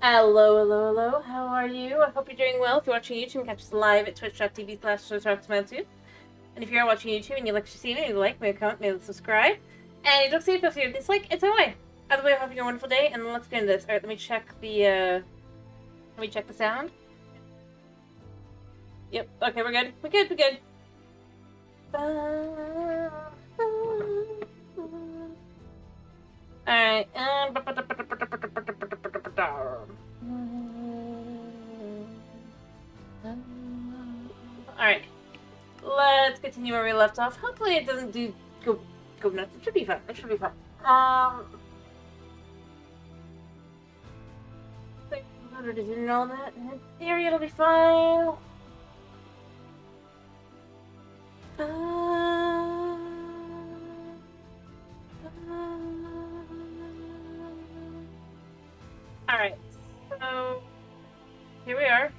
Hello, hello, hello. How are you? I hope you're doing well. If you're watching YouTube, you can catch us live at twitch.tv/ShowTalksManTube. And if you're watching YouTube and you like to see me, maybe like, maybe comment, maybe subscribe. And you don't see it, if you dislike, it's away. Either way, I hope you have a wonderful day, and let's get into this. Alright, let me check the sound. Yep, okay, we're good. We're good. Alright, Alright. Let's continue where we left off. Hopefully it doesn't go nuts. It should be fun. Did you know that? In theory, it'll be fine. Alright, so here we are.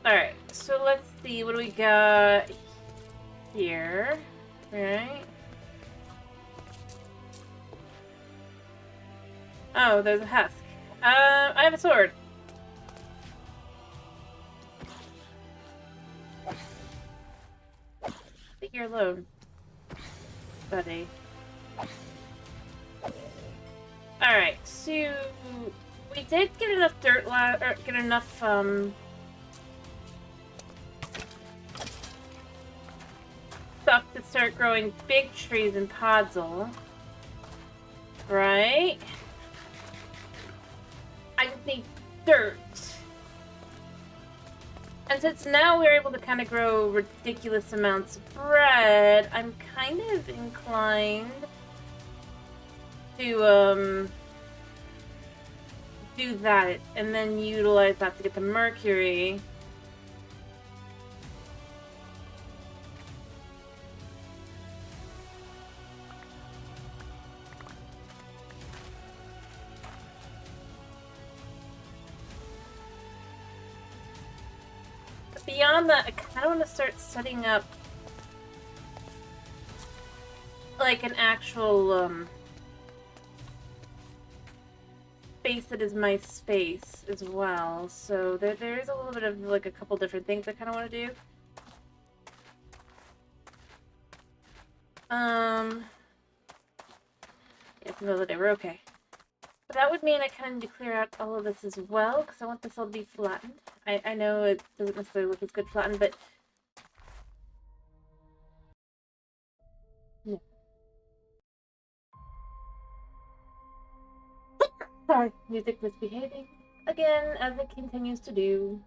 Alright, so let's see, what do we got here? Alright. Oh, there's a husk. I have a sword. Leave you alone, buddy. Alright, so we did get enough dirt or get enough stuff to start growing big trees in Podzol. Right? I just need dirt. And since now we're able to kind of grow ridiculous amounts of bread, I'm kind of inclined to do that and then utilize that to get the mercury. But beyond that, I kind of want to start setting up like an actual space that is my space as well. So there is a little bit of like a couple different things I kind of want to do. Yeah, it's the middle of the day. We're okay. But that would mean I kind of need to clear out all of this as well, because I want this all to be flattened. I know it doesn't necessarily look as good flattened, but no. Sorry, music misbehaving again, as it continues to do.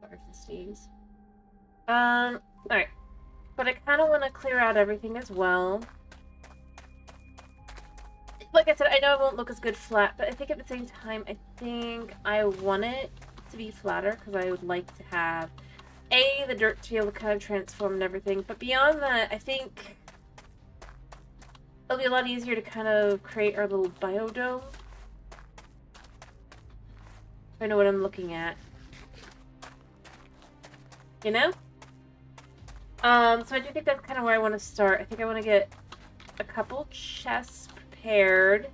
Sorry for the sneeze. Alright. But I kind of want to clear out everything as well. Like I said, I know it won't look as good flat, but I think at the same time, I think I want it to be flatter, because I would like to have, the dirt to be able to kind of transform and everything, but beyond that, I think it'll be a lot easier to kind of create our little biodome. I know what I'm looking at. You know? So I do think that's kind of where I want to start. I think I want to get a couple chests prepared.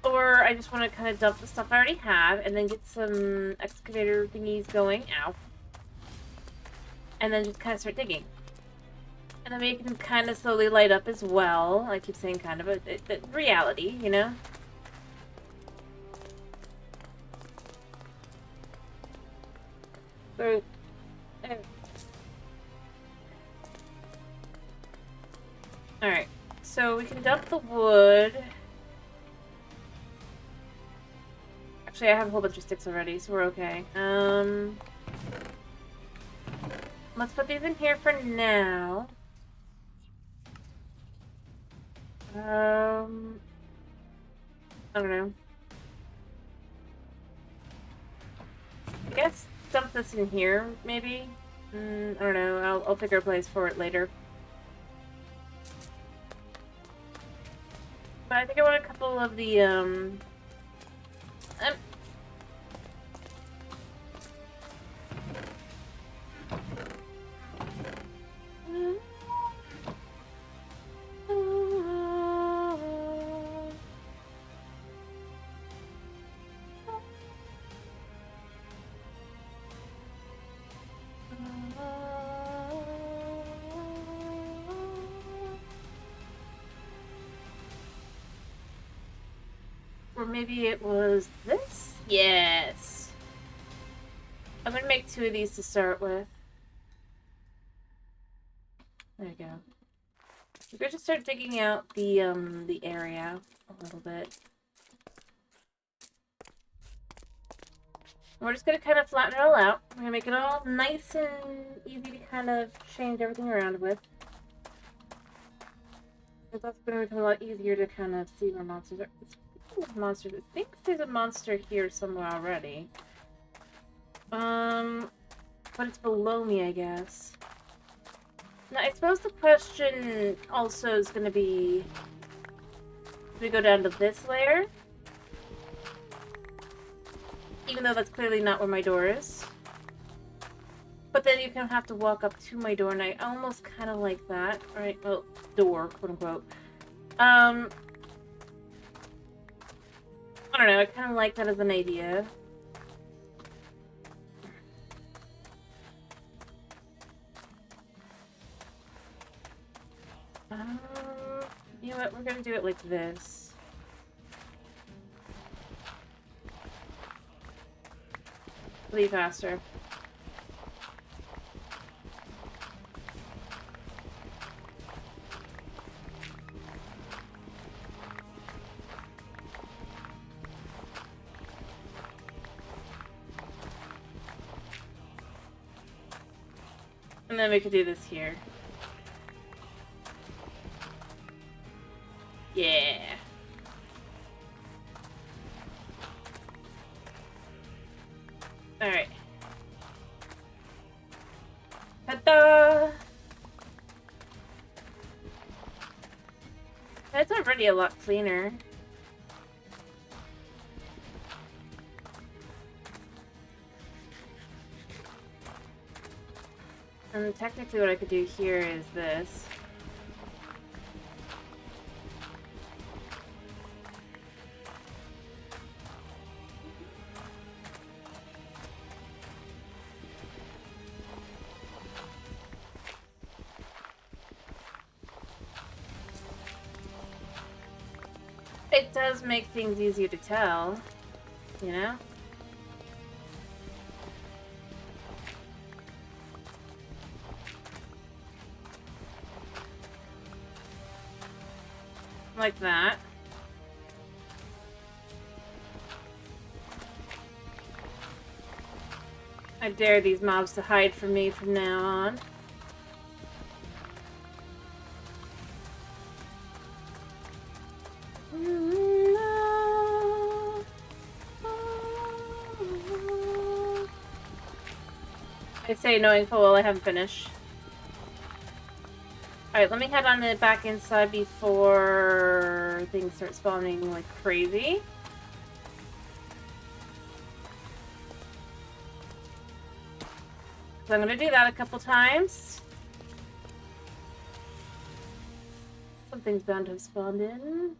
Or I just want to kind of dump the stuff I already have and then get some excavator thingies going. Ow. And then just kind of start digging. And then make them kind of slowly light up as well. I keep saying kind of, but reality, you know? So, alright, so we can dump the wood. Actually, I have a whole bunch of sticks already, so we're okay. Let's put these in here for now. I don't know. I guess dump this in here, maybe? I don't know. I'll figure a place for it later. But I think I want a couple of the, Or maybe it was this? Yes. I'm gonna make 2 of these to start with. There you go. We're going to start digging out the area a little bit. We're just gonna kind of flatten it all out. We're gonna make it all nice and easy to kind of change everything around with. Because that's gonna become a lot easier to kind of see where monsters are. Monsters. I think there's a monster here somewhere already. But it's below me, I guess. Now, I suppose the question also is gonna be, do we go down to this layer? Even though that's clearly not where my door is. But then you can have to walk up to my door, and I almost kind of like that. Right? Well, door, quote-unquote. I don't know, I kind of like that as an idea. You know what, we're gonna do it like this. It'll be faster. And then we could do this here. Yeah. Alright. Ta-da! It's already a lot cleaner. And technically what I could do here is this. It does make things easier to tell, you know? Like that. I dare these mobs to hide from me from now on. I say knowing full well I haven't finished. Alright, let me head on it back inside before things start spawning like crazy. So I'm gonna do that a couple times. Something's bound to have spawned in.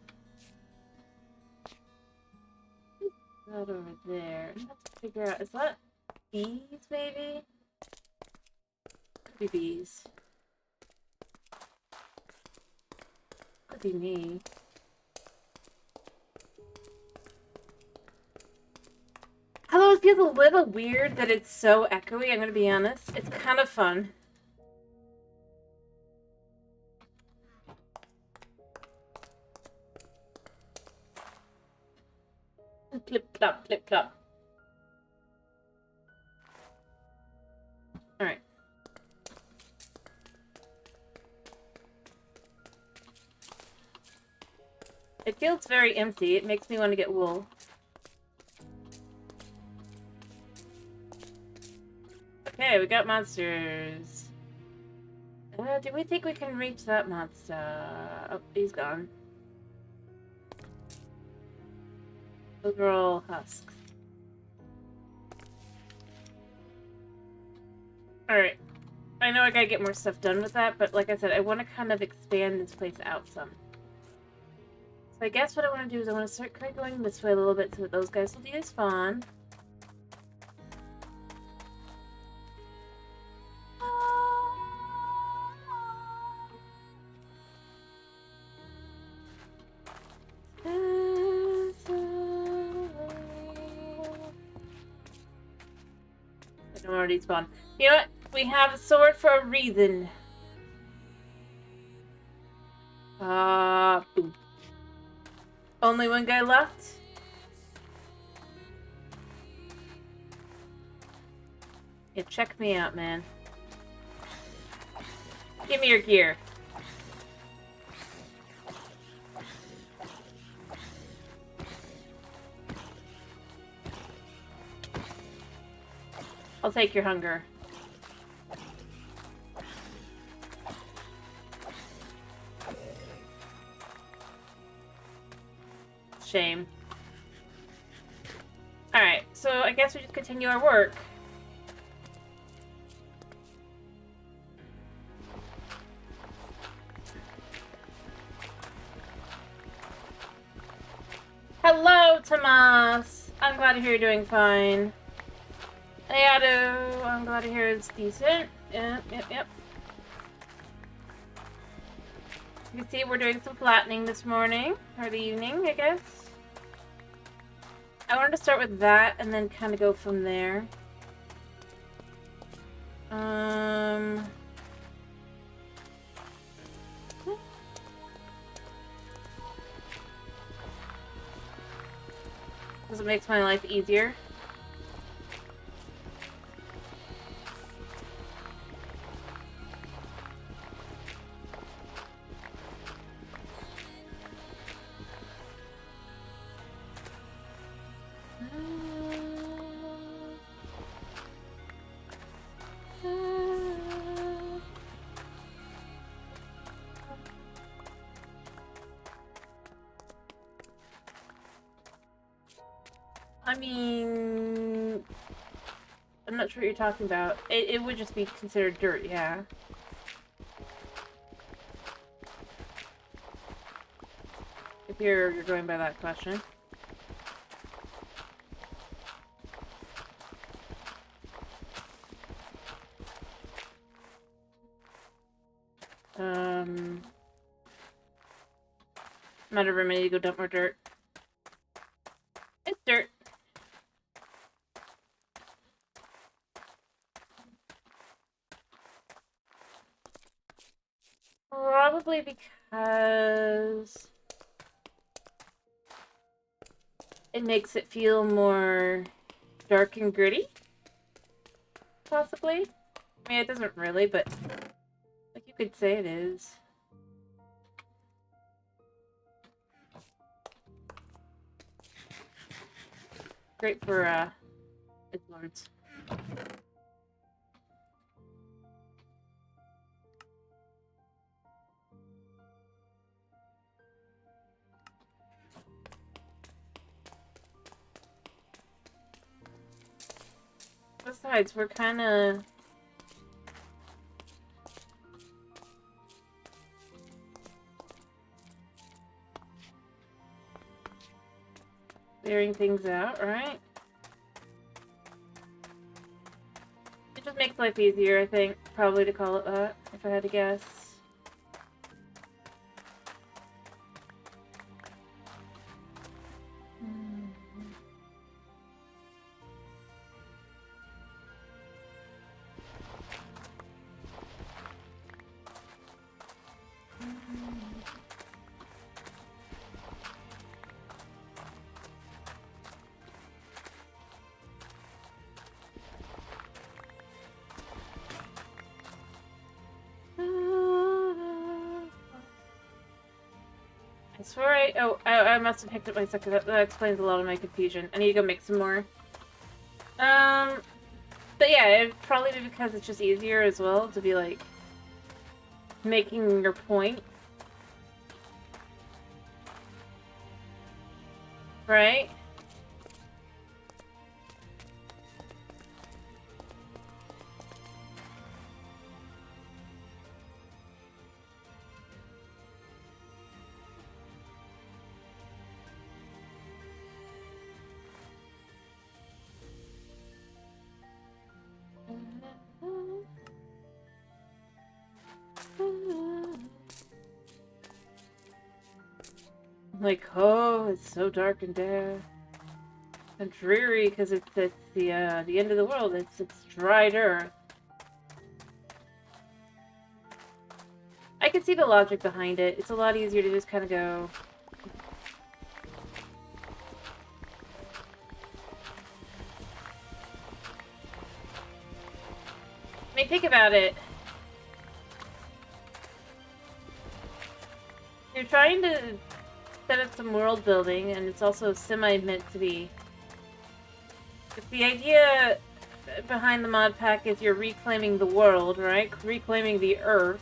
That over there. I have to figure out, is that bees maybe? Could be bees. Could be me. Although it feels a little weird that it's so echoey, I'm gonna be honest. It's kind of fun. Flip flop, flip flop. Alright. It feels very empty. It makes me want to get wool. Okay, we got monsters. Do we think we can reach that monster? Oh, he's gone. Those are all husks. Alright. I know I gotta get more stuff done with that, but like I said, I want to kind of expand this place out some. So I guess what I want to do is I want to start kind of going this way a little bit so that those guys will despawn. more despawn. You know what? We have a sword for a reason. Boom. Only one guy left? Yeah, check me out, man. Give me your gear. I'll take your hunger. Shame. Alright, so I guess we just continue our work. Hello, Tomas! I'm glad to hear you're doing fine. Hey, Ado! I'm glad to hear it's decent. Yep. You can see we're doing some flattening this morning, or the evening, I guess. I wanted to start with that and then kind of go from there. Because it makes my life easier. I mean, I'm not sure what you're talking about. It would just be considered dirt, yeah. If you're going by that question. Matter of a minute to go dump more dirt. It's dirt. Probably because it makes it feel more dark and gritty. Possibly. I mean, it doesn't really, but like you could say it is. Great for lords. Besides, we're kind of clearing things out, right? It just makes life easier, I think, probably to call it that, if I had to guess. I swear I must have picked up my second. That explains a lot of my confusion. I need to go make some more. But yeah, it'd probably be because it's just easier as well to be like making your point. Right? Like, oh, it's so dark and dreary because it's the end of the world. It's dried earth. I can see the logic behind it. It's a lot easier to just kind of go... I mean, think about it. You're trying to set up some world building, and it's also semi-meant to be. If the idea behind the mod pack is you're reclaiming the world, right? Reclaiming the Earth,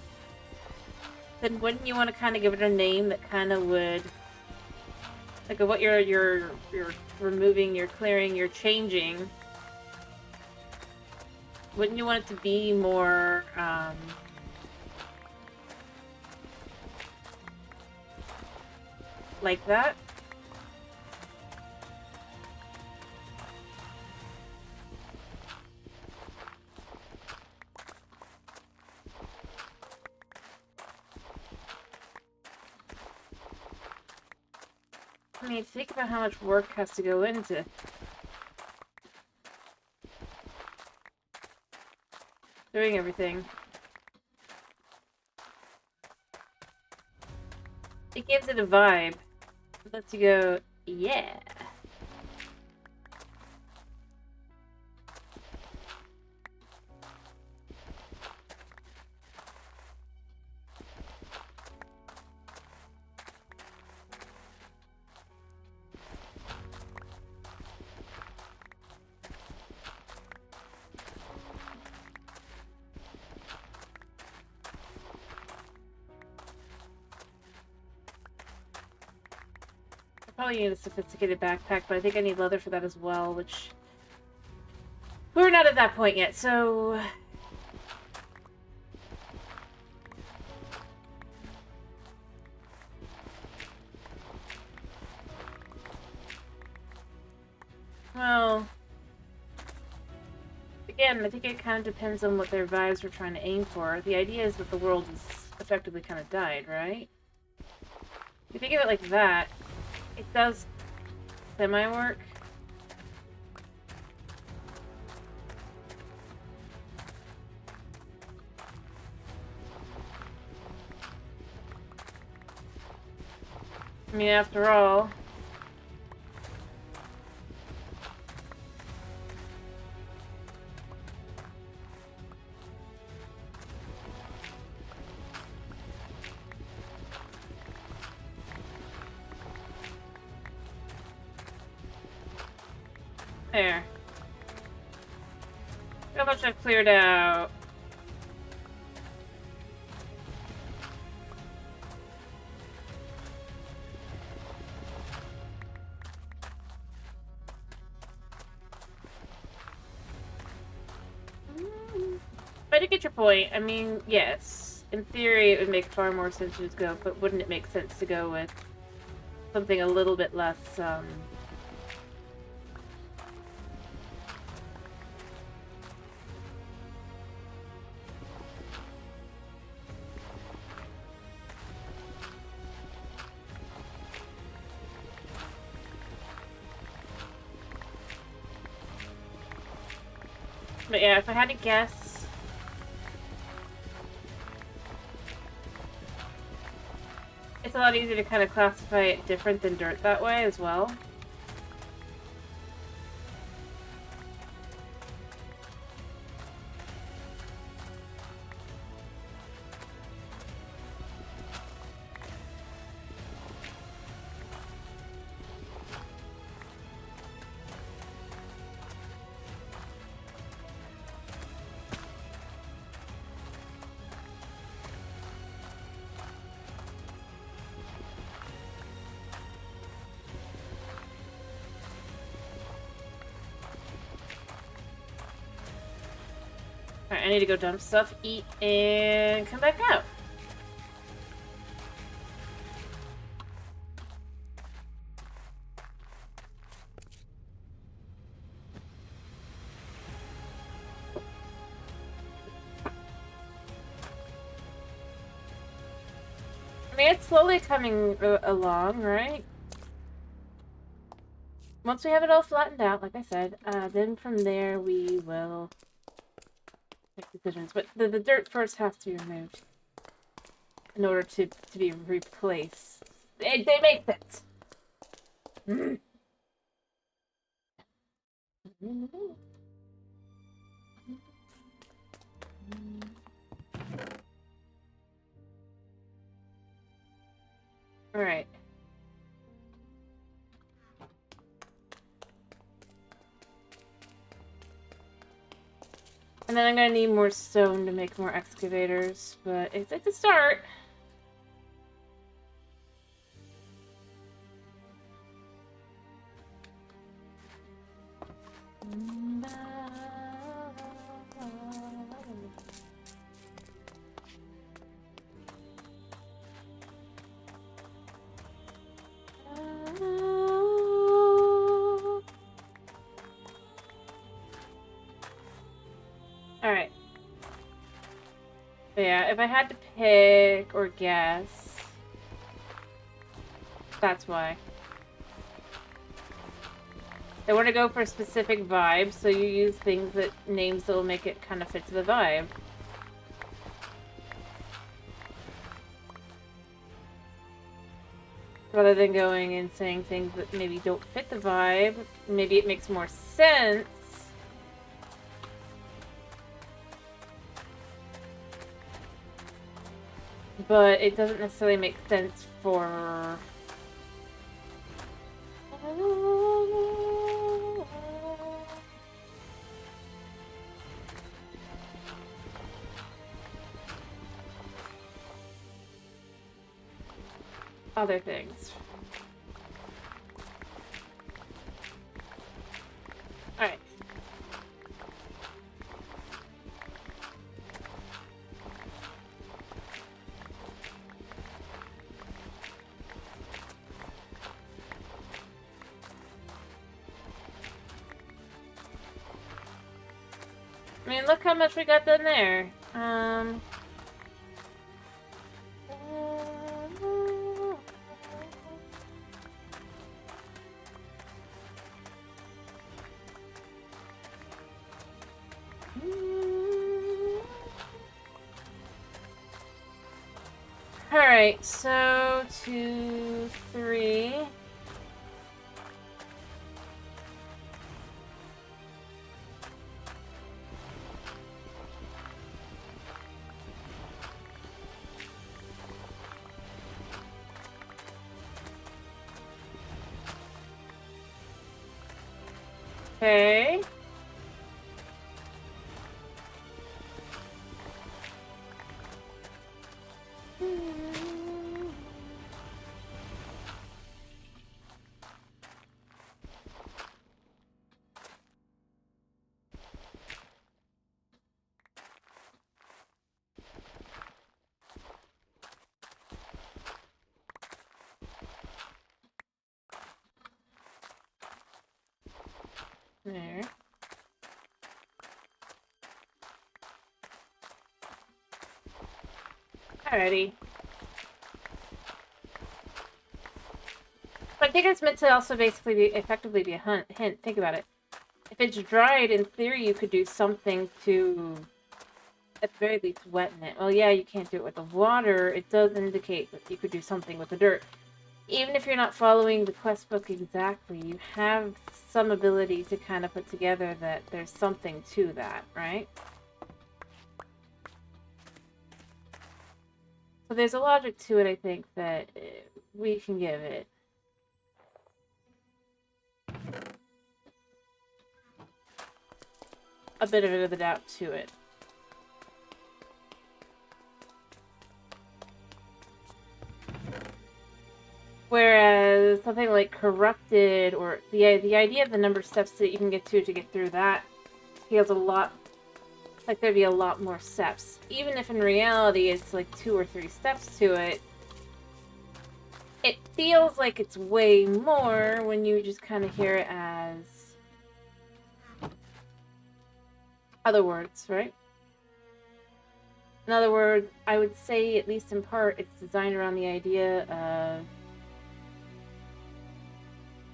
then wouldn't you want to kind of give it a name that kind of would... Like, what you're removing, you're clearing, you're changing... Wouldn't you want it to be more, like that? I mean, think about how much work has to go into doing everything. It gives it a vibe. It lets you go, yeah. Probably need a sophisticated backpack, but I think I need leather for that as well, which... We're not at that point yet, so... Well... Again, I think it kind of depends on what their vibes were trying to aim for. The idea is that the world is effectively kind of died, right? If you think of it like that, it does semi-work. I mean, after all... There. How much I've cleared out. But I do get your point. I mean, yes. In theory, it would make far more sense to just go, but wouldn't it make sense to go with something a little bit less, But yeah, if I had to guess... It's a lot easier to kind of classify it different than dirt that way as well. Alright, I need to go dump stuff, eat, and come back out. I mean, it's slowly coming along, right? Once we have it all flattened out, like I said, then from there we will make decisions. But the dirt first has to be removed in order to be replaced. They make sense. All right. And then I'm gonna need more stone to make more excavators, but it's a start. Alright. Yeah, if I had to pick or guess, that's why. I want to go for a specific vibe, so you use things that names that will make it kind of fit to the vibe. Rather than going and saying things that maybe don't fit the vibe, maybe it makes more sense. But it doesn't necessarily make sense for... other things. Alright. I mean, look how much we got done there. Alright, so 2, 3. Okay. There. Alrighty. But I think it's meant to also basically effectively be a hint. Think about it. If it's dried, in theory, you could do something to, at the very least, wetten it. Well, yeah, you can't do it with the water. It does indicate that you could do something with the dirt. Even if you're not following the quest book exactly, you have some ability to kind of put together that there's something to that, right? So there's a logic to it, I think, that we can give it. A bit of the doubt to it. Whereas something like corrupted, or the idea of the number of steps that you can get to get through that feels a lot like there'd be a lot more steps. Even if in reality it's like 2 or 3 steps to it, it feels like it's way more when you just kind of hear it as other words, right? In other words, I would say, at least in part, it's designed around the idea of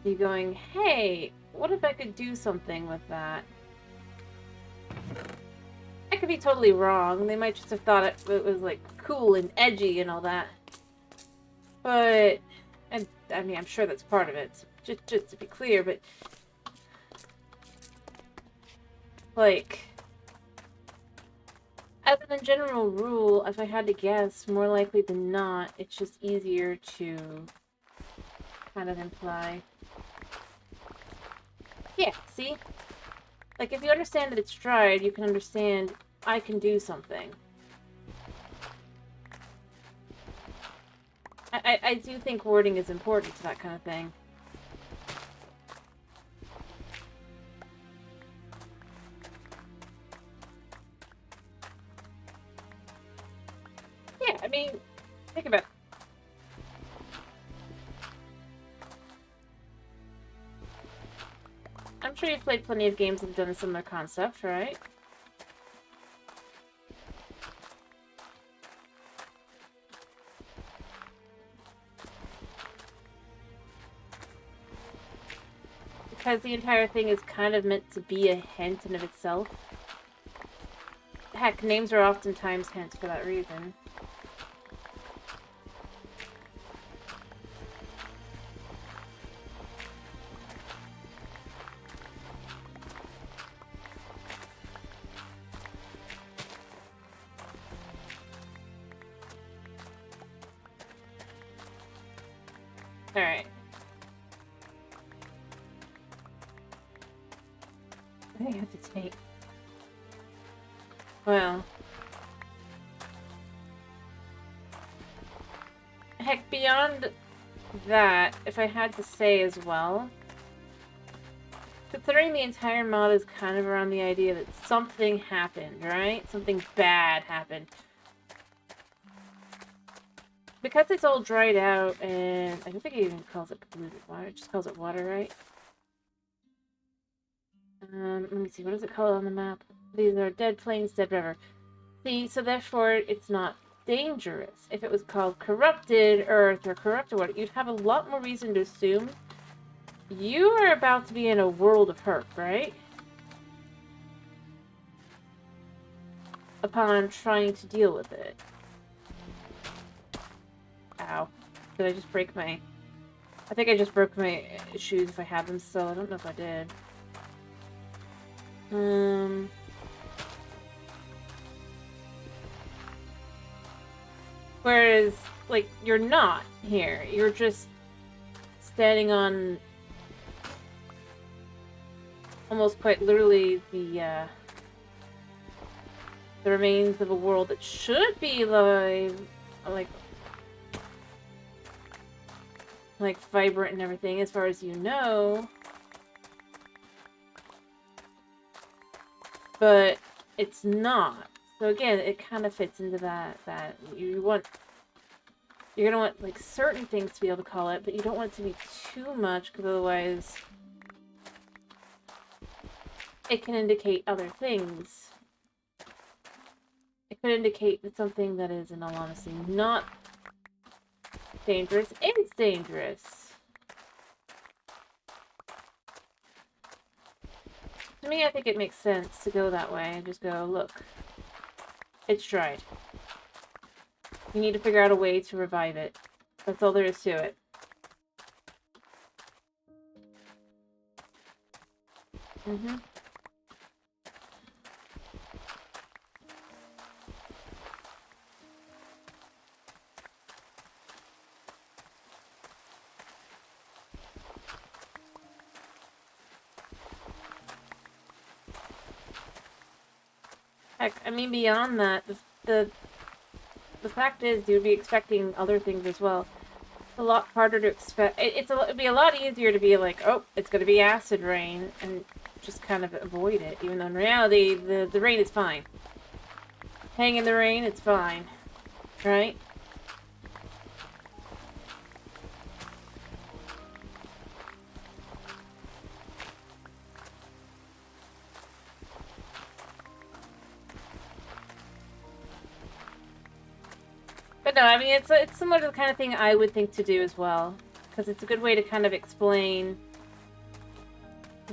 you going, hey, what if I could do something with that? I could be totally wrong. They might just have thought it was, like, cool and edgy and all that. But, and I mean, I'm sure that's part of it. Just to be clear, but... Like... As a general rule, if I had to guess, more likely than not, it's just easier to kind of imply. Yeah, see? Like, if you understand that it's dried, you can understand I can do something. I do think wording is important to that kind of thing. Yeah, I mean, think about it. I'm sure you've played plenty of games that have done a similar concept, right? Because the entire thing is kind of meant to be a hint in of itself. Heck, names are oftentimes hints for that reason. Alright. I think I have to take... Well... Heck, beyond that, if I had to say as well... Considering the entire mod is kind of around the idea that something happened, right? Something bad happened. Because it's all dried out, and I don't think it even calls it polluted water, it just calls it water, right? Let me see, what does it call it on the map? These are dead plains, dead river. See, so therefore it's not dangerous. If it was called corrupted earth or corrupted water, you'd have a lot more reason to assume you are about to be in a world of hurt, right? Upon trying to deal with it. Ow. Did I just break my... I think I just broke my shoes if I had them still. I don't know if I did. Whereas, like, you're not here. You're just standing on almost quite literally the remains of a world that should be like vibrant and everything, as far as you know. But it's not. So again, it kind of fits into that you're gonna want like certain things to be able to call it, but you don't want it to be too much, because otherwise it can indicate other things. It could indicate that something that is, in all honesty, not dangerous is dangerous. To me, I think it makes sense to go that way and just go, look, it's dried. You need to figure out a way to revive it. That's all there is to it. Heck, I mean, beyond that, the fact is, you'd be expecting other things as well. It's a lot harder to expect. It'd be a lot easier to be like, oh, it's going to be acid rain, and just kind of avoid it. Even though in reality, the rain is fine. Hang in the rain, it's fine, right? But no, I mean, it's similar to the kind of thing I would think to do as well. Because it's a good way to kind of explain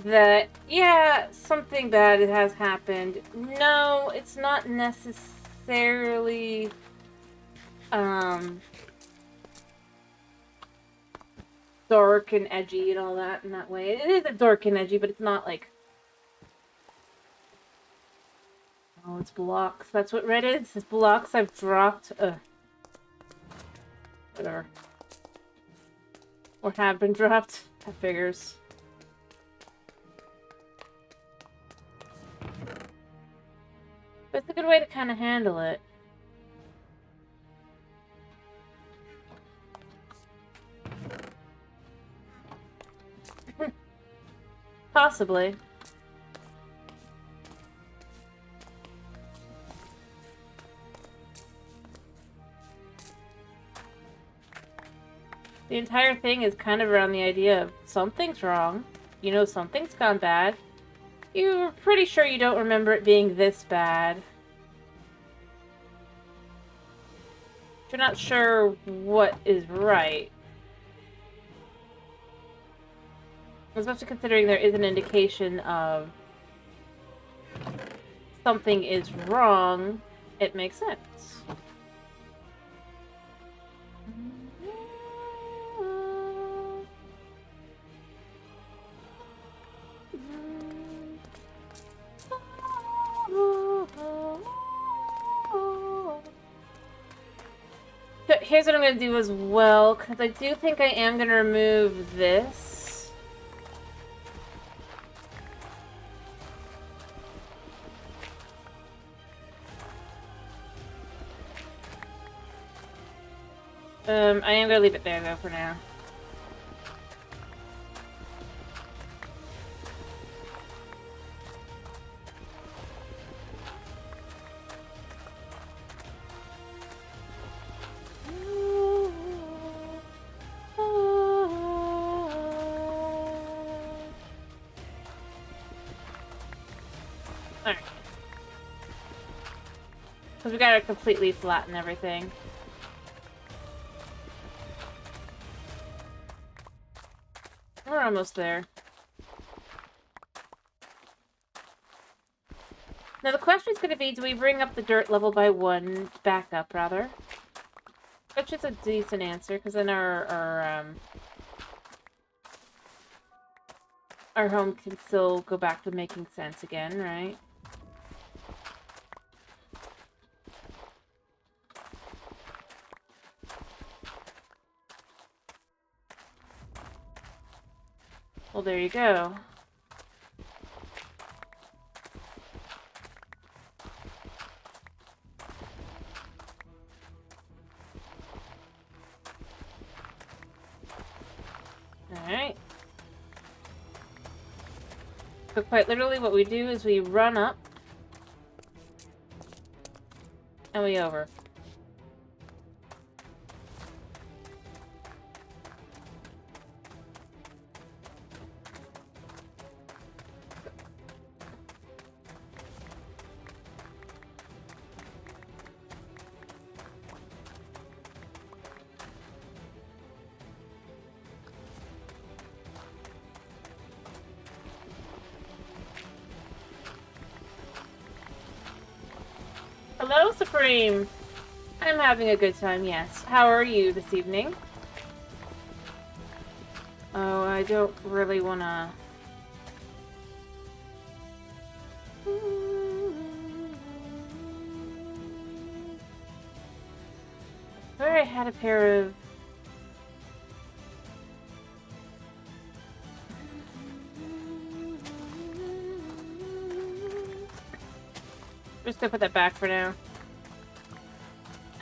that, yeah, something bad has happened. No, it's not necessarily, dark and edgy and all that in that way. It is dark and edgy, but it's not like... Oh, it's blocks. That's what red is? It's blocks I've dropped. Whatever. Or have been dropped. That figures. But it's a good way to kind of handle it. Possibly. The entire thing is kind of around the idea of something's wrong. You know something's gone bad. You're pretty sure you don't remember it being this bad. You're not sure what is right. Especially considering there is an indication of something is wrong, it makes sense. So here's what I'm going to do as well, because I do think I am going to remove this. I am going to leave it there, though, for now. Alright. Because we gotta completely flatten everything. We're almost there. Now the question is going to be, do we bring up the dirt level by 1, back up rather? Which is a decent answer, because then our home can still go back to making sense again, right? Well, there you go. Alright. So quite literally what we do is we run up and we over. Hello, Supreme! I'm having a good time, yes. How are you this evening? Oh, I don't really wanna... Where I had a pair of... I'm just gonna put that back for now.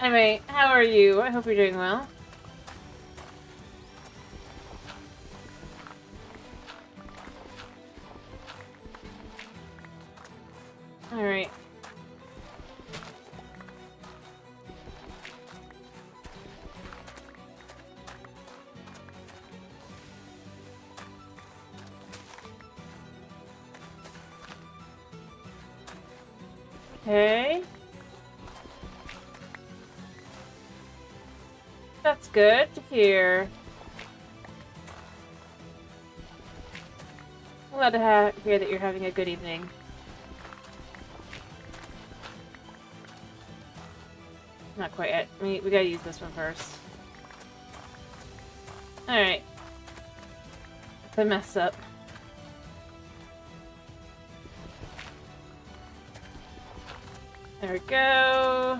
Anyway, how are you? I hope you're doing well. Alright. Okay. That's good to hear. I'm glad to hear that you're having a good evening. Not quite yet. We gotta use this one first. Alright. If I mess up. There we go.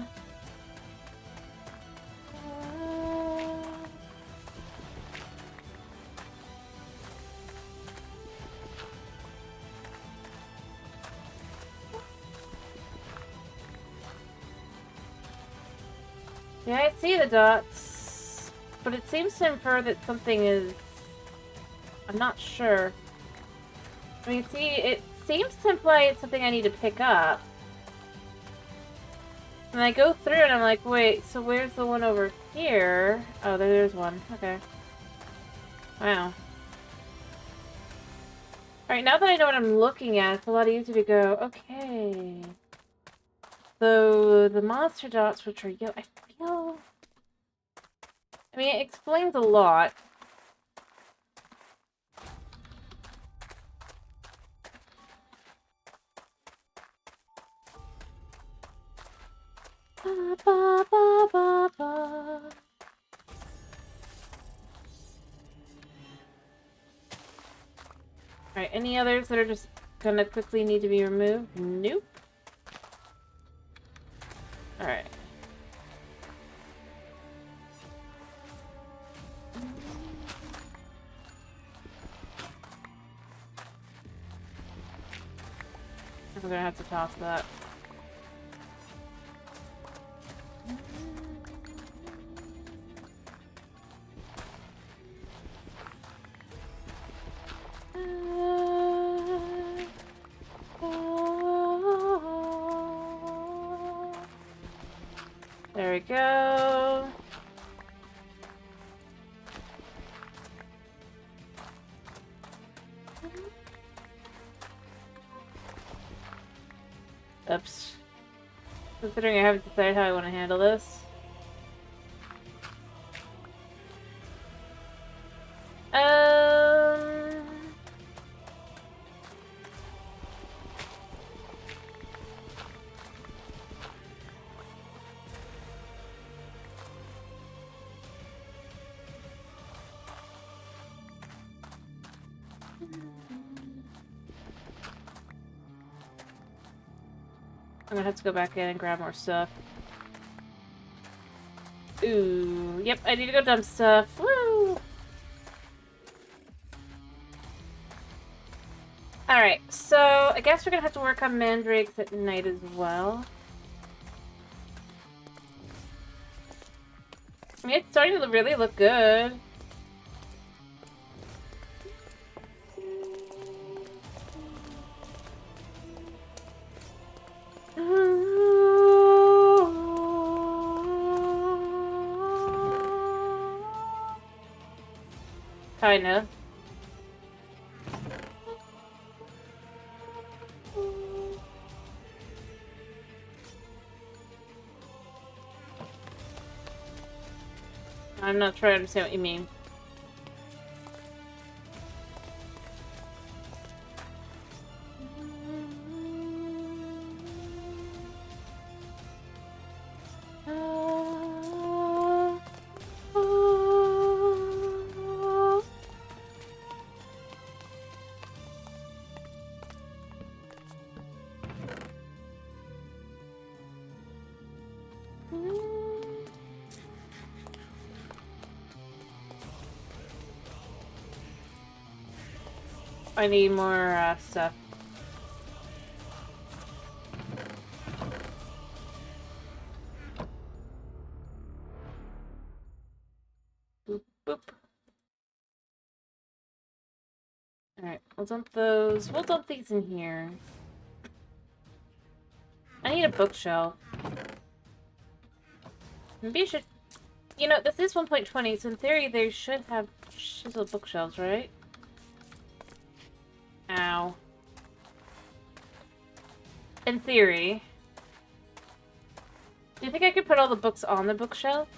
Yeah, I see the dots, but it seems to infer that something is... I'm not sure. I mean, see, it seems to imply it's something I need to pick up. And I go through and I'm like, wait, so where's the one over here? Oh, there's one. Okay. Wow. Alright, now that I know what I'm looking at, it's a lot easier to go, okay. So, the monster dots, which are yellow, I feel... I mean, it explains a lot. Ba, ba, ba, ba, ba. Alright, any others that are just gonna quickly need to be removed? Nope. Alright. I'm gonna have to toss that. There we go. Oops. Considering I haven't decided how I want to handle this. I'm gonna have to go back in and grab more stuff. Ooh, yep, I need to go dump stuff. Woo! Alright, so I guess we're gonna have to work on mandrakes at night as well. I mean, it's starting to really look good. Kinda. I'm not trying to understand what you mean. I need more stuff. Boop, boop. Alright, we'll dump those. We'll dump these in here. I need a bookshelf. Maybe I should... You know, this is 1.20, so in theory they should have chisel bookshelves, right? Ow. In theory. Do you think I could put all the books on the bookshelf?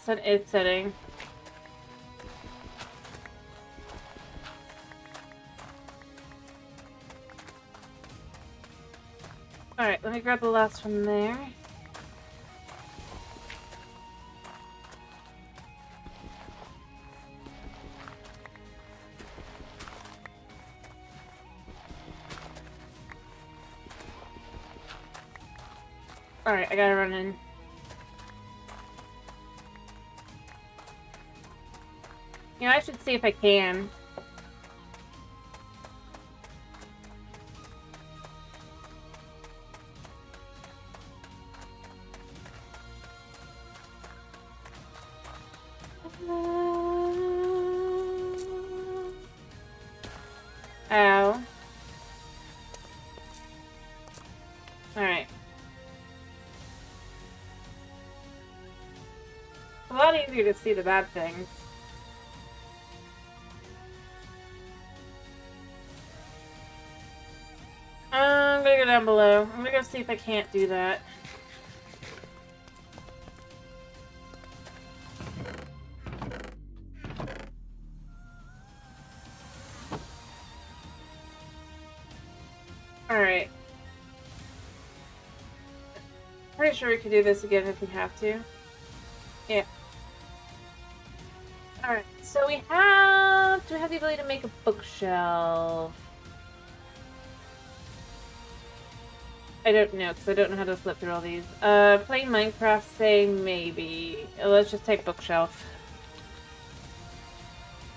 100% is setting. Alright, let me grab the last one there. Alright, I gotta run in. You know, I should see if I can. Ow. Alright. A lot easier to see the bad things. I'm gonna go down below. I'm gonna go see if I can't do that. Alright. Pretty sure we could do this again if we have to. Yeah. Alright, so we have... Do we have the ability to make a bookshelf? I don't know, because I don't know how to flip through all these. Playing Minecraft, say maybe. Let's just type bookshelf.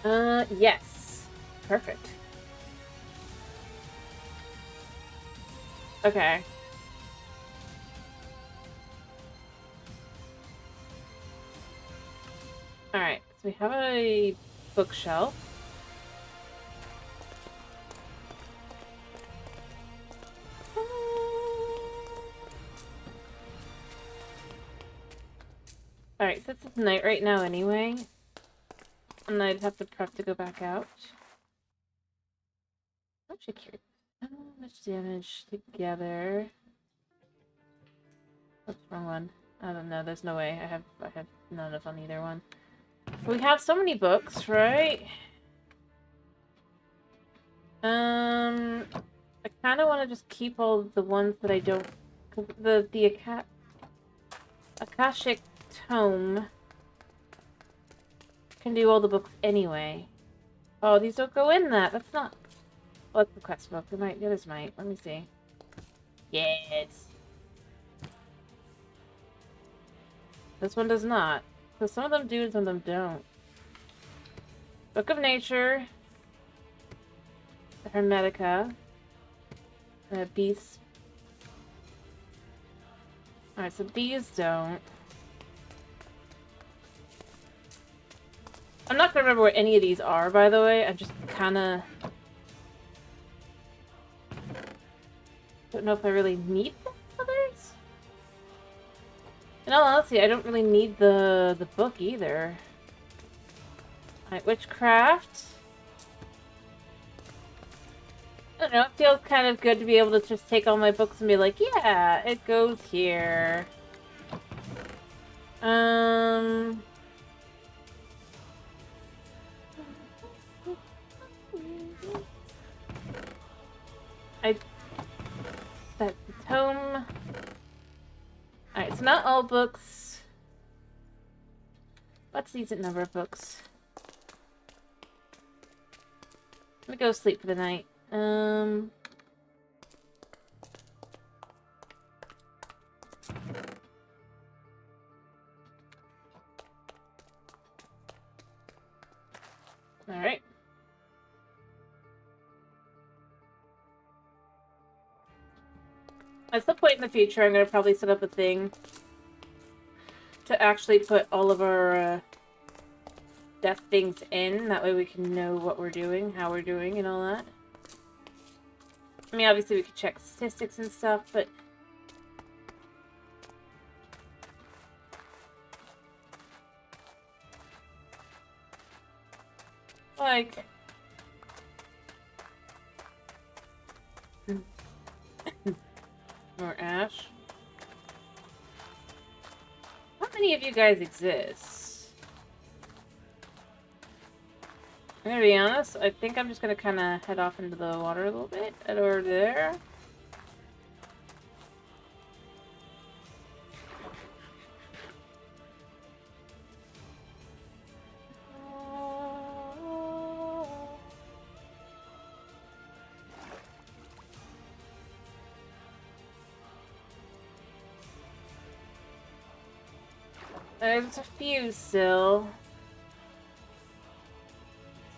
Yes. Perfect. Okay. Alright, so we have a bookshelf. Alright, so it's night right now anyway. And I'd have to prep to go back out. I'm actually curious. How much damage together? That's the wrong one. I don't know, there's no way. I have none of on either one. We have so many books, right? I kind of want to just keep all the ones that I don't... Cause the Akashic Tome can do all the books anyway. Oh, these don't go in that. That's not... Well, that's the quest book. The others might. Let me see. Yes. This one does not. So some of them do and some of them don't. Book of Nature. The Hermetica. The Beast. Alright, so these don't. I'm not gonna remember what any of these are, by the way. I just kinda... don't know if I really need the others. In all honesty, I don't really need the book either. Alright, Witchcraft. I don't know, it feels kind of good to be able to just take all my books and be like, yeah, it goes here. That's the tome. Alright, so not all books. What's decent number of books? Let me go sleep for the night. Alright. At some point in the future, I'm going to probably set up a thing to actually put all of our death things in. That way we can know what we're doing, how we're doing, and all that. I mean, obviously we could check statistics and stuff, but... like... more ash. How many of you guys exist? I'm gonna be honest, I think I'm just gonna kind of head off into the water a little bit. Head over there. There's a few still.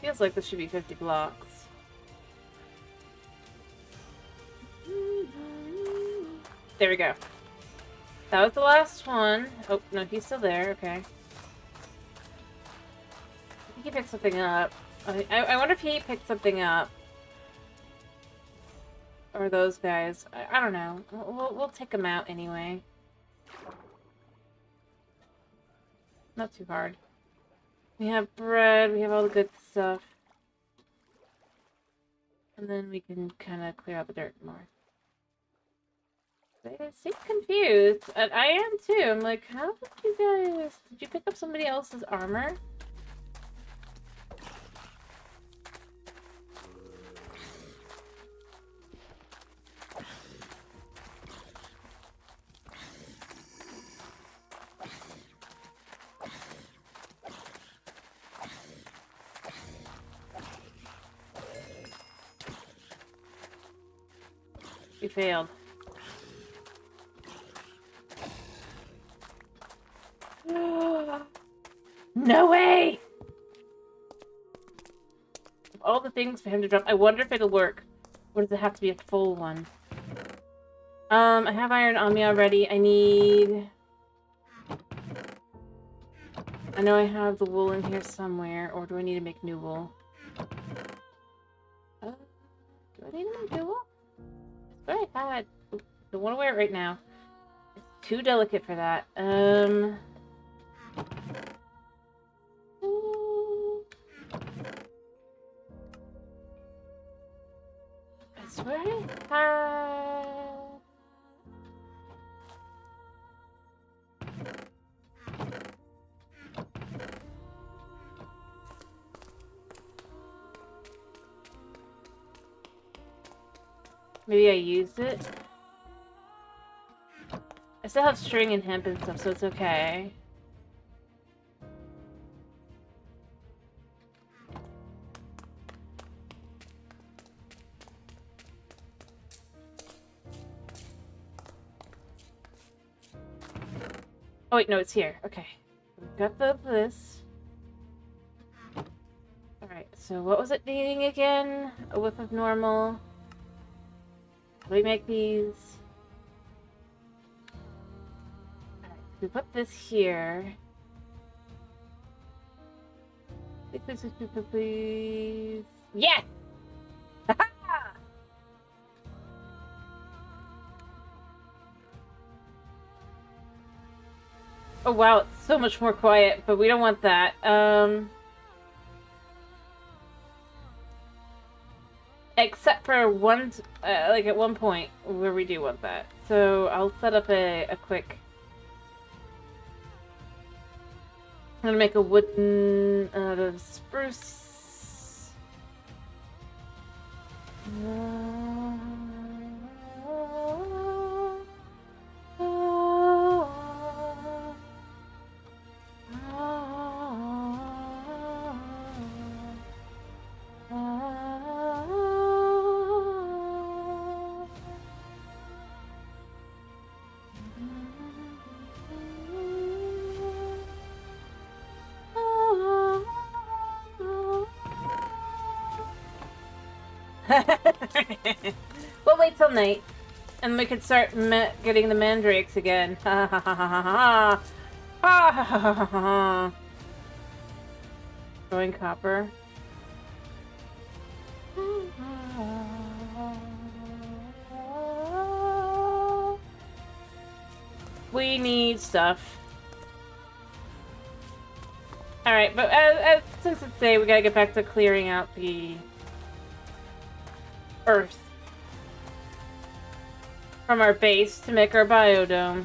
Feels like this should be 50 blocks. There we go. That was the last one. Oh, no, he's still there. Okay. I think he picked something up. I wonder if he picked something up. Or those guys. I don't know. We'll take them out anyway. Not too hard. We have bread. We have all the good stuff. And then we can kind of clear out the dirt more. They seem confused. And I am too. I'm like, how did you guys... Did you pick up somebody else's armor? We failed. No way! Of all the things for him to drop, I wonder if it'll work. Or does it have to be a full one? I have iron on me already. I need... I know I have the wool in here somewhere. Or do I need to make new wool? Do I need to make new wool? That's what I had. Don't want to wear it right now. It's too delicate for that. I swear I had... Maybe I used it. I still have string and hemp and stuff, so it's okay. Oh wait, no, it's here. Okay. We've got this. Alright, so what was it needing again? A whip of normal. How do we make these? Alright, we put this here. Please. Yes! Oh wow, it's so much more quiet, but we don't want that. Except for one, like at one point where we do want that. So I'll set up a quick... I'm gonna make a wooden out of spruce. We'll wait till night, and we can start getting the mandrakes again. Ha ha ha ha ha ha ha ha ha ha ha. Throwing copper. We need stuff. Alright, but since it's day, we gotta get back to clearing out the earth from our base to make our biodome.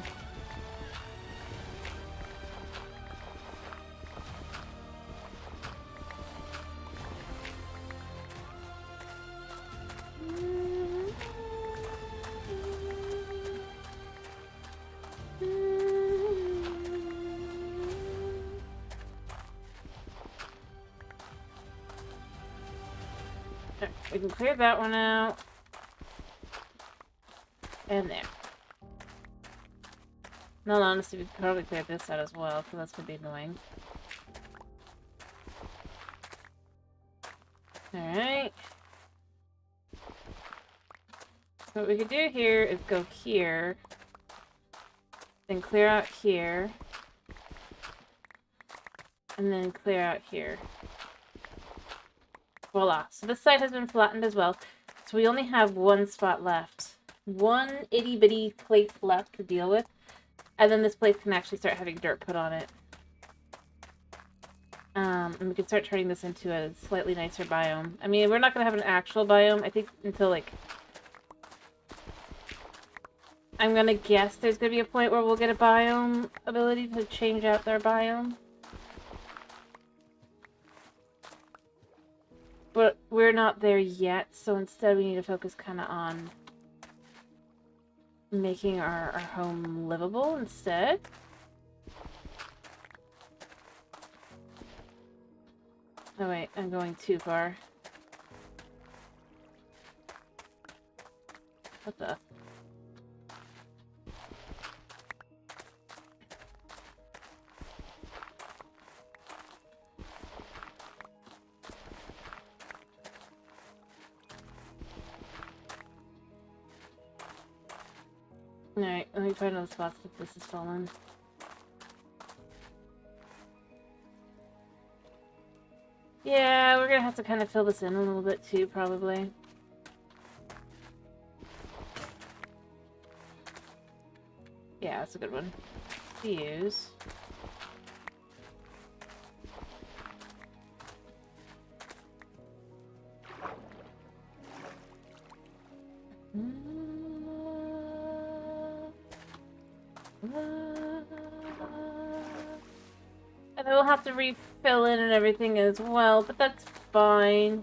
we can clear that one out. And there. In all honesty, we could probably clear this out as well, because that's gonna be annoying. Alright. So what we could do here is go here. Then clear out here. And then clear out here. Voila. So this side has been flattened as well. So we only have one spot left. One itty-bitty place left to deal with. And then this place can actually start having dirt put on it. And we can start turning this into a slightly nicer biome. I mean, we're not going to have an actual biome, I think, until, like... I'm going to guess there's going to be a point where we'll get a biome ability to change out their biome. But we're not there yet, so instead we need to focus kind of on making our home livable instead. Oh wait, I'm going too far. What the? Alright, let me find other spots that this is fallen. Yeah, we're gonna have to kind of fill this in a little bit too, probably. Yeah, that's a good one to use. And I will have to refill in and everything as well, but that's fine.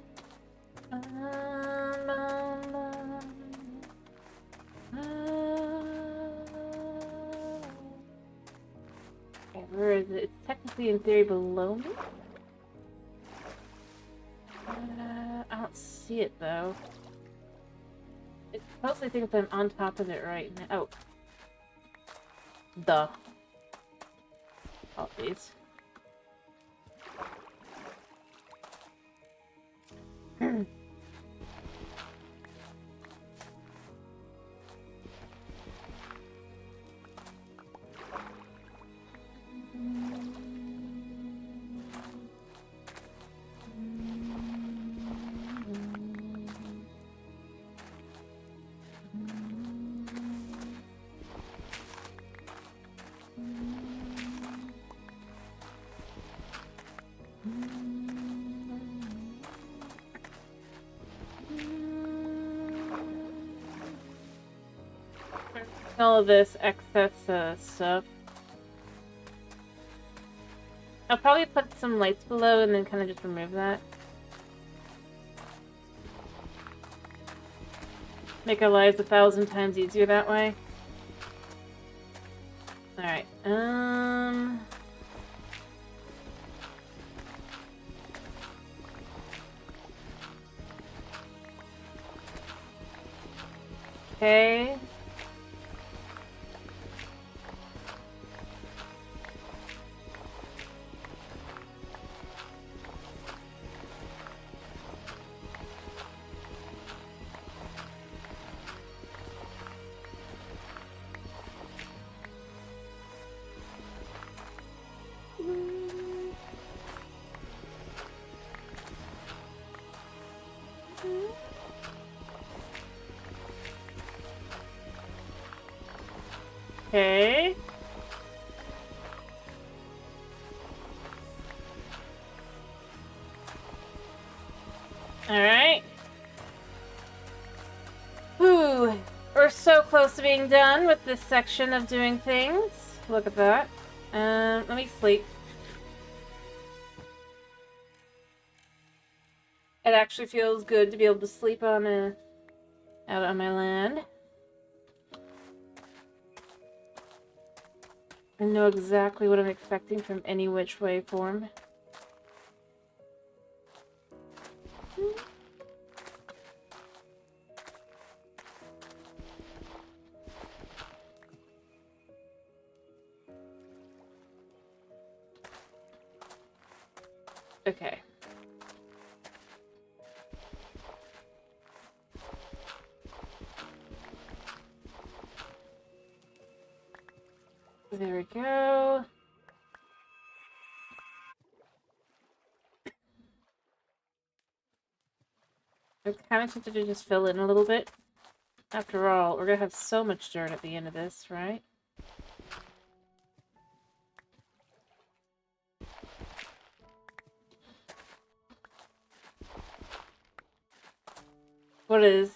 Okay, where is it? It's technically in theory below me. I don't see it though. It mostly thinks I'm on top of it right now. Oh. Duh. All these. All of this excess stuff. I'll probably put some lights below and then kind of just remove that. Make our lives 1,000 times easier that way. Alright, okay. Okay. Alright. Whew. We're so close to being done with this section of doing things. Look at that. Let me sleep. It actually feels good to be able to sleep on out on my land. I know exactly what I'm expecting from any which way form. Okay. There we go. I'm kind of tempted to just fill in a little bit. After all, we're gonna have so much dirt at the end of this, right? What is?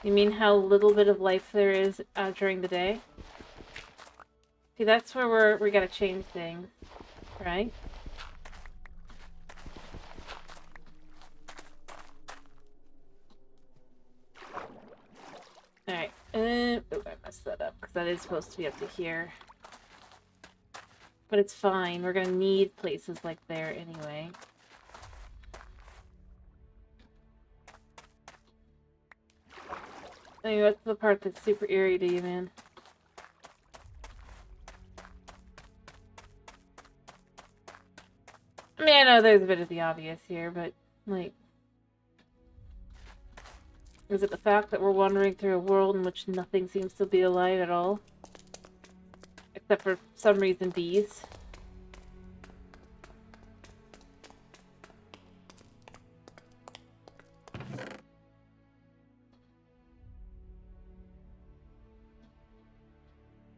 You mean how little bit of life there is during the day? See, that's where we gotta change things, right? Alright. Oh, I messed that up, because that is supposed to be up to here. But it's fine. We're gonna need places like there anyway. I mean, what's the part that's super eerie to you, man? I mean, I know there's a bit of the obvious here, but, like... Is it the fact that we're wandering through a world in which nothing seems to be alive at all? Except for some reason bees.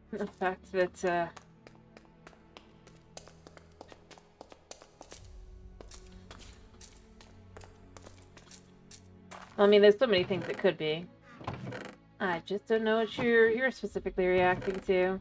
The fact that, I mean, there's so many things it could be. I just don't know what you're specifically reacting to.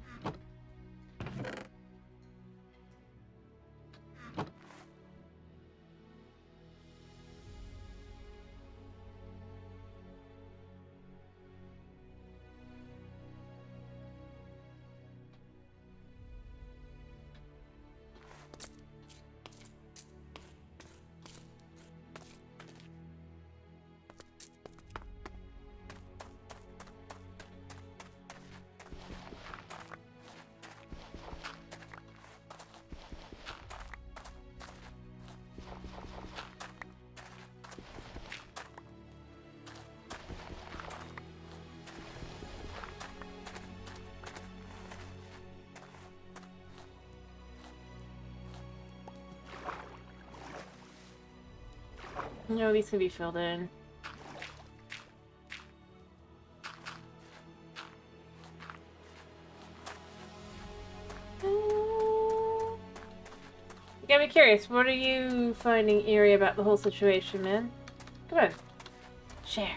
No, these can be filled in. You gotta be curious. What are you finding eerie about the whole situation, man? Come on. Share.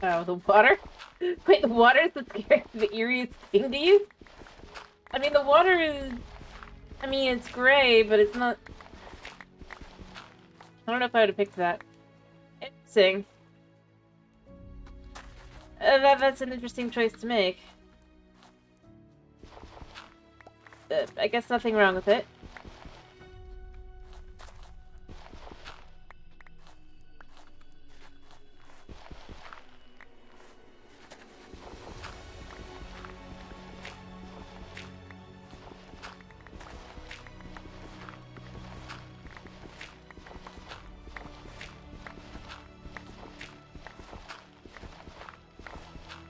Oh, the water? Wait, the water is the eeriest thing to you? I mean, the water is... I mean, it's gray, but it's not... I don't know if I would have picked that. Interesting. That's an interesting choice to make. I guess nothing wrong with it.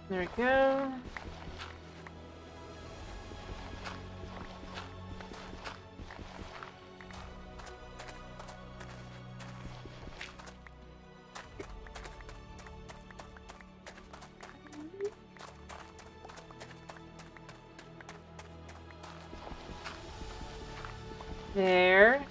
There we go. There.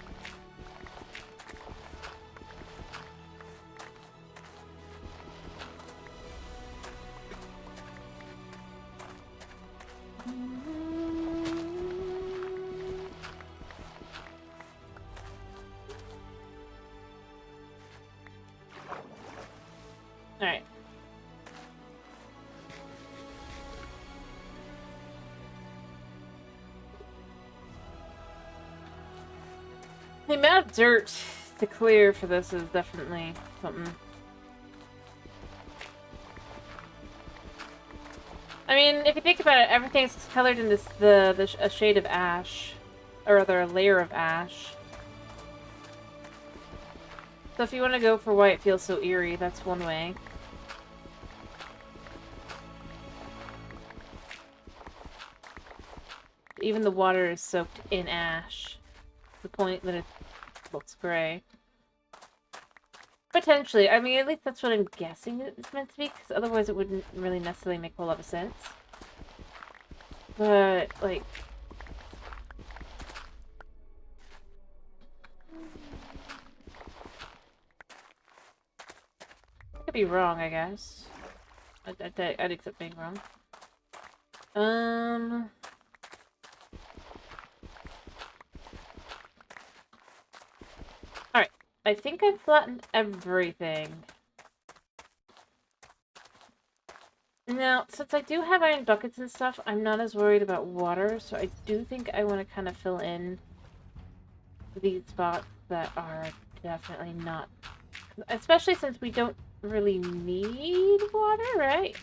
The amount of dirt to clear for this is definitely something. I mean, if you think about it, everything's colored in a shade of ash, or rather a layer of ash. So if you want to go for why it feels so eerie, that's one way. Even the water is soaked in ash, to the point that it looks gray. Potentially. I mean, at least that's what I'm guessing it's meant to be, because otherwise it wouldn't really necessarily make a whole lot of sense. But, like... I could be wrong, I guess. I'd accept being wrong. Alright. I think I've flattened everything. Now, since I do have iron buckets and stuff, I'm not as worried about water, so I do think I want to kind of fill in these spots that are definitely not... Especially since we don't really need water, right?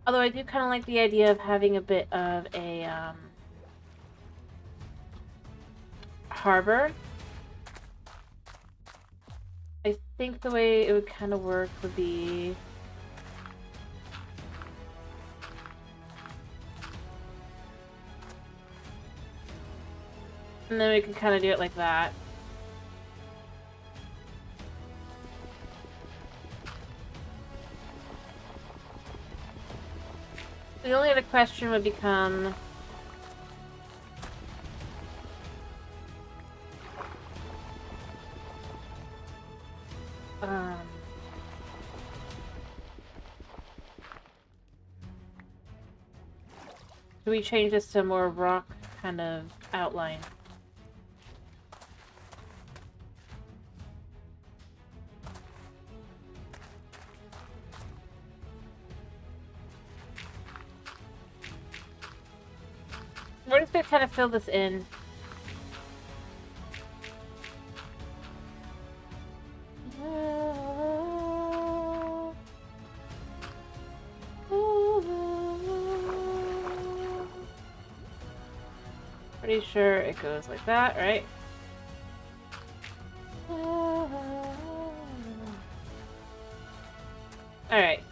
Although I do kind of like the idea of having a bit of a, harbor. I think the way it would kind of work would be... And then we can kind of do it like that. The only other question would become... do we change this to a more rock kind of outline? We're just gonna kind of fill this in. Pretty sure it goes like that, right? Alright.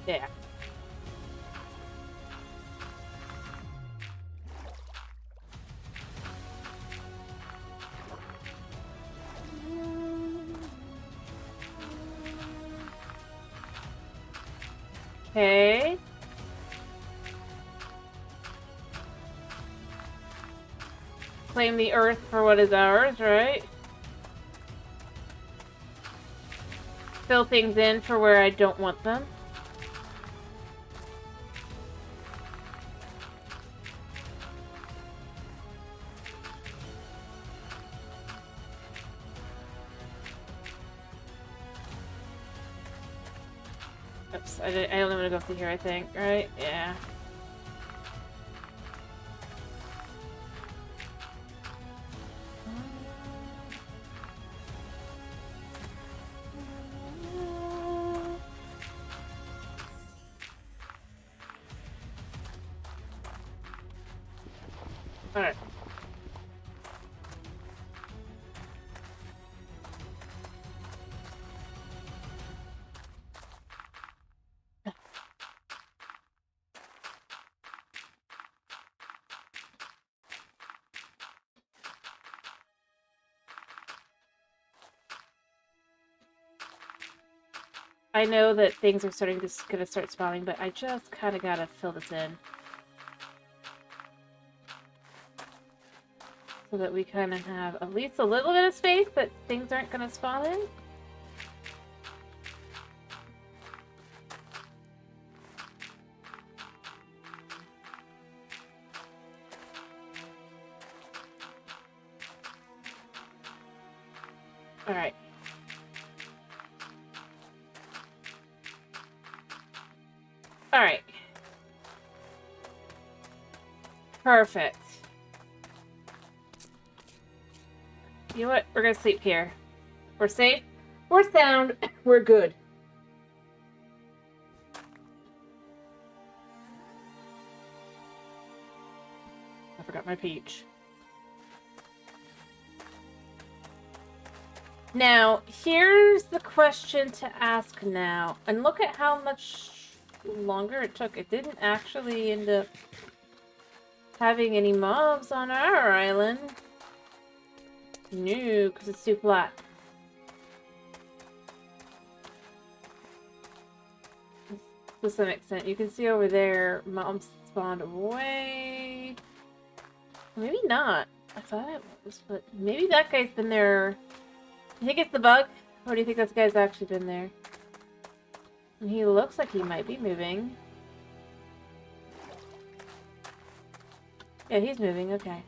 Yeah. Okay. Claim the earth for what is ours, right? Fill things in for where I don't want them. Oops, I don't want to go through here, I think, right? Yeah. Alright. I know that things are gonna start spawning, but I just kind of gotta fill this in. So that we kind of have at least a little bit of space that things aren't gonna spawn in. Alright. Alright. Perfect. You know what? We're gonna sleep here. We're safe. We're sound. We're good. I forgot my peach. Now, here's the question to ask now. And look at how much longer it took. It didn't actually end up having any mobs on our island. No, because it's too flat. To some extent. You can see over there, mobs spawned away. Maybe not. I thought it was, but maybe that guy's been there. You think it's the bug? Or do you think this guy's actually been there? And he looks like he might be moving. Yeah, he's moving, okay.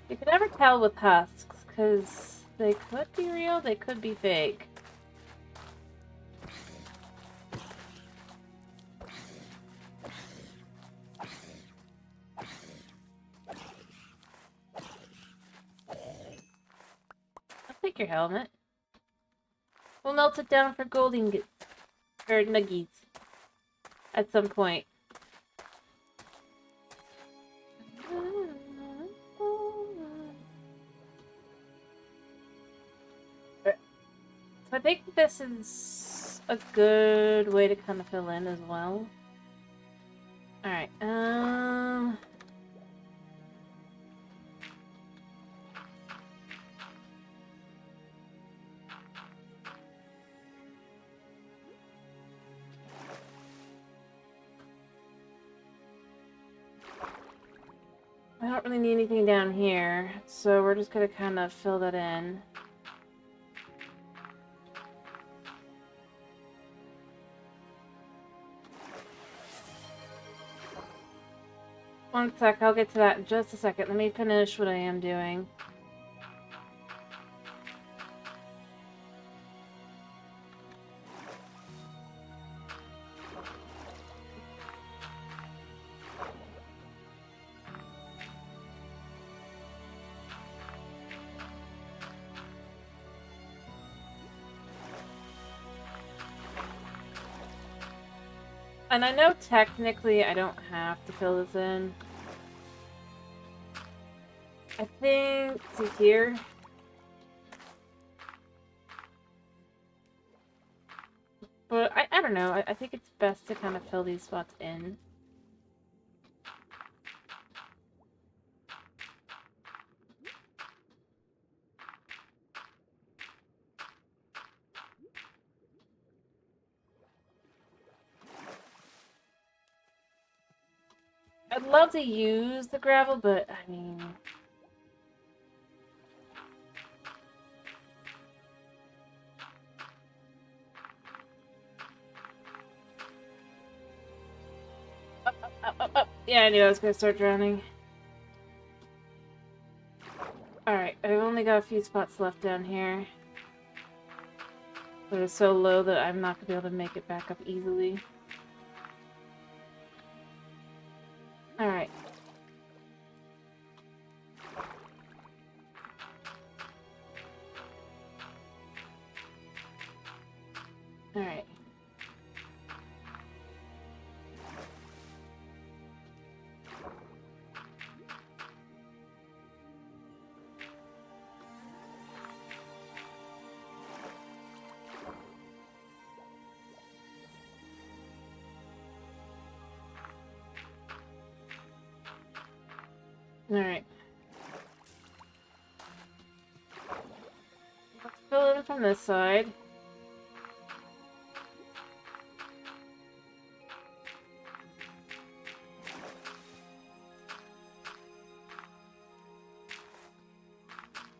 You can never tell with husks, because they could be real, they could be fake. I'll take your helmet. We'll melt it down for gold ingots. Or nuggies. At some point. So I think this is a good way to kind of fill in as well. Alright, I don't really need anything down here, so we're just gonna kind of fill that in. One sec, I'll get to that in just a second. Let me finish what I am doing. And I know technically I don't have to fill this in. I think to here. But I don't know. I think it's best to kind of fill these spots in. I'd love to use the gravel, but I mean... Up. Yeah, I knew I was gonna start drowning. Alright, I've only got a few spots left down here. But it's so low that I'm not gonna be able to make it back up easily. Alright. Alright. Alright. Let's fill it in from this side.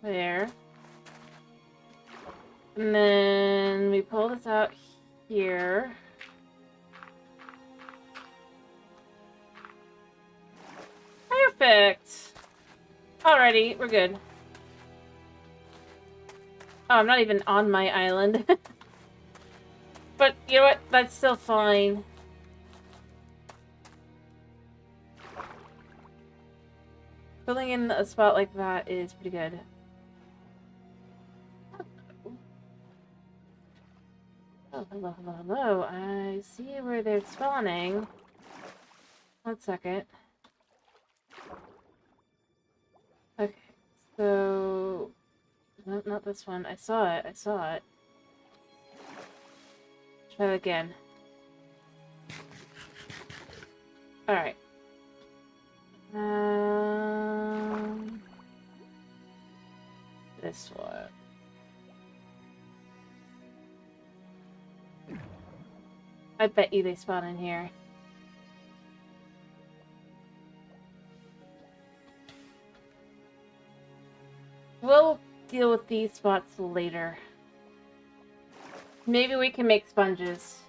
There. And then we pull this out here. Perfect. Alrighty, we're good. Oh, I'm not even on my island. But you know what? That's still fine. Filling in a spot like that is pretty good. Oh, hello, hello, hello. I see where they're spawning. 1 second. Okay, so... No, not this one. I saw it. I saw it. Try that again. Alright. This one. I bet you they spawn in here. We'll deal with these spots later. Maybe we can make sponges.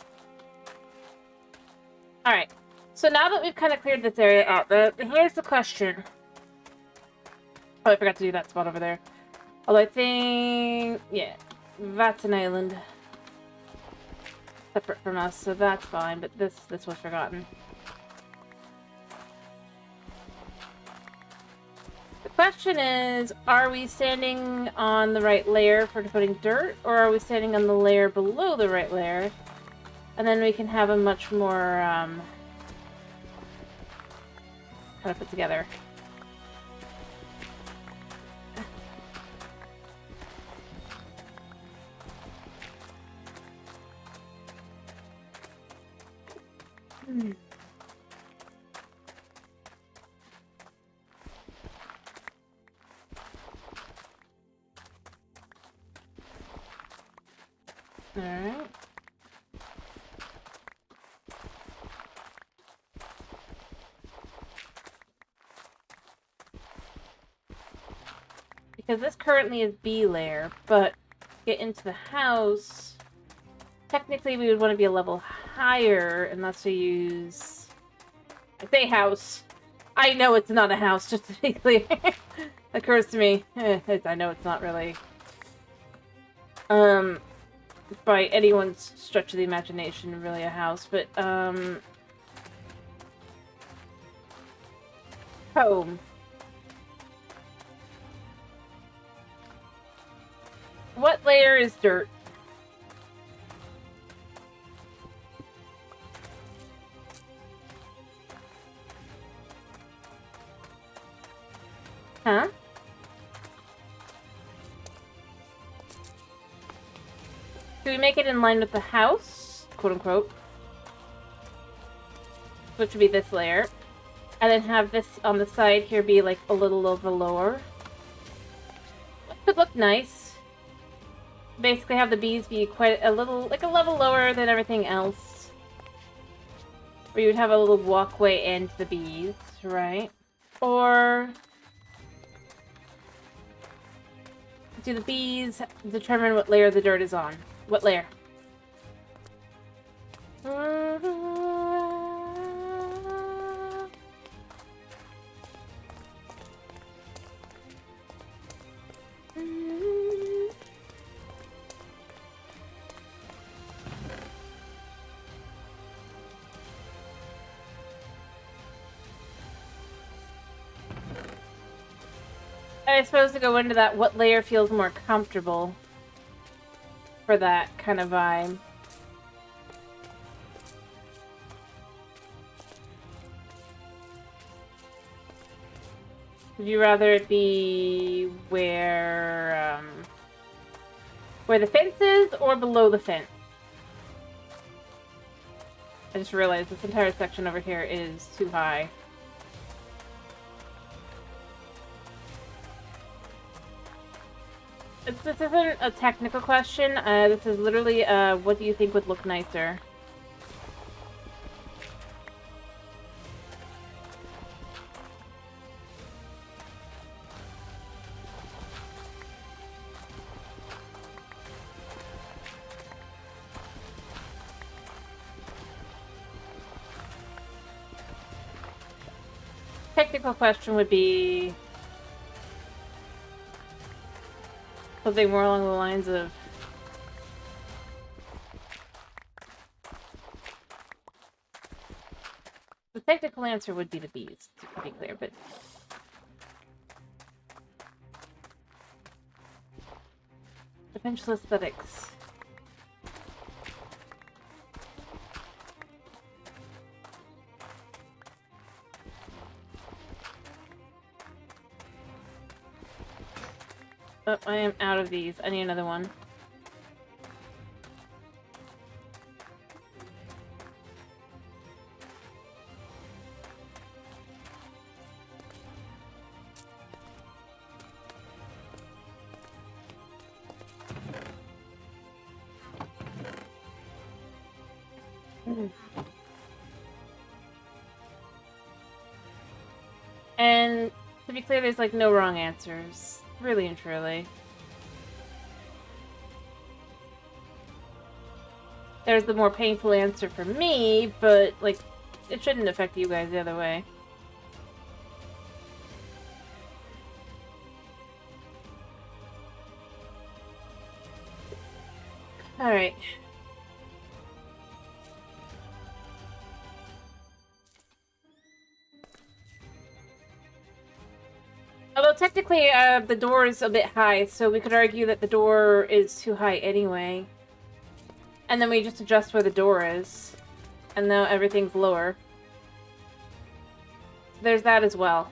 Alright. So now that we've kind of cleared this area out, here's the question. Oh, I forgot to do that spot over there. Although I think... yeah. That's an island. Separate from us, so that's fine, but this was forgotten. The question is, are we standing on the right layer for putting dirt, or are we standing on the layer below the right layer? And then we can have a much more, kind of put together. Alright. Because this currently is B layer, but to get into the house, technically we would want to be a level higher unless we use... I say house. I know it's not a house, just to be clear. Occurs to me. I know it's not really... by anyone's stretch of the imagination, really a house, but, home. What layer is dirt? Huh? Do we make it in line with the house, quote unquote, which would be this layer, and then have this on the side here be like a little over lower? It could look nice. Basically have the bees be quite a little, like a level lower than everything else. Where you would have a little walkway into the bees, right? Or do the bees determine what layer the dirt is on? What layer? I suppose to go into that, what layer feels more comfortable for that kind of vibe. Would you rather it be where the fence is, or below the fence? I just realized this entire section over here is too high. This isn't a technical question. This is literally, what do you think would look nicer? Technical question would be something more along the lines of The technical answer would be the bees, to be clear, but... Potential aesthetics. Oh, I am out of these. I need another one. And to be clear, there's like no wrong answers. Really and truly. There's the more painful answer for me, but like it shouldn't affect you guys the other way. Alright. Although technically, the door is a bit high, so we could argue that the door is too high anyway. And then we just adjust where the door is. And now everything's lower. There's that as well.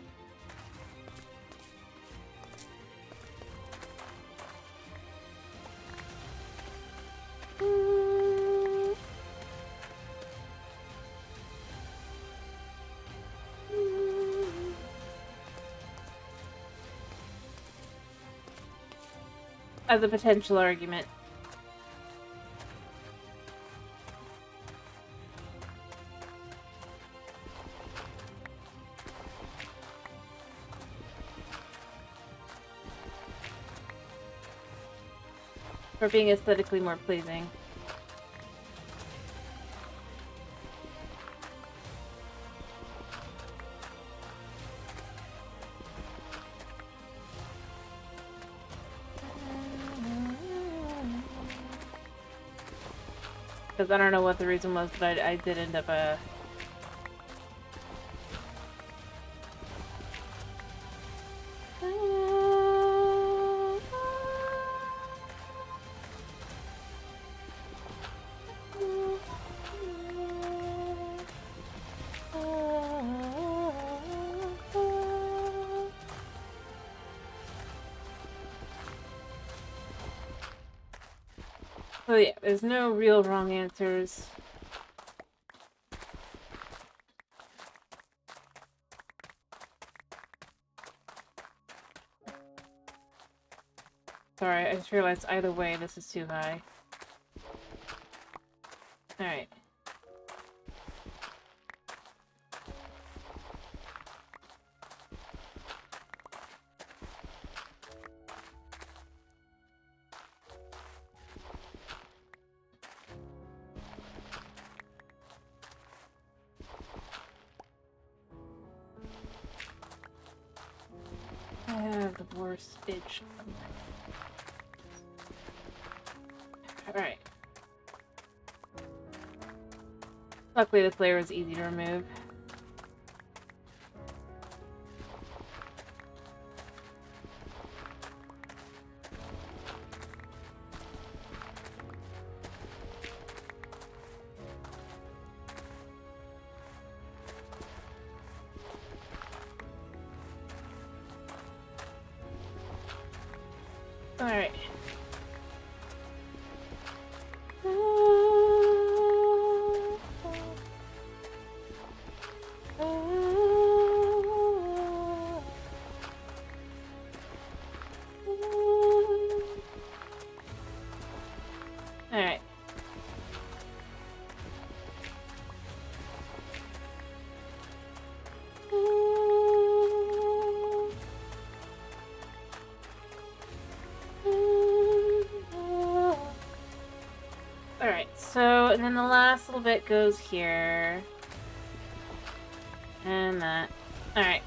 As a potential argument. For being aesthetically more pleasing. Because I don't know what the reason was, but I did end up So yeah, there's no real wrong answers. Sorry, I just realized either way this is too high. Alright. I have the worst itch. Alright. Luckily this layer is easy to remove. Alright. Alright. Alright, so, and then the last little bit goes here. And that. Alright.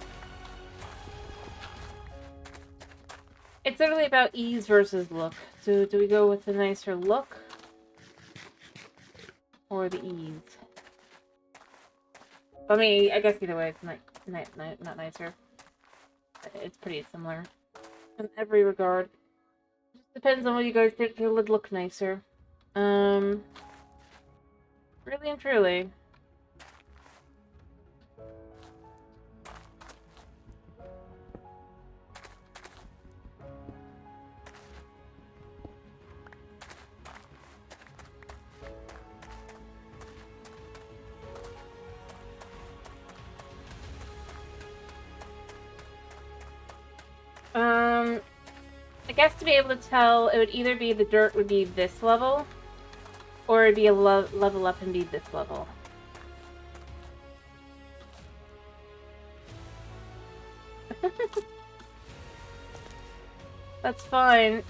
It's literally about ease versus look. So, do we go with the nicer look? Or the ease? I mean, I guess either way, it's not nicer. It's pretty similar in every regard. Just depends on what you guys think would look nicer. Really and truly. I guess to be able to tell, it would either be the dirt would be this level, or it'd be a level up and be this level. That's fine.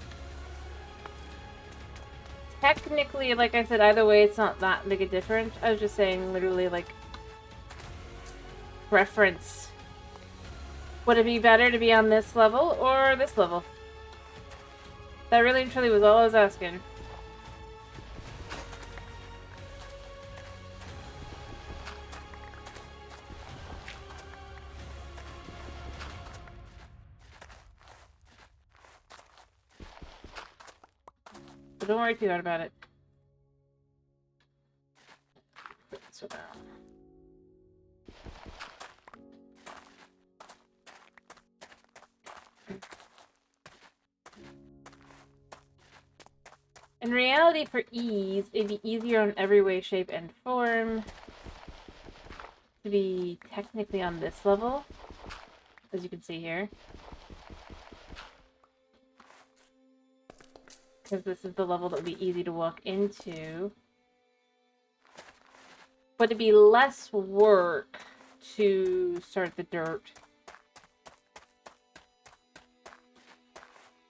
Technically, like I said, either way, it's not that big a difference. I was just saying, literally, like, preference. Would it be better to be on this level or this level? That really and truly was all I was asking. But don't worry too hard about it. So now. In reality, for ease, it'd be easier on every way, shape, and form to be technically on this level, as you can see here. Because this is the level that would be easy to walk into. But it'd be less work to start the dirt.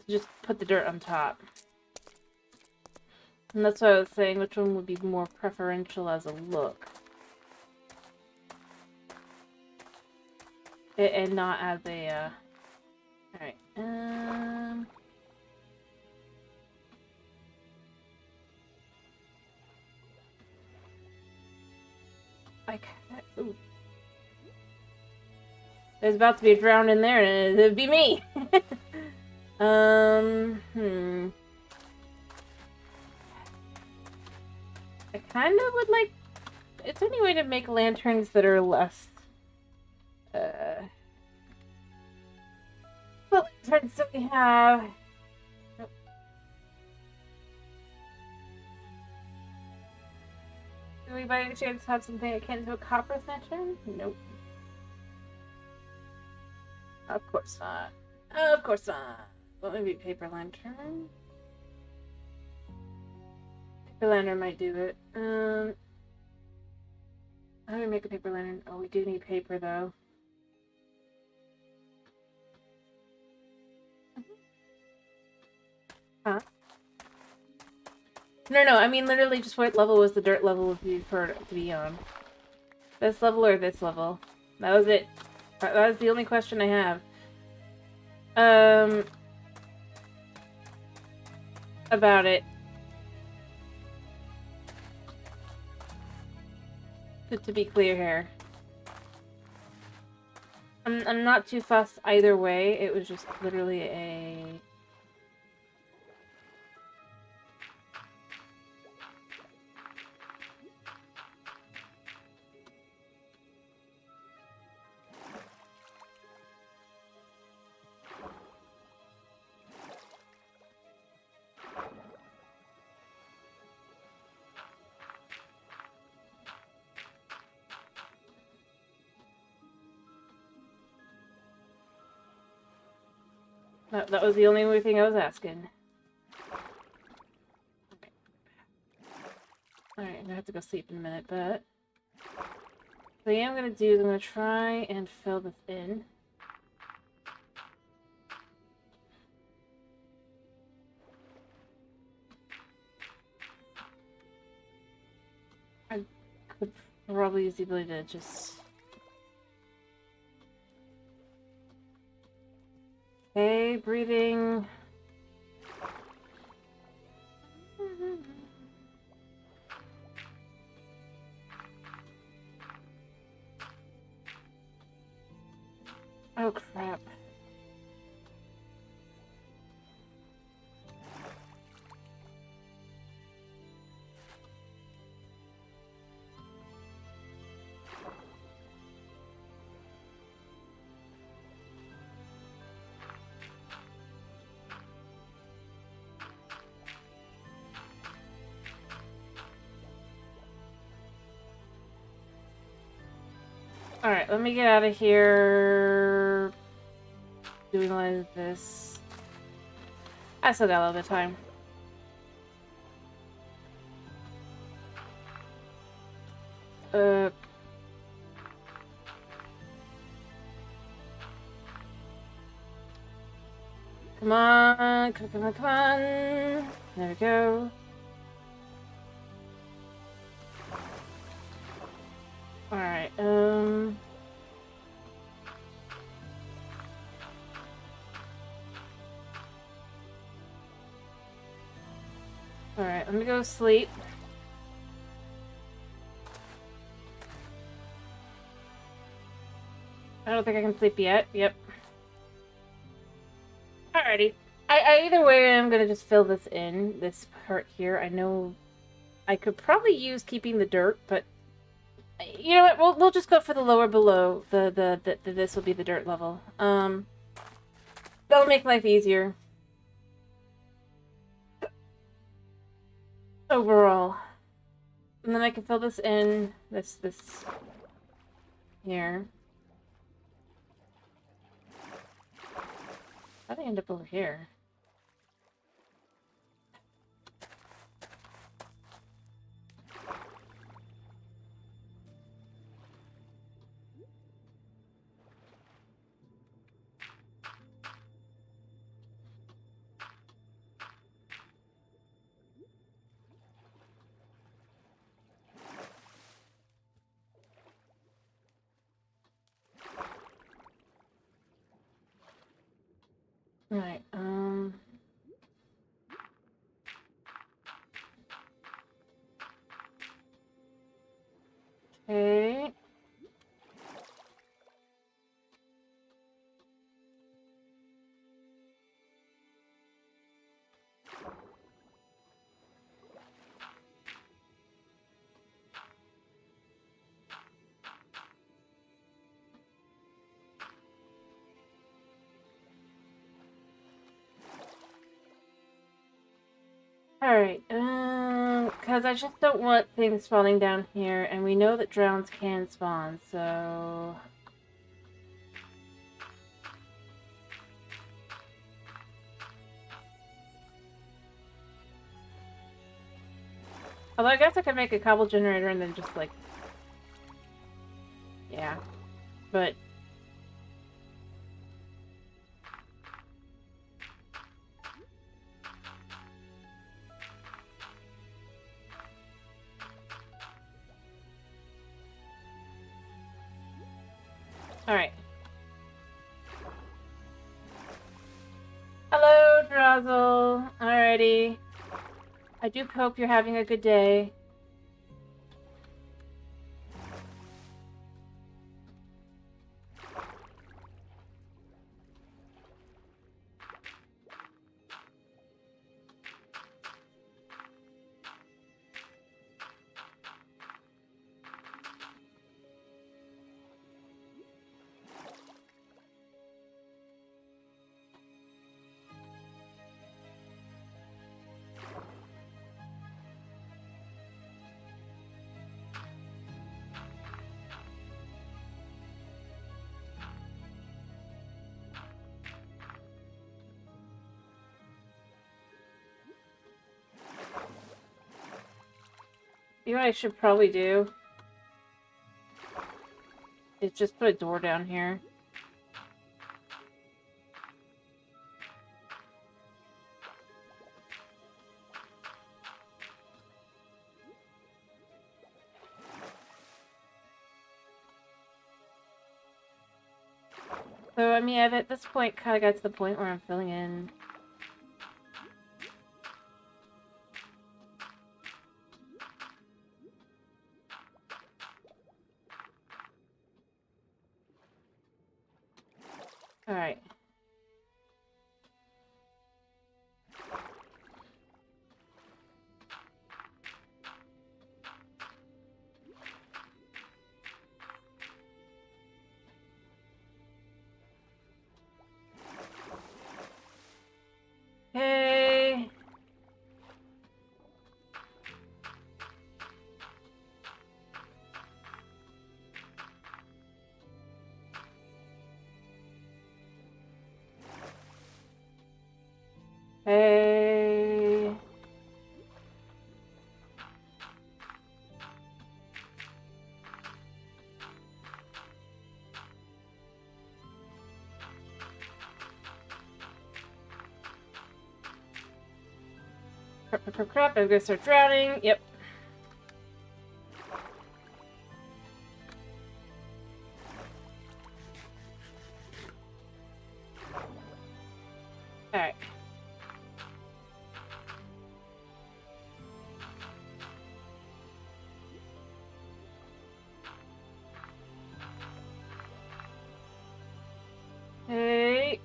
Just put the dirt on top. And that's why I was saying which one would be more preferential as a look. And not as a, Alright, I can't... Ooh. There's about to be a drown in there, and it'd be me! I kind of would like... It's any way to make lanterns that are less... What lanterns do we have? Do we by any chance have something akin to a copper lantern? Nope. Of course not. Of course not. What would be paper lantern? Paper lantern might do it. How do we make a paper lantern? Oh, we do need paper though. Huh? No, I mean literally just what level was the dirt level you prefer to be on? This level or this level? That was it. That was the only question I have. About it. To be clear here. I'm not too fussed either way. It was just literally a... That was the only thing I was asking. Okay. Alright, I'm gonna have to go sleep in a minute, but... What I am gonna do is I'm gonna try and fill this in. I could probably use the ability to just... Okay, breathing. Oh, crap. Alright, let me get out of here. Doing like this. I still got a little bit of time. Come on, come on, come on. There we go. Alright, Alright, let me go sleep. I don't think I can sleep yet. Yep. Alrighty. Either way, I'm gonna just fill this in, this part here. I know I could probably use keeping the dirt, but you know what? We'll just go for the lower below. This will be the dirt level. That'll make life easier. Overall. And then I can fill this in, this here. How'd I end up over here? Right, okay. Alright, because I just don't want things spawning down here, and we know that drowns can spawn, so... Although I guess I could make a cobble generator and then just, like... Yeah. But... Alright. Hello, Drazzle. Alrighty. I do hope you're having a good day. You know what I should probably do? Is just put a door down here. So, I mean, I've at this point kind of got to the point where I'm filling in. Alright. Okay. Hey. Crap, I'm gonna start drowning. Yep. Alright. Hey.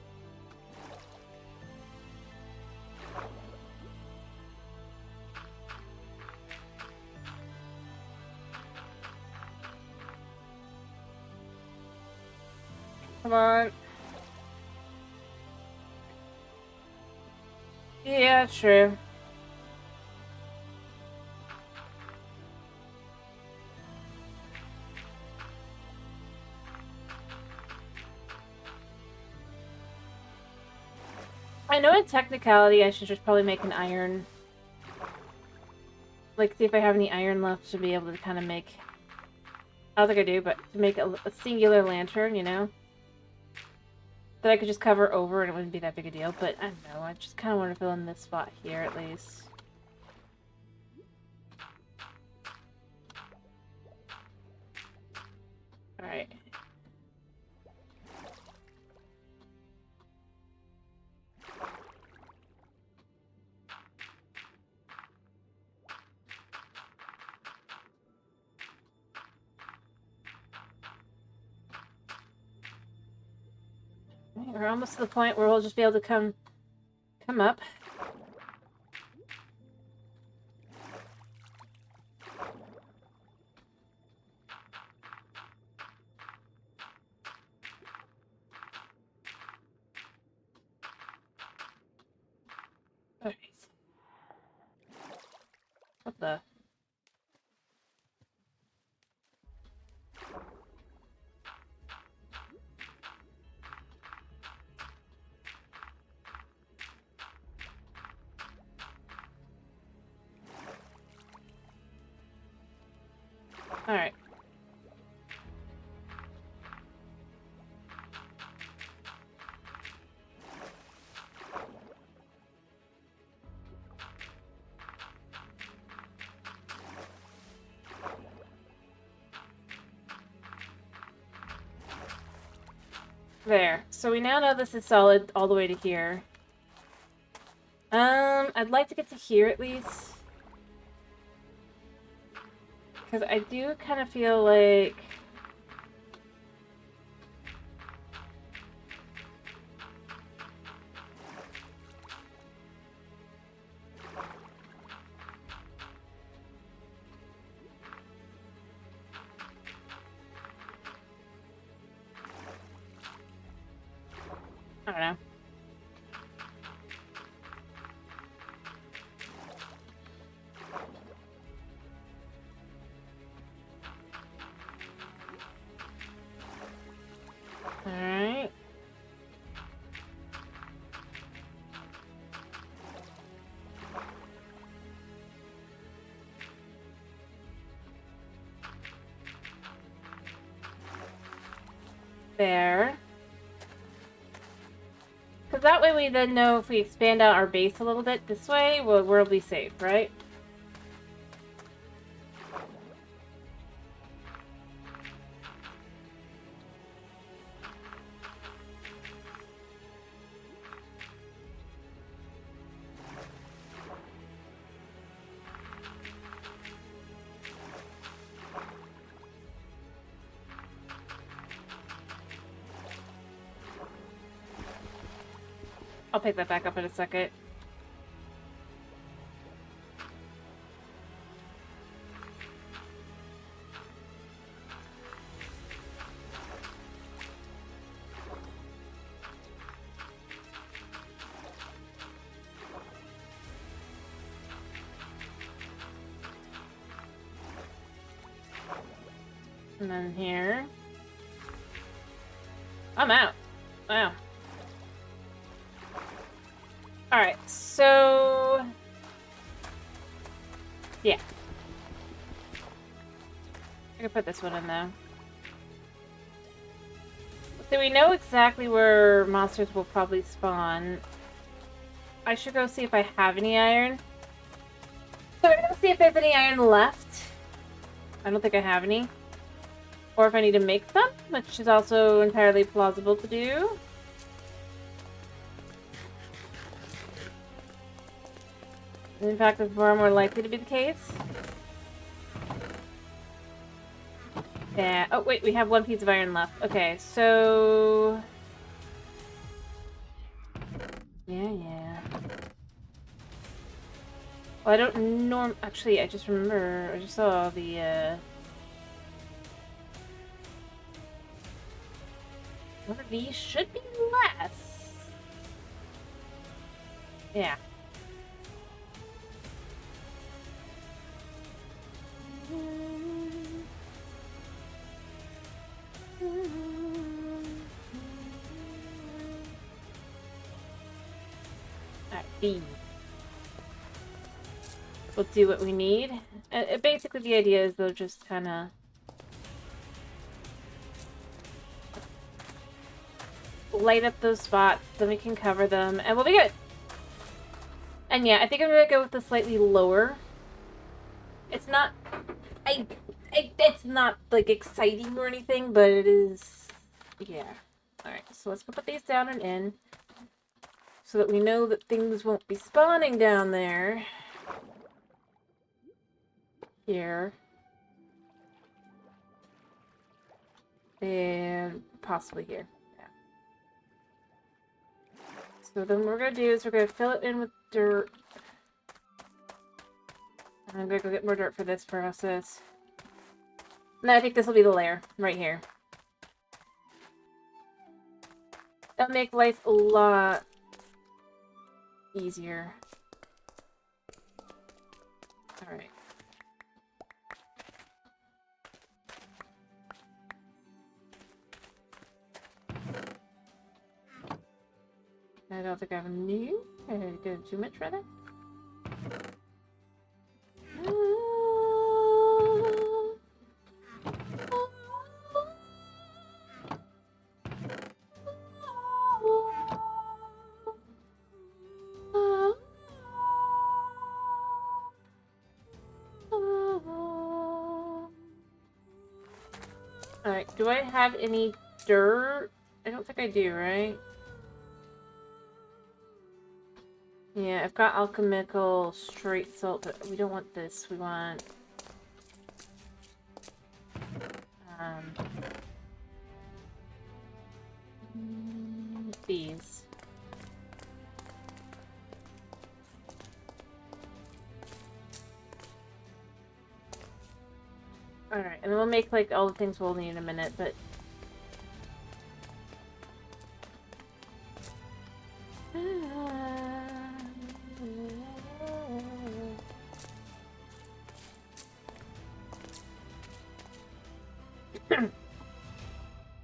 Come on. Yeah, true. I know in technicality I should just probably make an iron. Like, see if I have any iron left to be able to kind of make... I don't think I do, but to make a singular lantern, you know? That I could just cover over and it wouldn't be that big a deal, but I don't know, I just kind of want to fill in this spot here at least. Alright. We're almost to the point where we'll just be able to come up. Alright. What the? Alright. There. So we now know this is solid all the way to here. I'd like to get to here at least. Because I do kind of feel like... I don't know. Alright. There. Because that way we then know if we expand out our base a little bit this way, we'll be safe, right? I'll pick that back up in a second. And then here. I'm out. Wow. Alright, so... yeah. I can put this one in though. So we know exactly where monsters will probably spawn. I should go see if I have any iron. So we're gonna see if there's any iron left. I don't think I have any. Or if I need to make some, which is also entirely plausible to do. In fact, it's far more likely to be the case. Yeah. Oh, wait, we have one piece of iron left. Okay, so... yeah. Well, I don't actually, I just remember, I just saw the, one of these should be less. Yeah. Alright, B. We'll do what we need. Basically, the idea is they'll just kind of... light up those spots, then we can cover them, and we'll be good. And yeah, I think I'm gonna go with the slightly lower. It's not... it's not, like, exciting or anything, but it is... yeah. Alright, so let's go put these down and in. So that we know that things won't be spawning down there. Here. And possibly here. Yeah. So then what we're going to do is we're going to fill it in with dirt. And I'm going to go get more dirt for this process. And I think this will be the layer right here. That'll make life a lot easier. Alright. I don't think I have a new. I did too much for that. Alright, do I have any dirt? I don't think I do, right? Yeah, I've got alchemical straight salt, but we don't want this. We want... these. Alright, and then we'll make, like, all the things we'll need in a minute, but...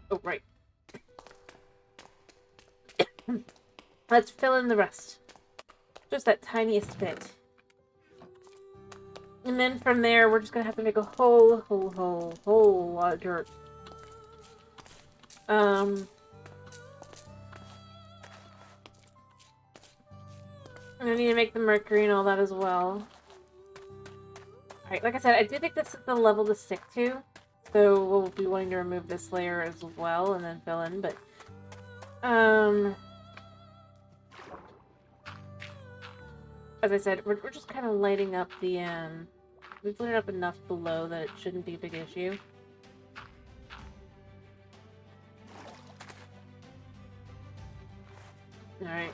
oh, right. Let's fill in the rest. Just that tiniest bit. And then from there, we're just gonna have to make a whole lot of dirt. I'm gonna need to make the mercury and all that as well. Alright, like I said, I do think this is the level to stick to. So we'll be wanting to remove this layer as well and then fill in, but... as I said, we're just kind of lighting up the, we've lit it up enough below that it shouldn't be a big issue. Alright.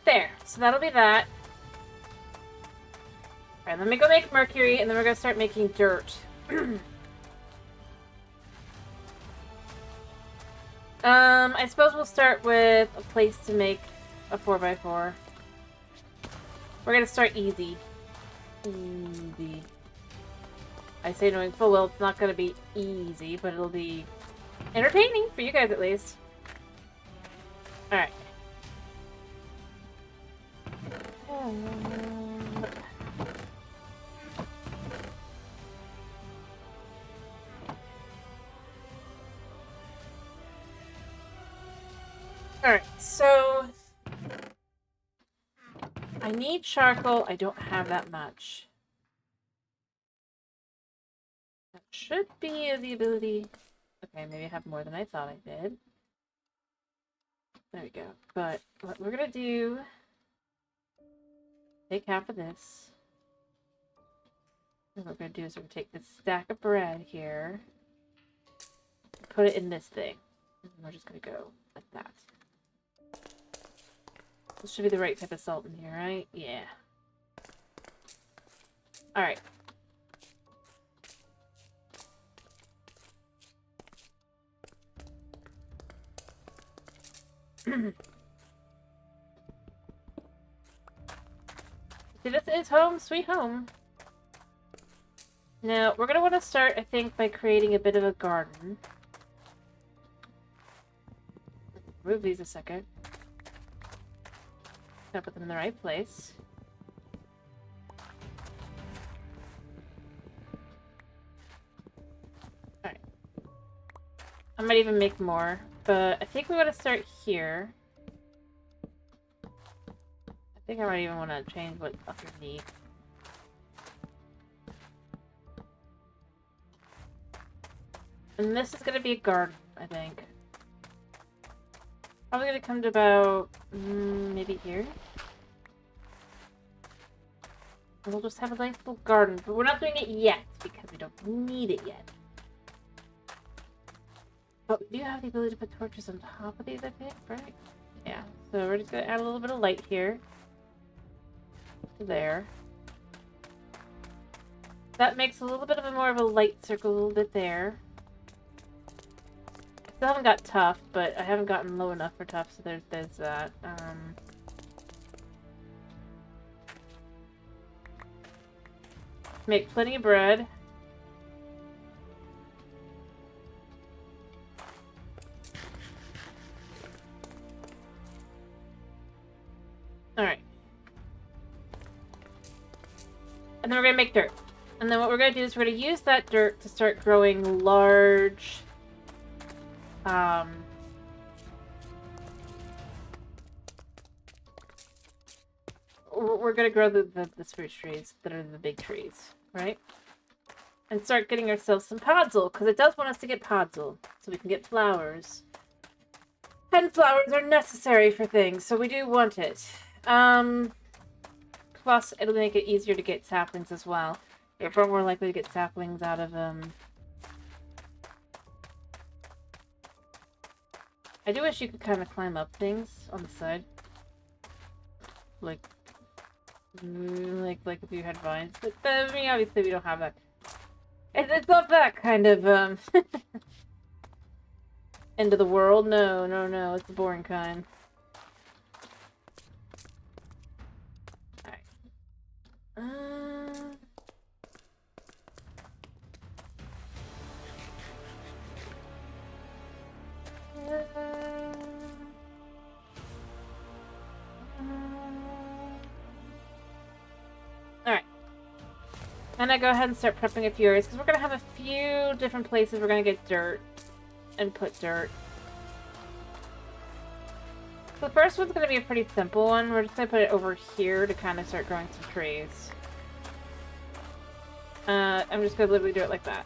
There. So that'll be that. Alright, let me go make mercury, and then we're gonna start making dirt. I suppose we'll start with a place to make a 4x4. We're gonna start easy. Easy. I say knowing full well it's not gonna be easy, but it'll be entertaining for you guys at least. Alright. Alright, so I need charcoal. I don't have that much. That should be the ability. Okay, maybe I have more than I thought I did. There we go. But what we're gonna do, take half of this. And what we're gonna do is we're gonna take this stack of bread here, put it in this thing. And we're just gonna go like that. This should be the right type of salt in here, right? Yeah. Alright. See, this is home, sweet home. Now, we're gonna want to start, I think, by creating a bit of a garden. Move these a second. Gotta put them in the right place. Alright. I might even make more, but I think we want to start here. I think I might even want to change what's underneath. And this is going to be a garden, I think. Probably going to come to about, maybe here. And we'll just have a nice little garden, but we're not doing it yet, because we don't need it yet. But we do have the ability to put torches on top of these, I think, right? Yeah, so we're just going to add a little bit of light here. There. That makes a little bit of a more of a light circle, a little bit there. I still haven't got tough, but I haven't gotten low enough for tough, so there's that. Make plenty of bread. Alright. And then we're going to make dirt. And then what we're going to do is we're going to use that dirt to start growing large... we're going to grow the spruce trees that are the big trees, right? And start getting ourselves some podzol, because it does want us to get podzol, so we can get flowers. And flowers are necessary for things, so we do want it. Plus, it'll make it easier to get saplings as well. You're far more likely to get saplings out of, I do wish you could kind of climb up things on the side. Like if you had vines. But, I mean, obviously we don't have that. It's not that kind of, end of the world. No, no, no. It's the boring kind. Alright. And I go ahead and start prepping a few areas, because we're going to have a few different places we're going to get dirt and put dirt. So the first one's going to be a pretty simple one. We're just going to put it over here to kind of start growing some trees. I'm just going to literally do it like that,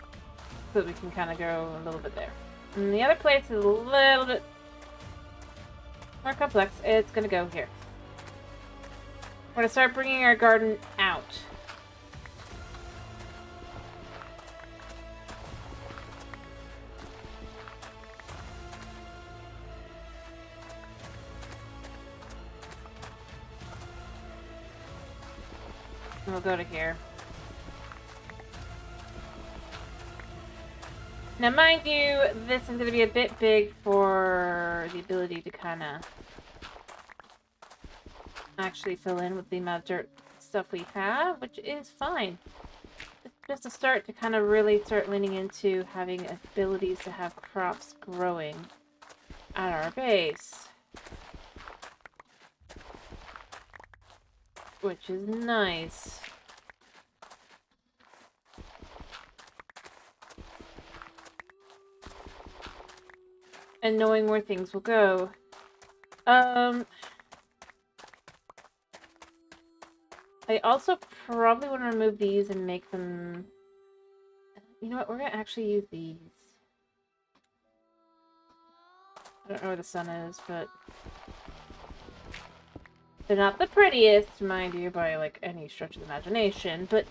so that we can kind of go a little bit there. And the other place is a little bit more complex. It's gonna go here. We're gonna start bringing our garden out. And we'll go to here. Now, mind you, this is going to be a bit big for the ability to kind of actually fill in with the amount of dirt stuff we have, which is fine. It's just a start to kind of really start leaning into having abilities to have crops growing at our base. Which is nice. And knowing where things will go. I also probably want to remove these and make them... You know what? We're going to actually use these. I don't know where the sun is, but... They're not the prettiest, mind you, by, like, any stretch of the imagination, but...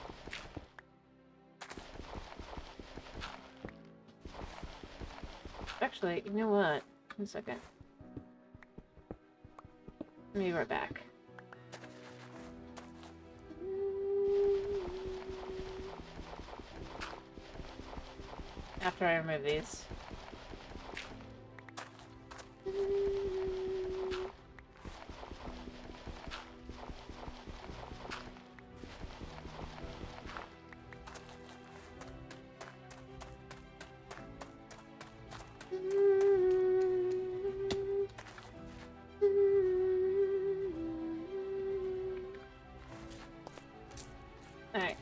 Actually, you know what? One second. Let me be right back. After I remove these. Alright.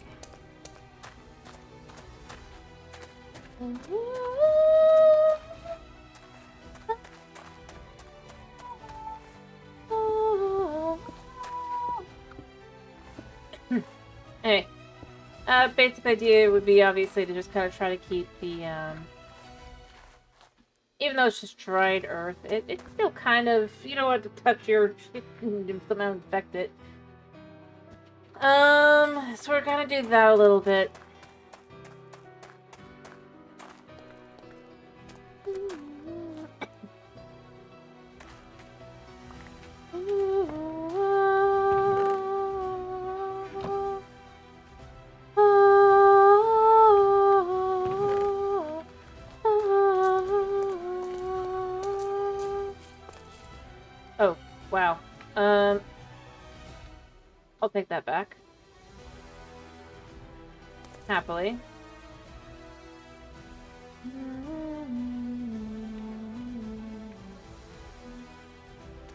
Anyway, basic idea would be obviously to just kind of try to keep the, even though it's just dried earth, it's still kind of, you don't want to touch your chicken and somehow infect it. So we're gonna do that a little bit. Oh, wow. I'll take that back. Happily.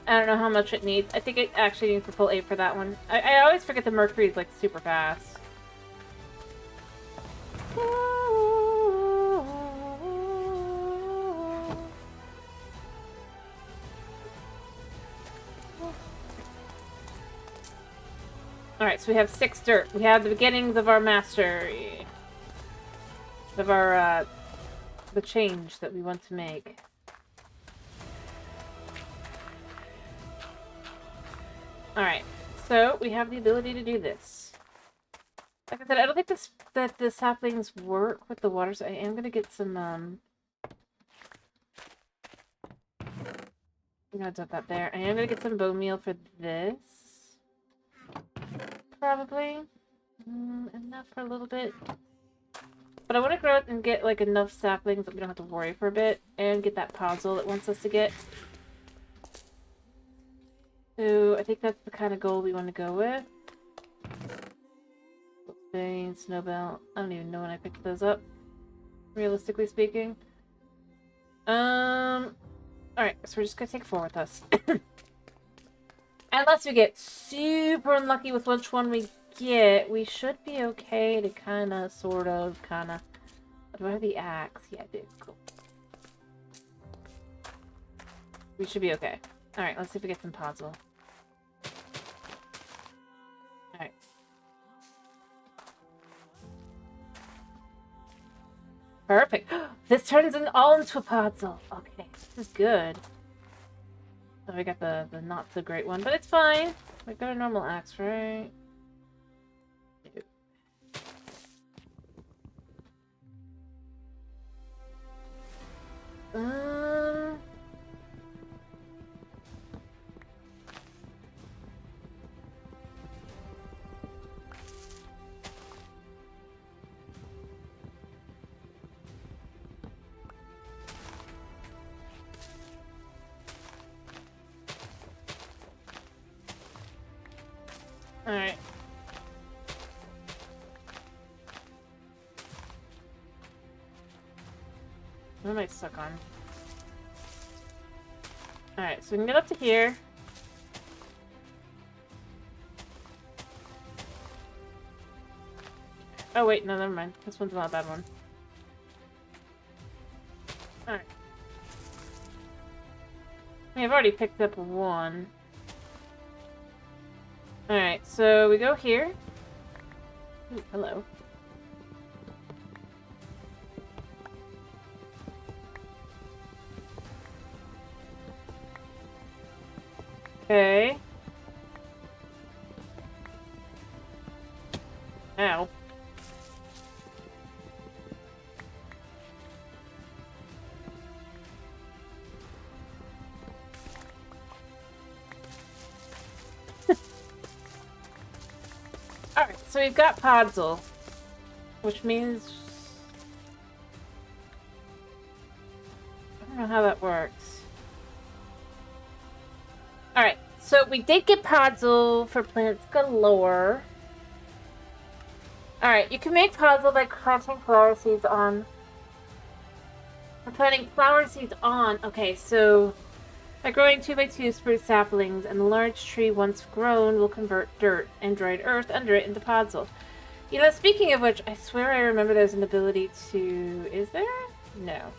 I don't know how much it needs. I think it actually needs to pull 8 for that one. I always forget the Mercury is like super fast. Alright, so we have 6 dirt. We have the beginnings of our mastery. Of our, the change that we want to make. Alright, so we have the ability to do this. Like I said, I don't think that the saplings work with the water, so I am going to get some, I'm going to dump that there. I am going to get some bone meal for this. Probably. Enough for a little bit. But I want to grow it and get, like, enough saplings that we don't have to worry for a bit. And get that puzzle it wants us to get. So, I think that's the kind of goal we want to go with. Vein, snowbelt. I don't even know when I picked those up. Realistically speaking. Alright, so we're just gonna take 4 with us. Unless we get super unlucky with which one we get, we should be okay to kinda, kinda... Do I have the axe? Yeah, I do. Cool. We should be okay. Alright, let's see if we get some puzzle. Alright. Perfect. This turns it all into a puzzle. Okay, this is good. So we got the not so great one, but it's fine. We got a normal axe, right? Um. Alright. What am I stuck on? Alright, so we can get up to here. Oh wait, no, never mind. This one's not a bad one. Alright. I've already picked up one. Alright, so we go here. Ooh, hello. Okay. Ow. Alright, so we've got Podzol, which means... I don't know how that works. Alright, so we did get Podzol for plants galore. Alright, you can make Podzol by planting flower seeds on... We're planting flower seeds on... Okay, so... By growing 2x2 spruce saplings, and the large tree once grown will convert dirt and dried earth under it into Podzol. You know, speaking of which, I swear I remember there's an ability to... Is there? No. Am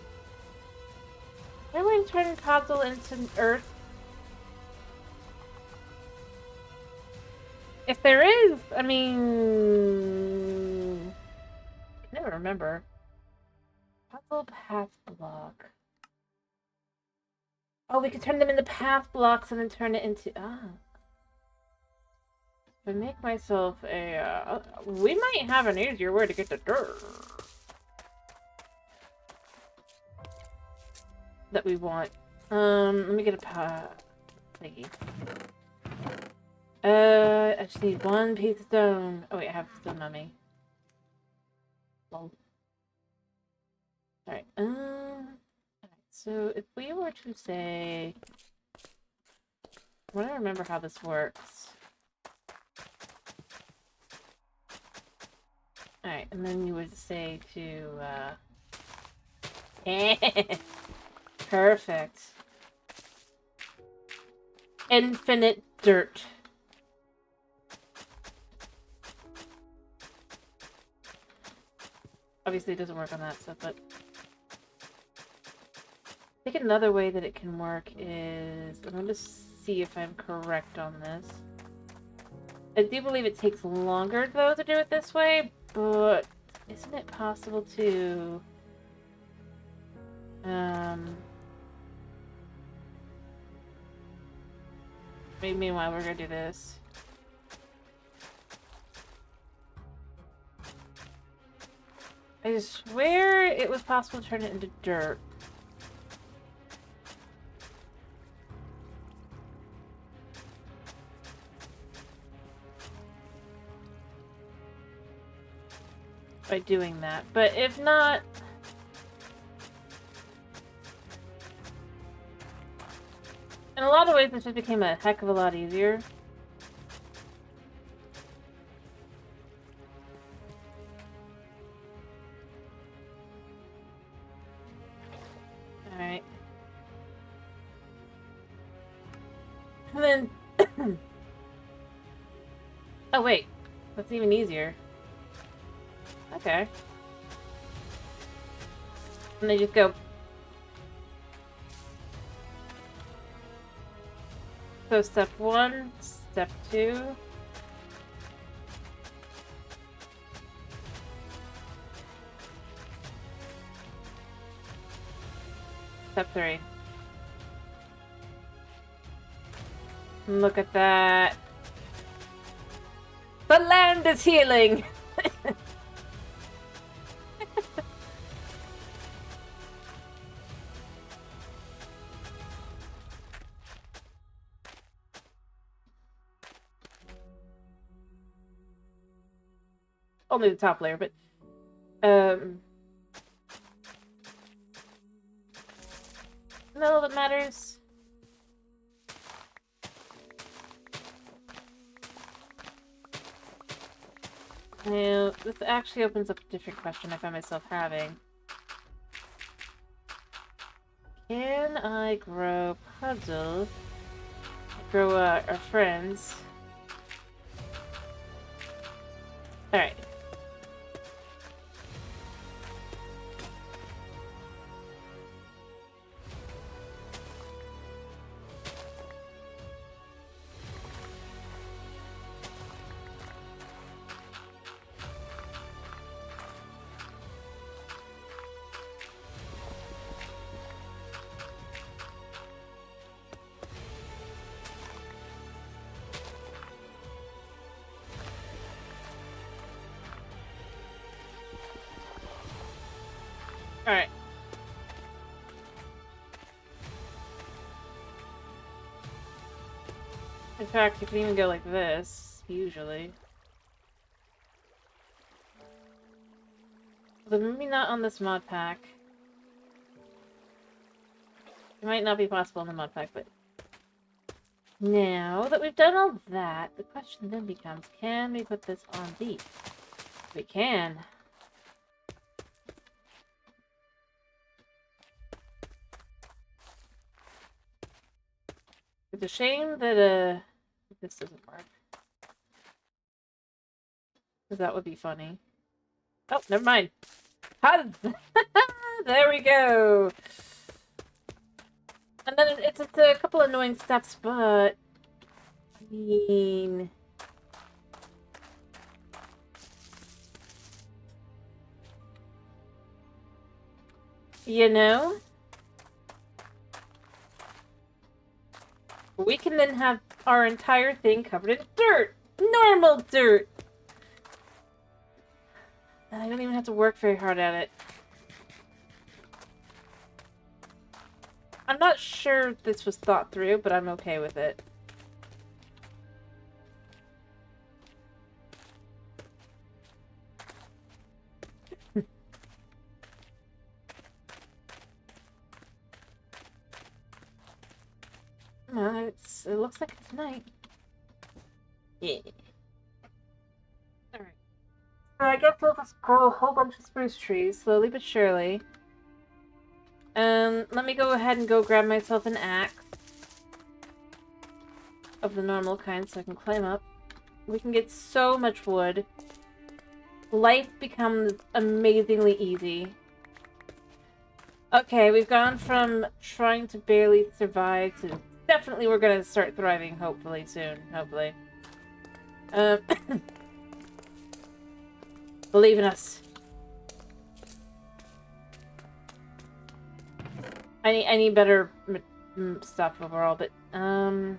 I going to turn Podzol into earth? If there is, I mean... I can never remember. Podzol path block. Oh, we could turn them into path blocks and then turn it into... Ah. If I make myself a... we might have an easier way to get the dirt that we want. Let me get a path thingy. I just need one piece of stone. Oh wait, I have stone on me. Lol. Alright, so if we were to say... I want to remember how this works. Alright, and then you would say to, Perfect. Infinite dirt. Obviously it doesn't work on that stuff, but... I think another way that it can work is... I'm going to see if I'm correct on this. I do believe it takes longer, though, to do it this way, but isn't it possible to... Meanwhile, we're going to do this. I swear it was possible to turn it into dirt. By doing that, but if not, in a lot of ways this just became a heck of a lot easier. Alright. And then oh wait, that's even easier. Okay. And they just go. So step 1, step 2. Step 3. Look at that. The land is healing! Only the top layer, but no, that matters. Now, this actually opens up a different question I find myself having. Can I grow puzzles? Grow our friends? Alright. Alright. In fact, you can even go like this, usually. But maybe not on this mod pack. It might not be possible in the mod pack, but... Now that we've done all that, the question then becomes, can we put this on these? We can. It's a shame that, this doesn't work. Because that would be funny. Oh, never mind. There we go! And then it's a couple annoying steps, but... I mean... You know? We can then have our entire thing covered in dirt! Normal dirt! And I don't even have to work very hard at it. I'm not sure this was thought through, but I'm okay with it. It looks like it's night. Yeah. Alright. So I guess we'll just grow a whole bunch of spruce trees, slowly but surely. Let me go ahead and go grab myself an axe. Of the normal kind, so I can climb up. We can get so much wood. Life becomes amazingly easy. Okay, we've gone from trying to barely survive to definitely we're gonna start thriving, hopefully, soon. Hopefully. Believe in us. I need better stuff overall, but, once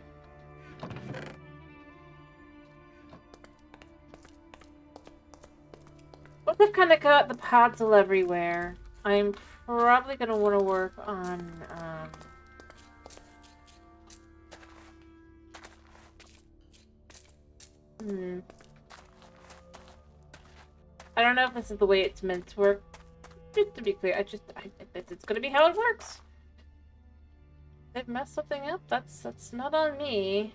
I've kind of got the puzzle everywhere, I'm probably gonna want to work on, I don't know if this is the way it's meant to work. Just to be clear, it's gonna be how it works. If I've messed something up, that's not on me.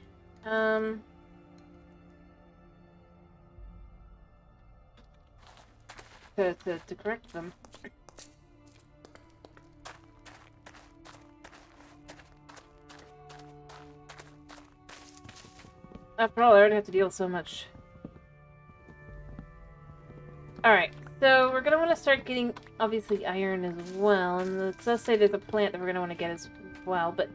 To correct them. After all, I already have to deal with so much. Alright, so we're gonna want to start getting, obviously, iron as well. And it does say there's a plant that we're gonna want to get as well, but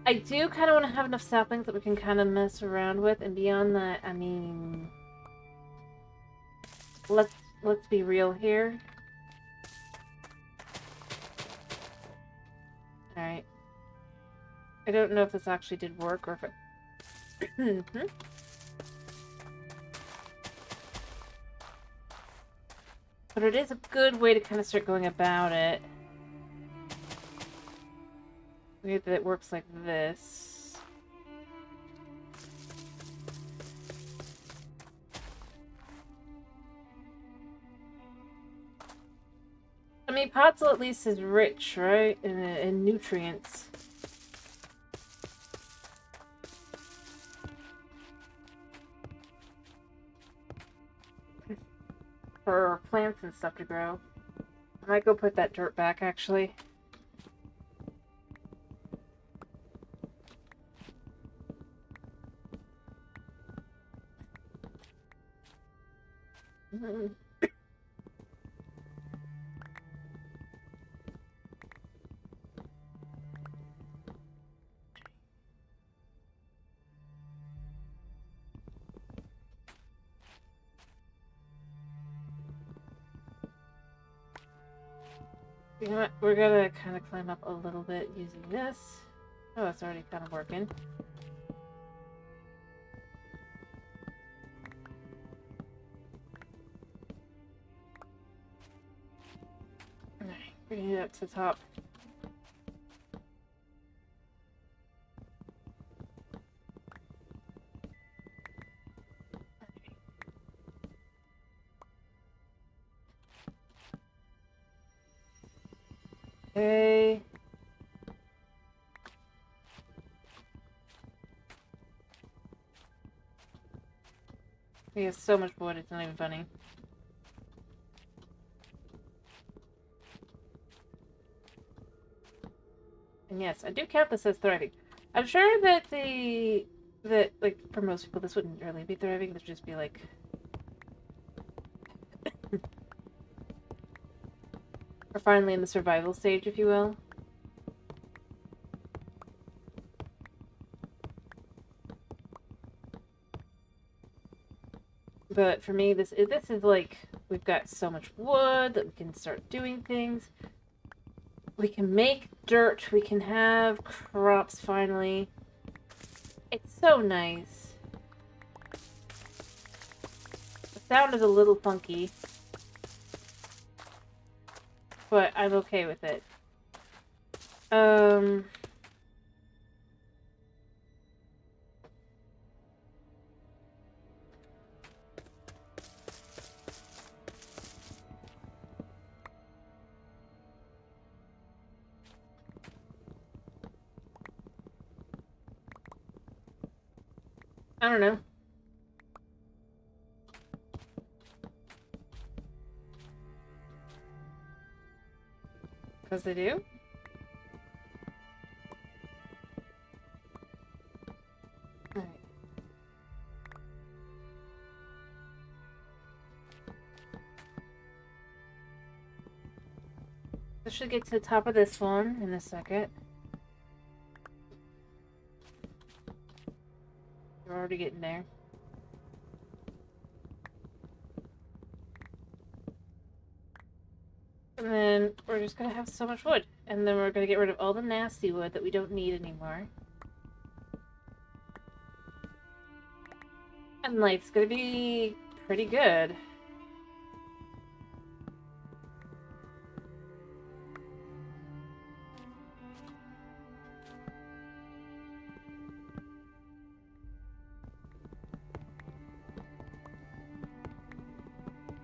I do kind of want to have enough saplings that we can kind of mess around with, and beyond that, I mean... Let's be real here. Alright. I don't know if this actually did work or if it... But it is a good way to kind of start going about it. Weird that it works like this. I mean, Potzel at least is rich, right? In nutrients. For plants and stuff to grow. I might go put that dirt back, actually. You know what? We're gonna kind of climb up a little bit using this. Oh, it's already kind of working. Alright, bring it up to the top. Okay. We have so much wood, it's not even funny. And yes, I do count this as thriving. I'm sure that like, for most people, this wouldn't really be thriving. This would just be like... We're finally in the survival stage, if you will. But for me, this is like, we've got so much wood that we can start doing things. We can make dirt. We can have crops finally. It's so nice. The sound is a little funky, but I'm okay with it. I don't know. Because they do? Alright. I should get to the top of this one in a second. We're already getting there. And then we're just gonna have so much wood. And then we're gonna get rid of all the nasty wood that we don't need anymore. And life's gonna be pretty good.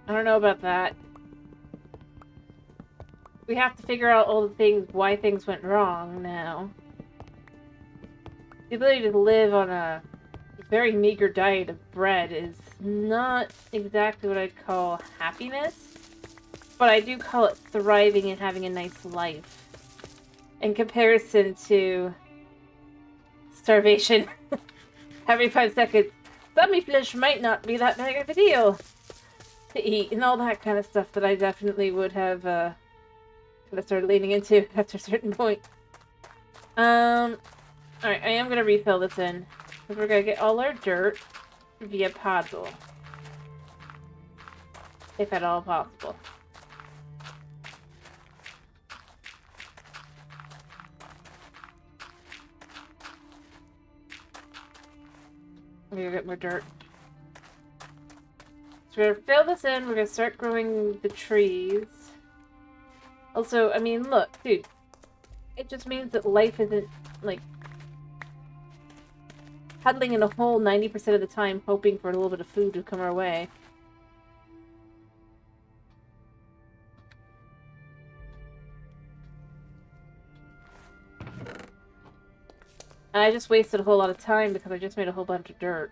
I don't know about that. We have to figure out all the things, why things went wrong now. The ability to live on a very meager diet of bread is not exactly what I'd call happiness, but I do call it thriving and having a nice life. In comparison to starvation every 5 seconds. Zombie flesh might not be that big of a deal to eat, and all that kind of stuff that I definitely would have kind of started leaning into after a certain point. Alright, I am going to refill this in, because we're going to get all our dirt via Podzol. If at all possible. I'm gonna get more dirt. So we're gonna fill this in, we're gonna start growing the trees. Also, I mean, look, dude. It just means that life isn't, like, huddling in a hole 90% of the time, hoping for a little bit of food to come our way. And I just wasted a whole lot of time because I just made a whole bunch of dirt.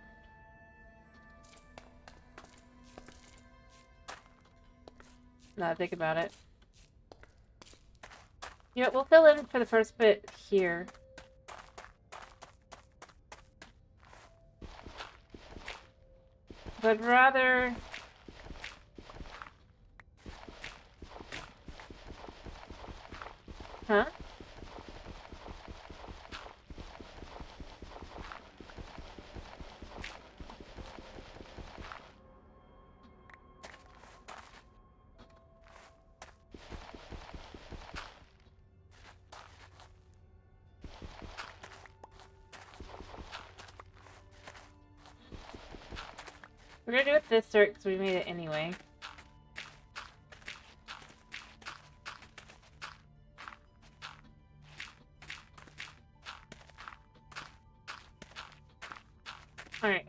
Now that I think about it. You know what, we'll fill in for the first bit here. But I'd rather... Huh? We're gonna do it this dirt because we made it anyway. Alright.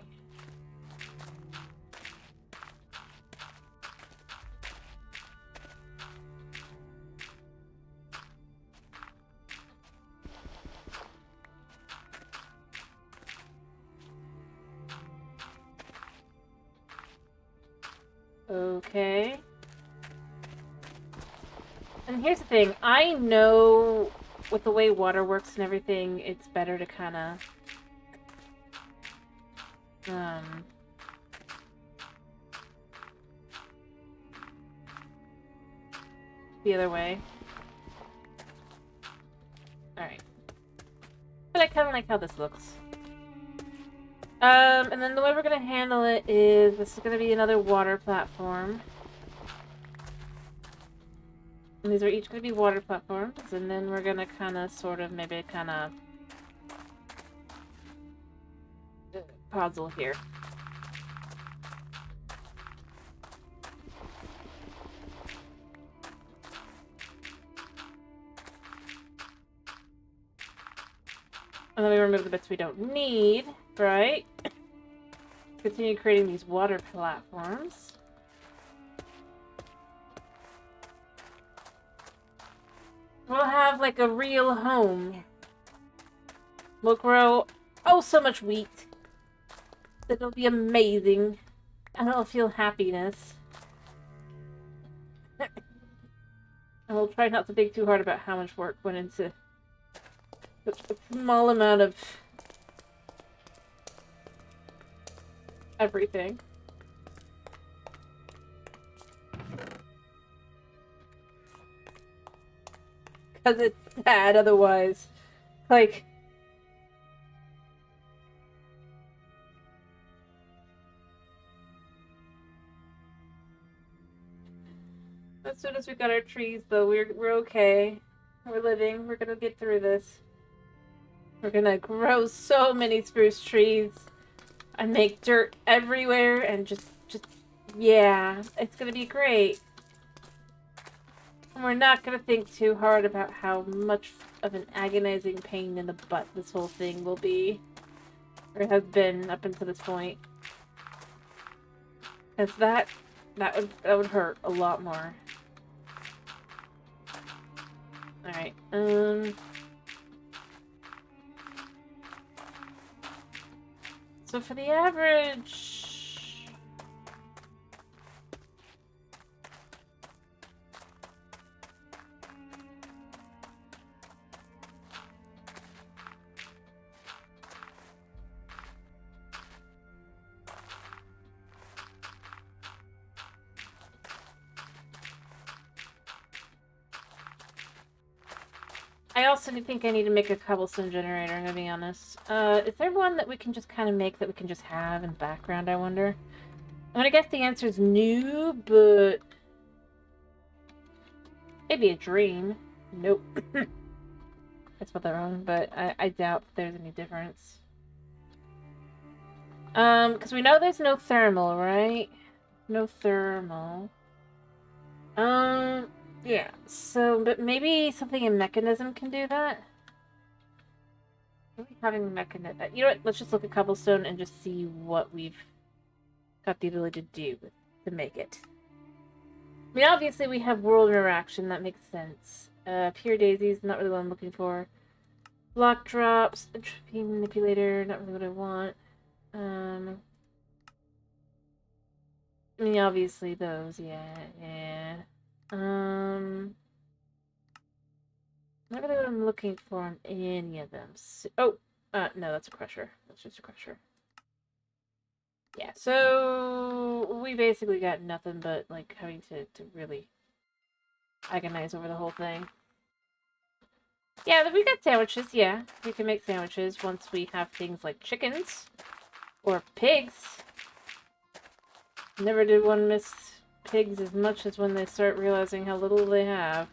Okay. And here's the thing. I know with the way water works and everything, it's better to kind of... the other way. Alright. But I kind of like how this looks. And then the way we're going to handle it is this is going to be another water platform. And these are each going to be water platforms. And then we're going to kind of maybe puzzle here. And then we remove the bits we don't need, right? Continue creating these water platforms. We'll have like a real home. We'll grow so much wheat. It'll be amazing. And I'll feel happiness. And we'll try not to think too hard about how much work went into a small amount of everything. Because it's sad otherwise. Like... As soon as we got our trees, though, we're okay. We're living. We're gonna get through this. We're gonna grow so many spruce trees and make dirt everywhere and just yeah, it's gonna be great. And we're not gonna think too hard about how much of an agonizing pain in the butt this whole thing will be. Or has been up until this point. Because that would hurt a lot more. Alright, so for the average... I also think I need to make a cobblestone generator, I'm gonna be honest. Is there one that we can just kind of make that we can just have in the background, I wonder? I'm gonna guess the answer is no, but... maybe a dream. Nope. I spelled that wrong, but I doubt there's any difference. Because we know there's no thermal, right? No thermal. Yeah. So, but maybe something in mechanism can do that? Maybe having mechanism... You know what? Let's just look at cobblestone and just see what we've got the ability to do to make it. I mean, obviously we have world interaction. That makes sense. Pure daisies, not really what I'm looking for. Block drops, entropy manipulator, not really what I want. I mean, obviously those, yeah. Not really what I'm looking for on any of them. So, no, that's a crusher. That's just a crusher. Yeah, so we basically got nothing but, like, having to really agonize over the whole thing. Yeah, we got sandwiches, yeah. We can make sandwiches once we have things like chickens. Or pigs. Never did one miss pigs as much as when they start realizing how little they have.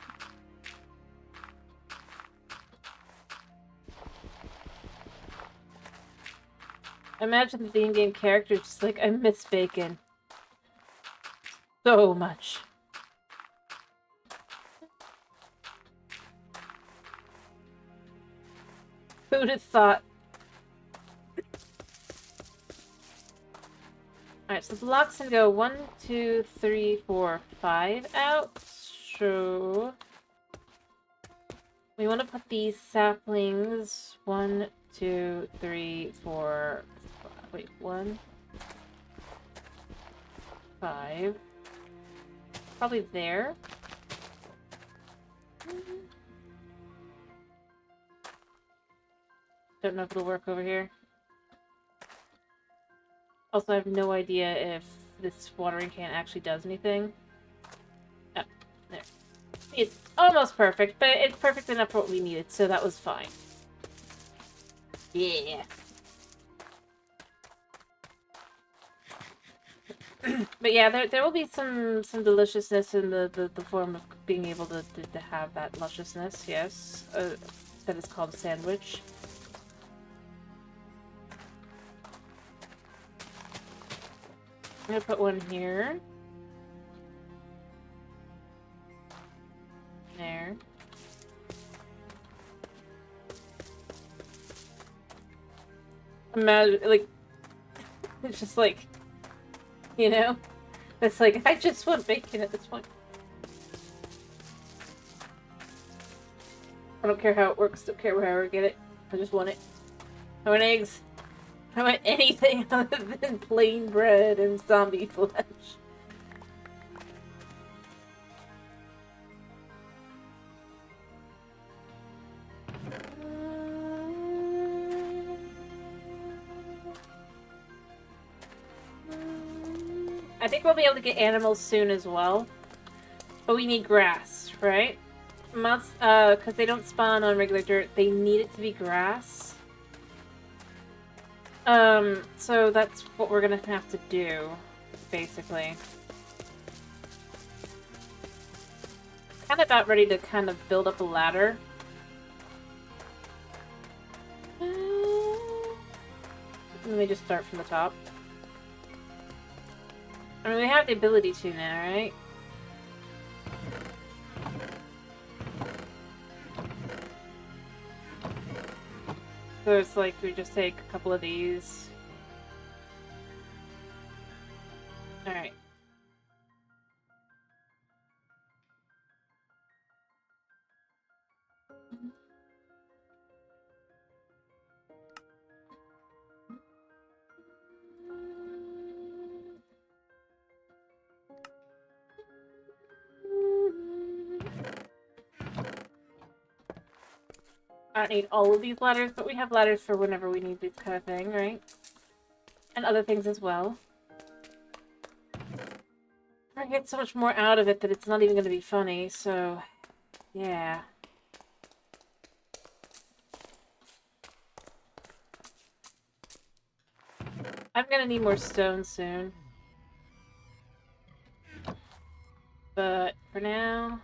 Imagine the in-game character just like, I miss bacon. So much. Who'd have thought? Alright, so the blocks can go 1, 2, 3, 4, 5 out. So we want to put these saplings 1, 2, 3, 4, 5. Wait, 1, 5. Probably there. Don't know if it'll work over here. Also, I have no idea if this watering can actually does anything. Oh, there. It's almost perfect, but it's perfect enough for what we needed, so that was fine. Yeah. But yeah, there will be some deliciousness in the form of being able to have that lusciousness, yes. That is called a sandwich. I'm gonna put one here. There. Imagine, like, it's just like, you know? It's like, I just want bacon at this point. I don't care how it works, don't care where I get it. I just want it. I want eggs. I want anything other than plain bread and zombie flesh. I think we'll be able to get animals soon as well. But we need grass, right? Because they don't spawn on regular dirt, they need it to be grass. So that's what we're gonna have to do, basically. Kind of about ready to kind of build up a ladder. Let me just start from the top. I mean, we have the ability to now, right? So it's like we just take a couple of these. Alright. I don't need all of these ladders, but we have ladders for whenever we need this kind of thing, right? And other things as well. I get so much more out of it that it's not even going to be funny, so... yeah. I'm gonna need more stone soon. But for now...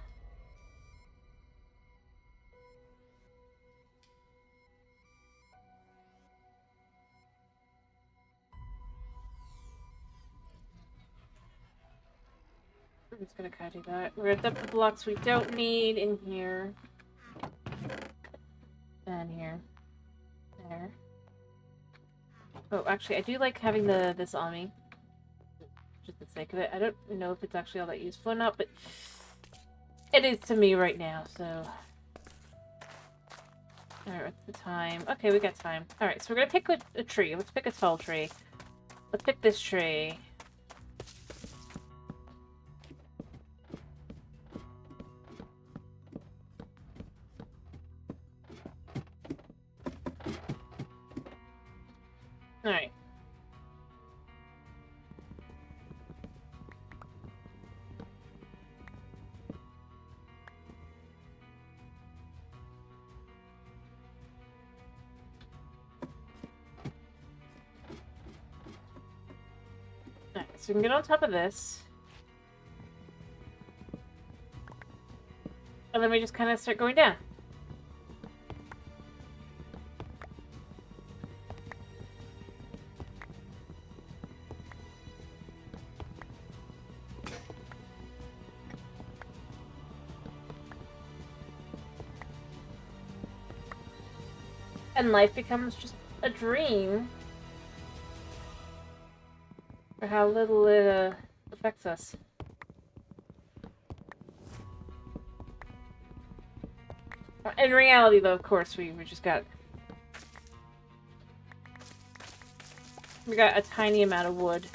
I'm just gonna kind of do that. We're gonna dump the blocks we don't need in here. And here. There. Oh, actually, I do like having this on me. Just for the sake of it. I don't know if it's actually all that useful or not, but it is to me right now, so... Alright, what's the time? Okay, we got time. Alright, so we're gonna pick a tree. Let's pick a tall tree. Let's pick this tree. Alright. Alright, so we can get on top of this. And then we just kind of start going down. And life becomes just a dream. For how little it affects us. In reality, though, of course, we just got... We got a tiny amount of wood.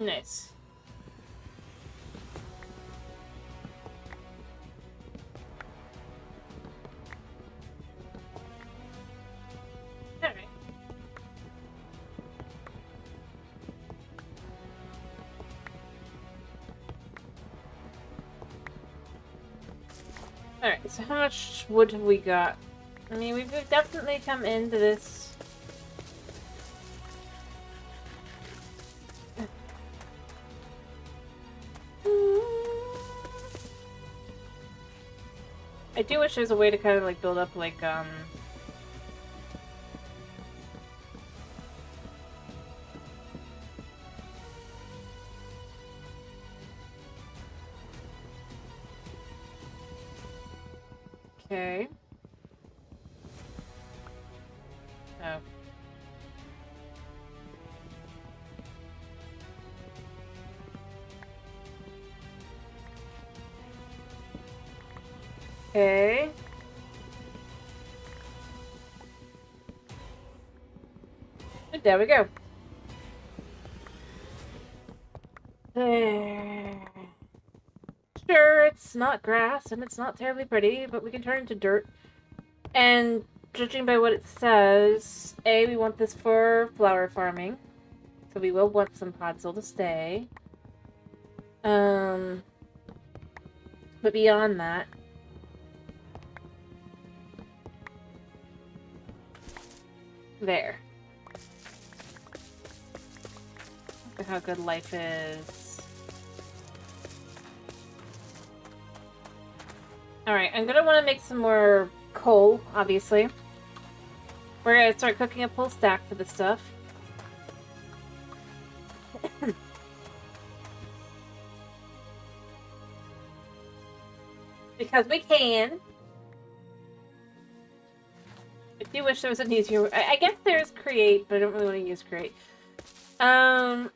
Nice. Alright. Alright, so how much wood have we got? I mean, we've definitely come into this... I do wish there's a way to kind of like build up like Okay. Oh. Okay. And there we go. There. Sure, it's not grass and it's not terribly pretty, but we can turn it into dirt. And judging by what it says, A, we want this for flower farming. So we will want some podzol to stay. But beyond that, there. Look at how good life is. Alright, I'm gonna want to make some more coal, obviously. We're gonna start cooking a full stack for this stuff. Because we can. I do wish there was an easier... I guess there's create, but I don't really want to use create. So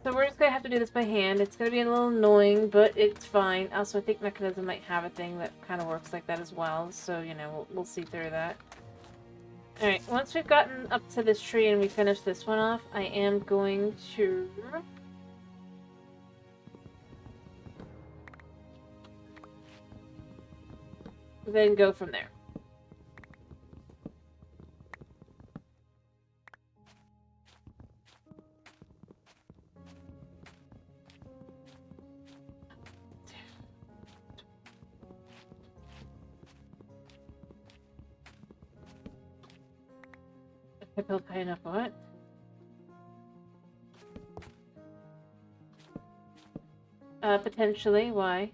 we're just gonna have to do this by hand. It's gonna be a little annoying, but it's fine. Also, I think Mechanism might have a thing that kind of works like that as well. So, you know, we'll see through that. Alright, once we've gotten up to this tree and we finish this one off, I am going to... then go from there. Pickled pineapple, what? Potentially, why?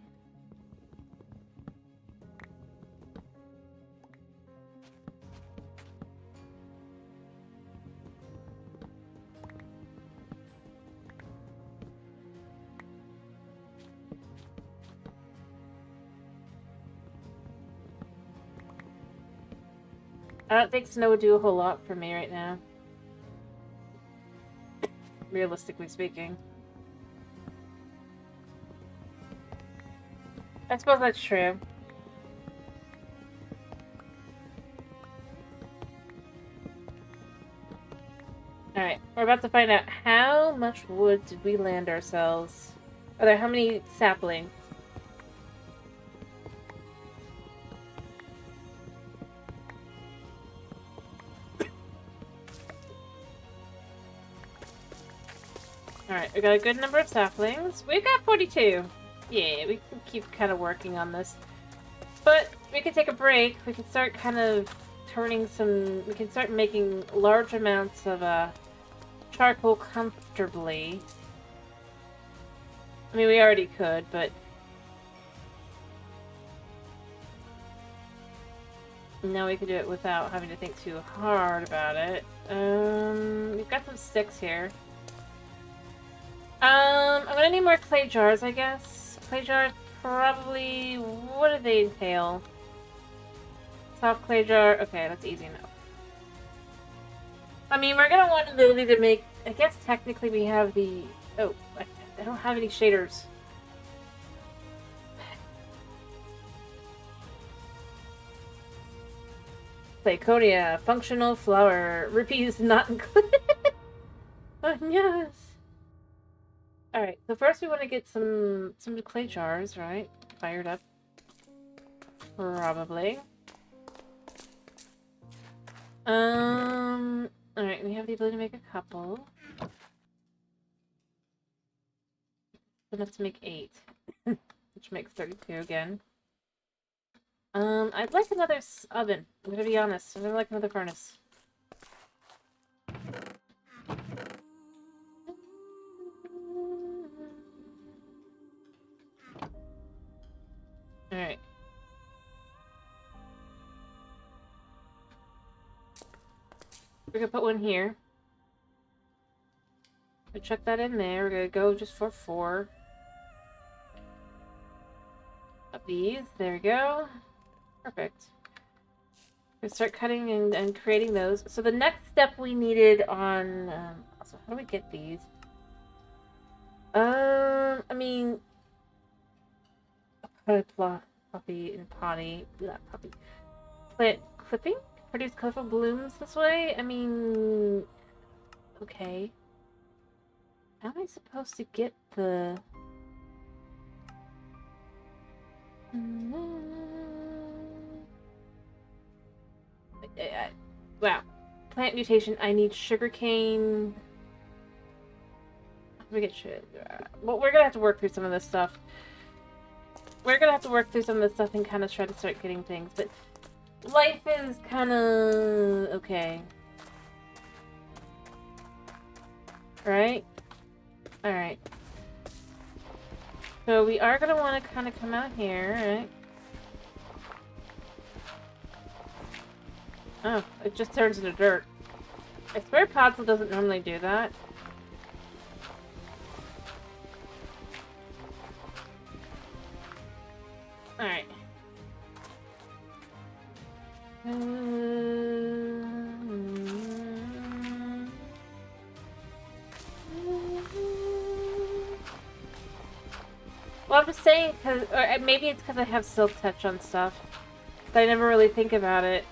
I don't think snow would do a whole lot for me right now. Realistically speaking. I suppose that's true. Alright, we're about to find out how much wood did we land ourselves. Are there how many saplings? Alright, we got a good number of saplings. We got 42. Yeah, we can keep kind of working on this. But we could take a break. We could start kind of turning some... We can start making large amounts of charcoal comfortably. I mean, we already could, but... now we could do it without having to think too hard about it. We've got some sticks here. I'm gonna need more clay jars, I guess. Clay jars probably... what do they entail? Soft clay jar. Okay, that's easy enough. I mean, we're gonna want the ability to make... I guess technically we have the... oh, I don't have any shaders. Clayconia, functional flour. Rupees not included. Oh, yes. Alright, so first we want to get some clay jars, right? Fired up. Probably. Alright, we have the ability to make a couple. Enough to make 8. Which makes 32 again. I'd like another oven. I'm gonna be honest. I'm gonna like another furnace. Alright. We're gonna put one here. We chuck that in there. We're gonna go just for 4. Of these. There we go. Perfect. We start cutting and creating those. So the next step we needed on... so how do we get these? I mean... poppy and potty. Poppy. Plant clipping? Produce colorful blooms this way? I mean... okay. How am I supposed to get the... wow. Plant mutation. I need sugarcane. We get well, we're gonna have to work through some of this stuff. We're gonna have to work through some of this stuff and kind of try to start getting things, but life is kind of okay. Right? Alright. So we are gonna want to kind of come out here, right? Oh, it just turns into dirt. I swear Podzol doesn't normally do that. Alright. Well, I'm just saying, cause, or maybe it's because I have silk touch on stuff. But I never really think about it.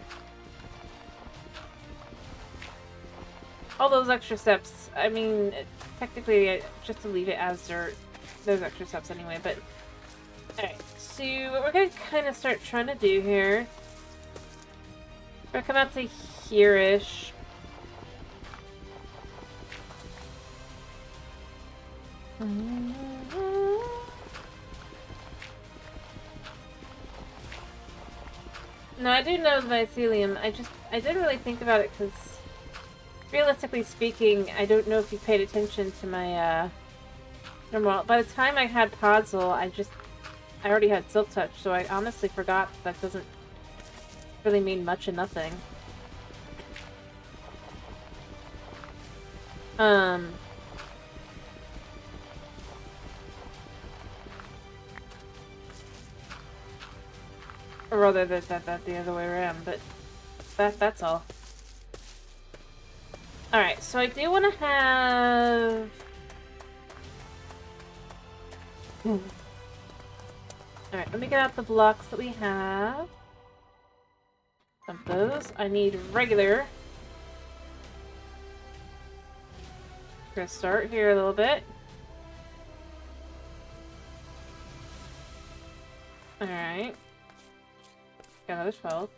All those extra steps, I mean, technically, just to leave it as dirt, those extra steps anyway, but... Alright, so what we're going to kind of start trying to do here... we're going to come out to here-ish. No, I do know the mycelium, I didn't really think about it because... Realistically speaking, I don't know if you paid attention to my, normal... By the time I had Podzol, I already had Silk Touch, so I honestly forgot that doesn't really mean much of nothing. Or rather, that the other way around, but that's all. Alright, so I do want to have... Alright, let me get out the blocks that we have. Of those, I need regular. I'm gonna start here a little bit. Alright. Got another 12.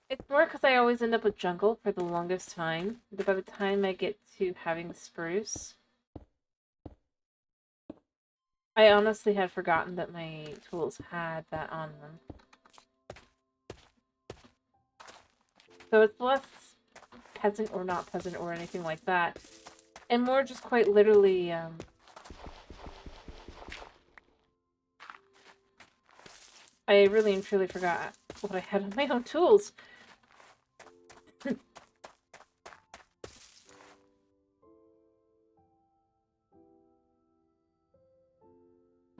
It's more because I always end up with jungle for the longest time. But by the time I get to having spruce... I honestly had forgotten that my tools had that on them. So it's less peasant or not peasant or anything like that. And more just quite literally, I really and truly forgot what I had on my own tools.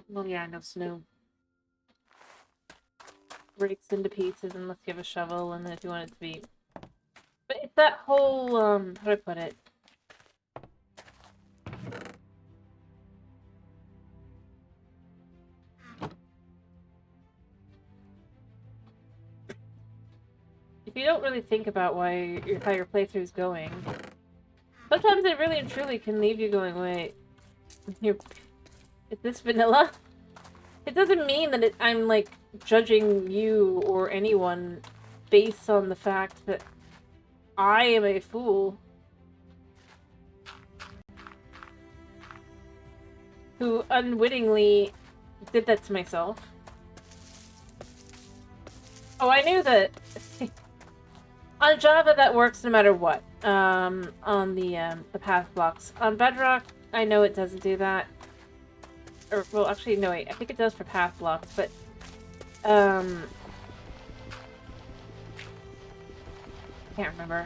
Well, yeah, no snow breaks into pieces unless you have a shovel, and then if you want it to be... But it's that whole, how do I put it? If you don't really think about how your playthrough's going, sometimes it really and truly can leave you going, wait, is this vanilla? It doesn't mean that I'm, like, judging you or anyone based on the fact that I am a fool who unwittingly did that to myself. Oh, I knew that... On Java, that works no matter what. On the path blocks. On Bedrock, I know it doesn't do that. Or, well, actually, no, wait. I think it does for path blocks, but... Can't remember.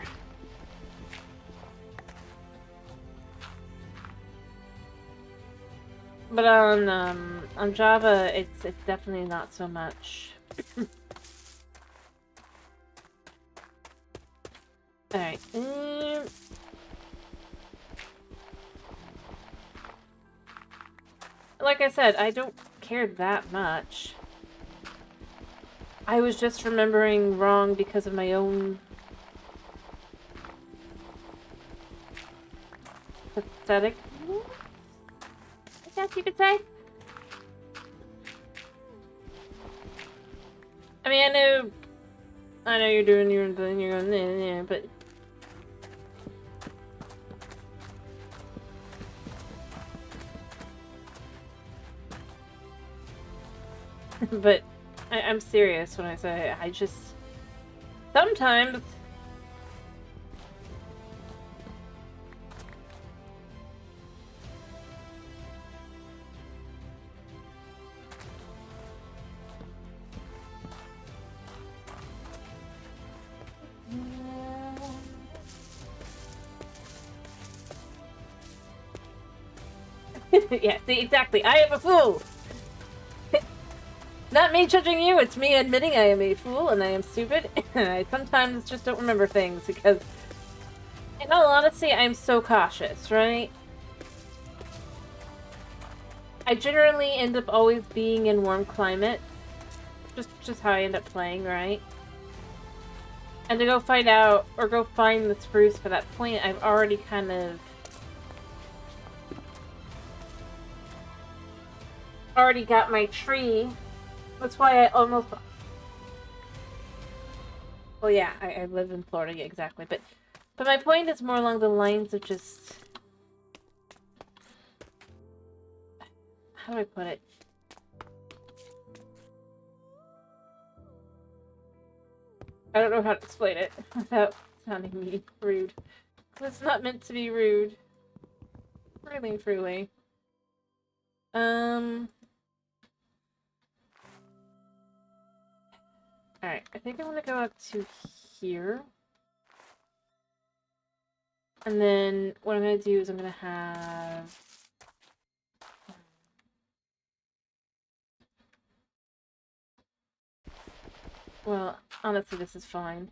But on Java, it's definitely not so much. Alright. Like I said, I don't care that much. I was just remembering wrong because of my own pathetic, I guess you could say. I mean, I know you're doing your own thing, you're going, yeah, but... But I'm serious when I say I just... Sometimes... Yeah, see, exactly. I am a fool! Not me judging you, it's me admitting I am a fool and I am stupid, and I sometimes just don't remember things because, in all honesty, I'm so cautious, right? I generally end up always being in warm climates. Just how I end up playing, right? And to go find out, or go find the spruce for that point, I've already kind of... already got my tree. That's why I almost... Well, yeah, I live in Florida, yeah, exactly. But my point is more along the lines of just... How do I put it? I don't know how to explain it without sounding rude. It's not meant to be rude. Really and truly. Alright, I think I want to go up to here. And then what I'm going to do is I'm going to have... Well, honestly, this is fine.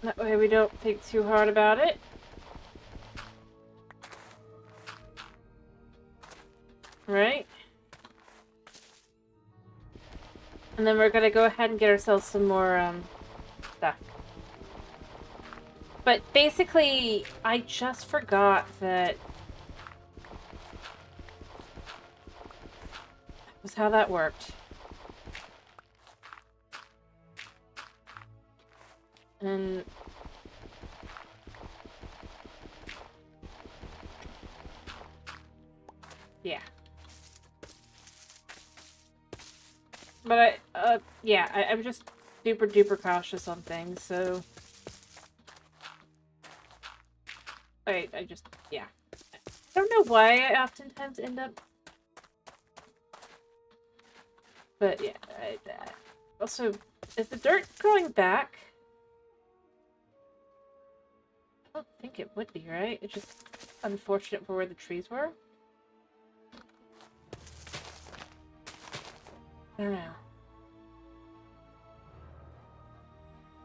That way we don't think too hard about it. Right? And then we're gonna go ahead and get ourselves some more, stuff. But basically, I just forgot that... was how that worked. And... yeah. But I'm just super duper cautious on things, so... I just, yeah. I don't know why I oftentimes end up... But yeah, also, is the dirt growing back? I don't think it would be, right? It's just unfortunate for where the trees were. I don't know.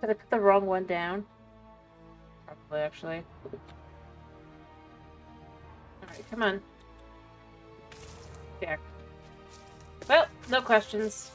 Did I put the wrong one down? Probably, actually. Alright, come on. There. Well, no questions.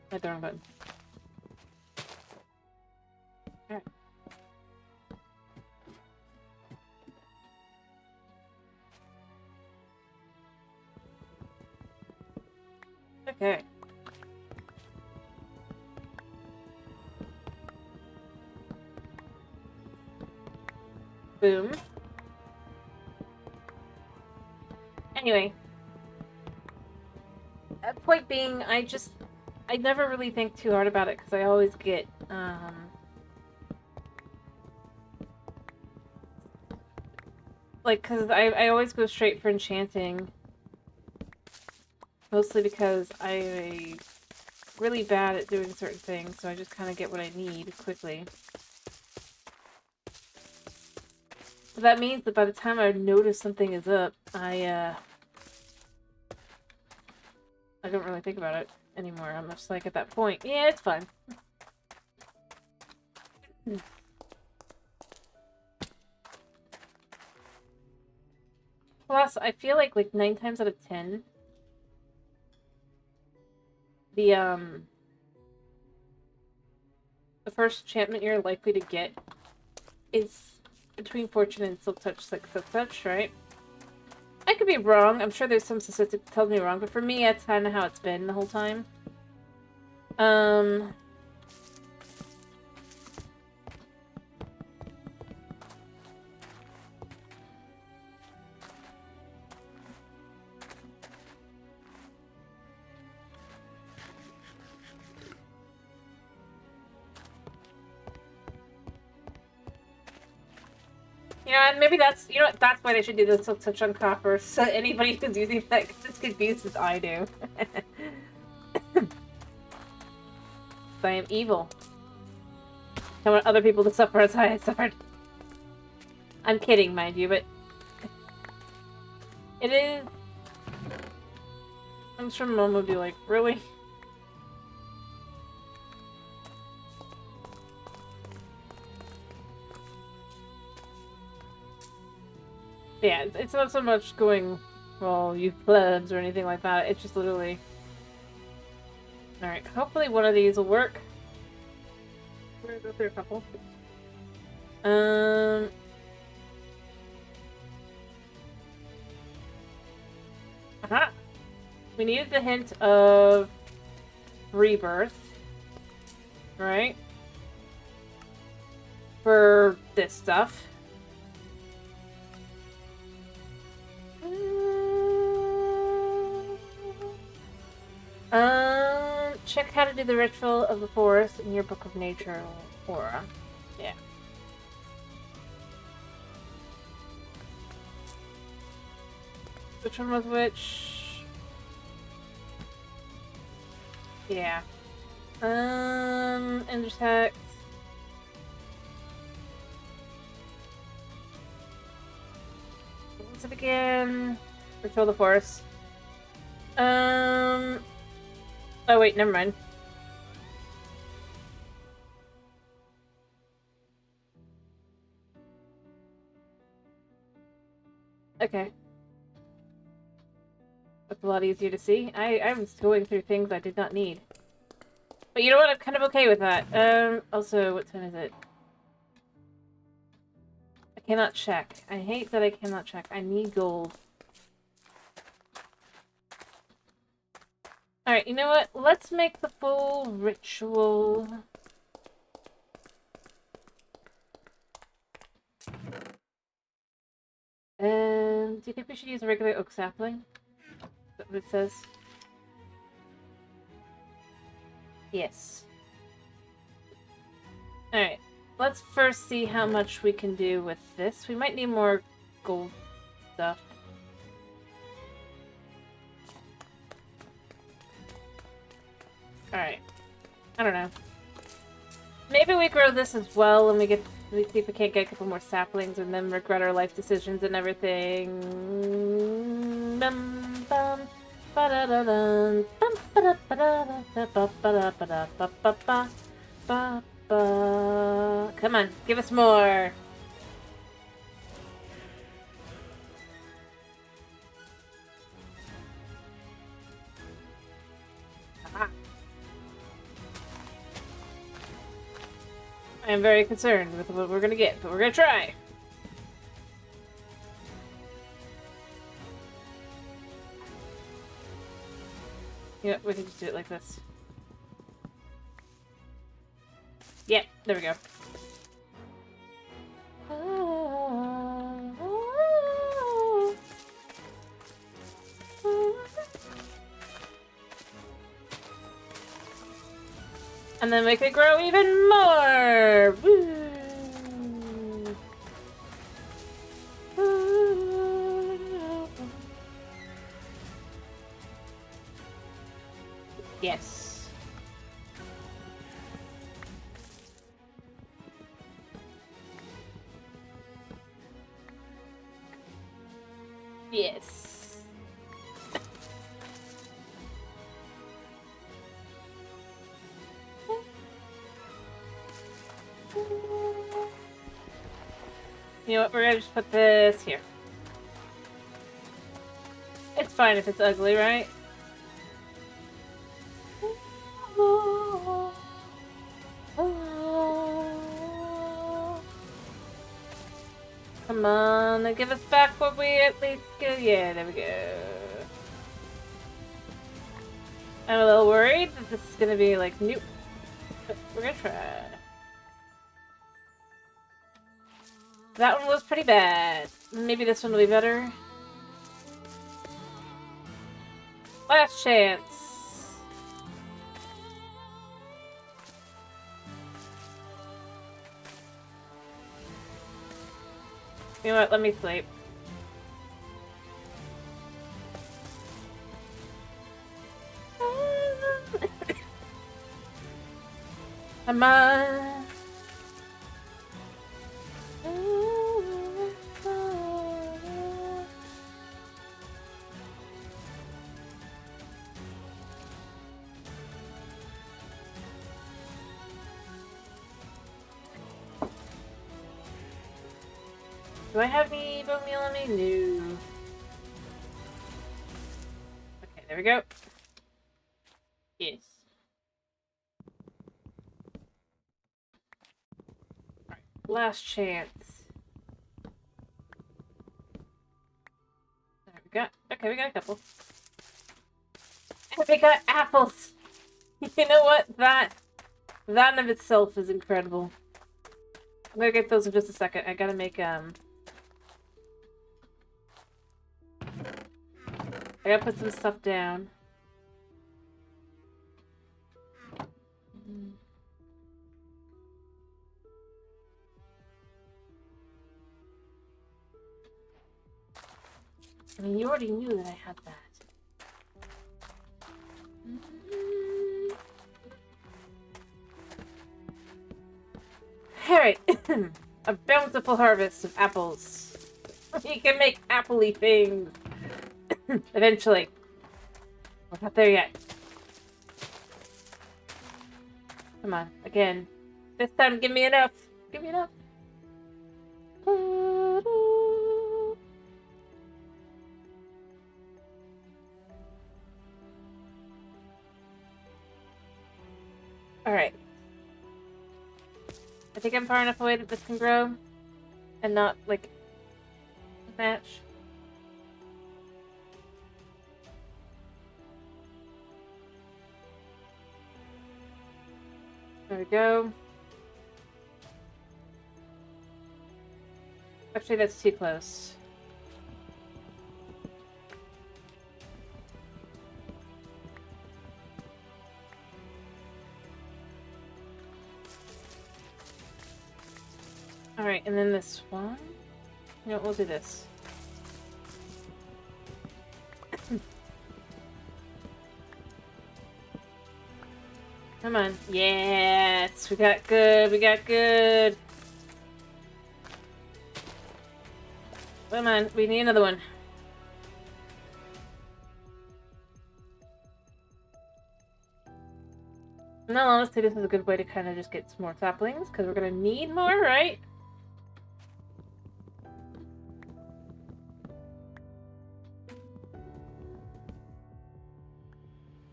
Hit the wrong button. Alright. Okay. Boom. Anyway. Point being, I never really think too hard about it because I always get, like, because I always go straight for enchanting. Mostly because I'm really bad at doing certain things, so I just kind of get what I need quickly. So that means that by the time I notice something is up, I don't really think about it anymore. I'm just like, at that point, yeah, it's fine. Plus, I feel like 9 times out of 10, the first enchantment you're likely to get is between Fortune and Silk Touch, Silk Touch, right? I could be wrong. I'm sure there's some statistic that tells me wrong, but for me, that's kind of how it's been the whole time. You know, and maybe that's, you know, that's why they should do the Silk Touch on Copper, so anybody who's using that gets as confused as I do. I am evil. I want other people to suffer as I suffered. I'm kidding, mind you, but... It is... I'm sure Mom would be like, really? Yeah, it's not so much going, well, you plebs or anything like that. It's just literally... Alright, hopefully one of these will work. We're gonna go through a couple. Aha! We needed the hint of rebirth. Right? For this stuff. Check how to do the ritual of the forest in your book of nature aura. Yeah. Which one was which? Yeah. Intersect. What's it again? Ritual of the forest. Oh wait, never mind. Okay. That's a lot easier to see. I was going through things I did not need. But you know what? I'm kind of okay with that. Also, what time is it? I cannot check. I hate that I cannot check. I need gold. Alright, you know what? Let's make the full ritual. Do you think we should use a regular oak sapling? Is that what it says? Yes. Alright. Let's first see how much we can do with this. We might need more gold stuff. Alright. I don't know. Maybe we grow this as well and we see if we can't get a couple more saplings and then regret our life decisions and everything. Bum, bum, ba-da-da-dun, bum, ba-da-ba-da-da, ba-ba-da-ba-da-ba-ba-ba, ba-ba. Come on, give us more. Aha. I am very concerned with what we're gonna get, but we're gonna try. Yeah, we can just do it like this. Yeah, there we go. And then we could grow even more! Woo! Yes. Yes. You know what, we're gonna just put this here. It's fine if it's ugly, right? Come on, give us back what we at least get. Yeah, there we go. I'm a little worried that this is gonna be like, nope. But we're gonna try. That one was pretty bad. Maybe this one will be better. Last chance. You know what? Let me sleep. Come on. Do I have any bone meal on me? No. Okay, there we go. Yes. Alright, last chance. There we go. Okay, we got a couple. And we got apples! You know what? That in of itself is incredible. I'm gonna get those in just a second. I gotta make, I gotta put some stuff down. I mean, you already knew that I had that. Alright. A bountiful harvest of apples. You can make apple-y things. Eventually. We're not there yet. Come on, again. This time, give me enough. Give me enough. Alright. I think I'm far enough away that this can grow. And not, like, match. There we go. Actually, that's too close. Alright, and then this one. You know what, we'll do this. Come on. Yes! We got good, we got good! Come on, we need another one. In all honesty, this is a good way to kind of just get some more saplings, because we're gonna need more, right?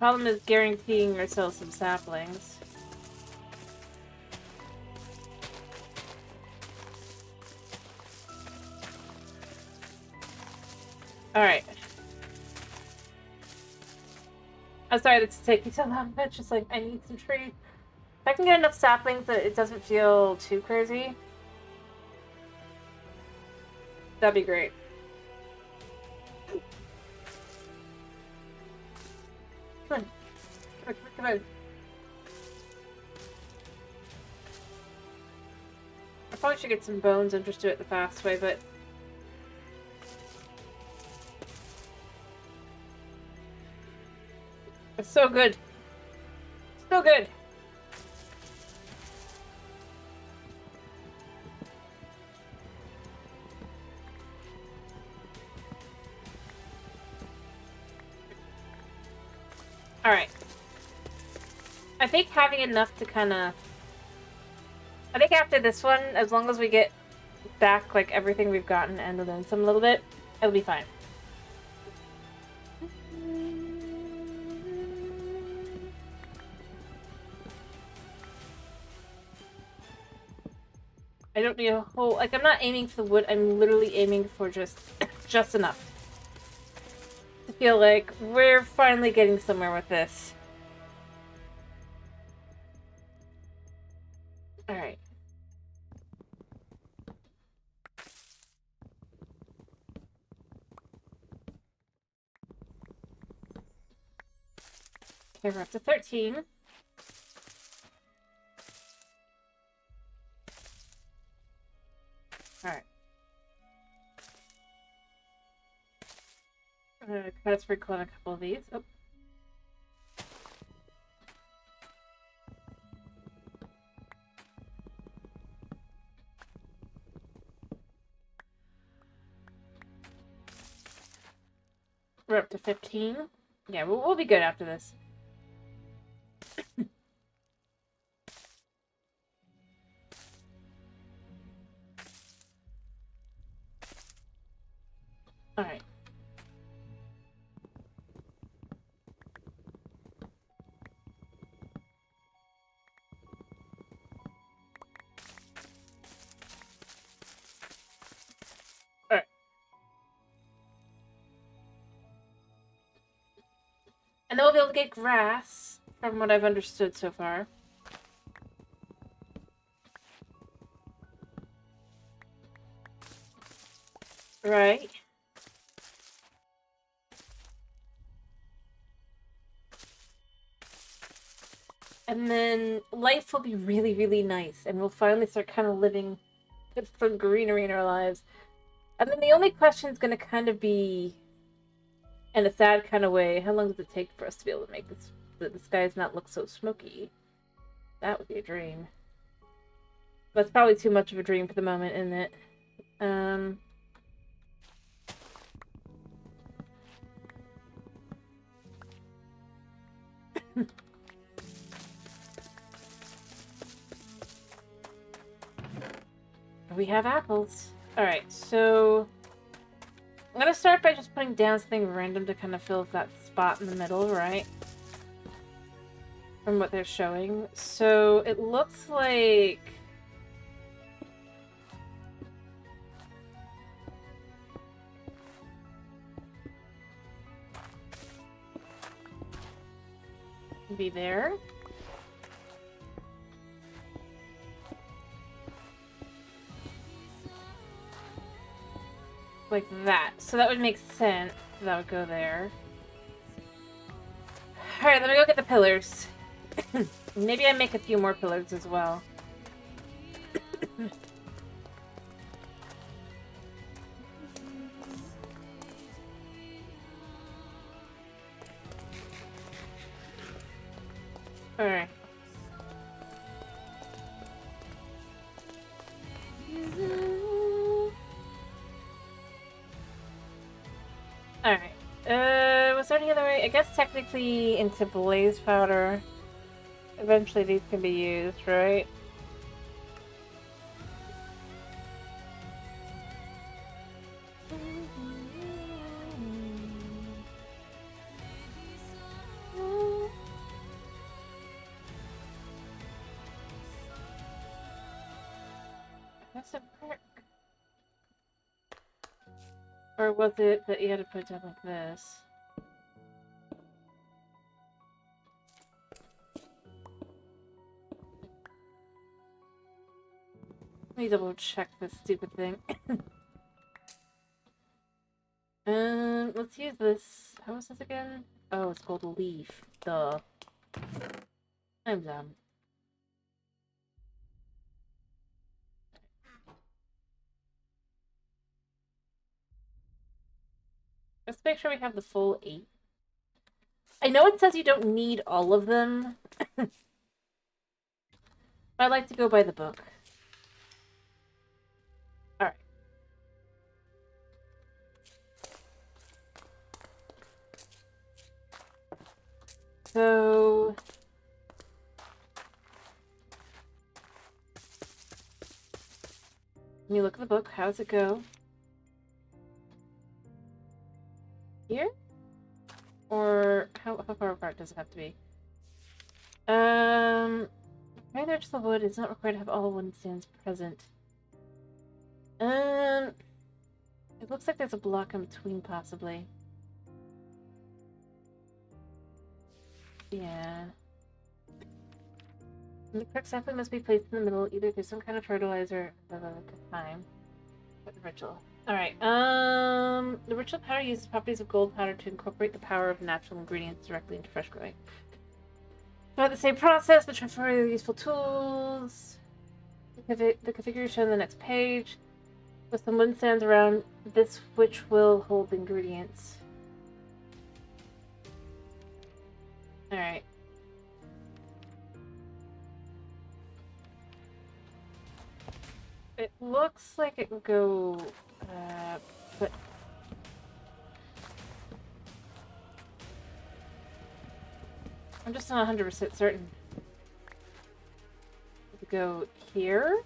Problem is guaranteeing ourselves some saplings. Alright. I'm sorry that's taking so long, but it's just like, I need some trees. If I can get enough saplings that it doesn't feel too crazy, that'd be great. Come on. Come on, come on. I probably should get some bones and just do it the fast way, but... It's so good. So good. Alright. I think having enough to kind of... I think after this one, as long as we get back, like, everything we've gotten and then some a little bit, it'll be fine. I don't need a whole... Like, I'm not aiming for the wood. I'm literally aiming for just enough. To feel like we're finally getting somewhere with this. Alright. Okay, we're up to 13. Alright. I'm gonna try to reclaim a couple of these. Oh. We're up to 15. Yeah, we'll be good after this. And then we'll be able to get grass, from what I've understood so far. Right. And then life will be really, really nice, and we'll finally start kind of living with some greenery in our lives. And then the only question is going to kind of be, in a sad kind of way, how long does it take for us to be able to make the skies not look so smoky? That would be a dream. That's probably too much of a dream for the moment, isn't it? We have apples. Alright, so I'm gonna start by just putting down something random to kind of fill that spot in the middle, right? From what they're showing. So it looks like... be there. Like that. So that would make sense. That would go there. Alright, let me go get the pillars. Maybe I make a few more pillars as well. Alright. Alright. Was there any other way? I guess technically into blaze powder. Eventually these can be used, right? That's a perk. Or was it that you had to put it down like this? Let me double check this stupid thing. Let's use this. How was this again? Oh, it's called leaf. Duh. I'm dumb. Let's make sure we have the full 8. I know it says you don't need all of them. But I like to go by the book. Alright. So... Let me look at the book. How's it go? Here? Or how far apart does it have to be? Right there to the wood, it's not required to have all wood stands present. It looks like there's a block in between, possibly. Yeah. And the correct sapling must be placed in the middle, either through some kind of fertilizer or the time. What the ritual? Alright, the ritual powder uses properties of gold powder to incorporate the power of natural ingredients directly into fresh growing. About the same process, but transfer the useful tools. The configuration on the next page. With some wind stands around this, which will hold the ingredients. Alright. It looks like it would go, but... I'm just not 100% certain. It would go here?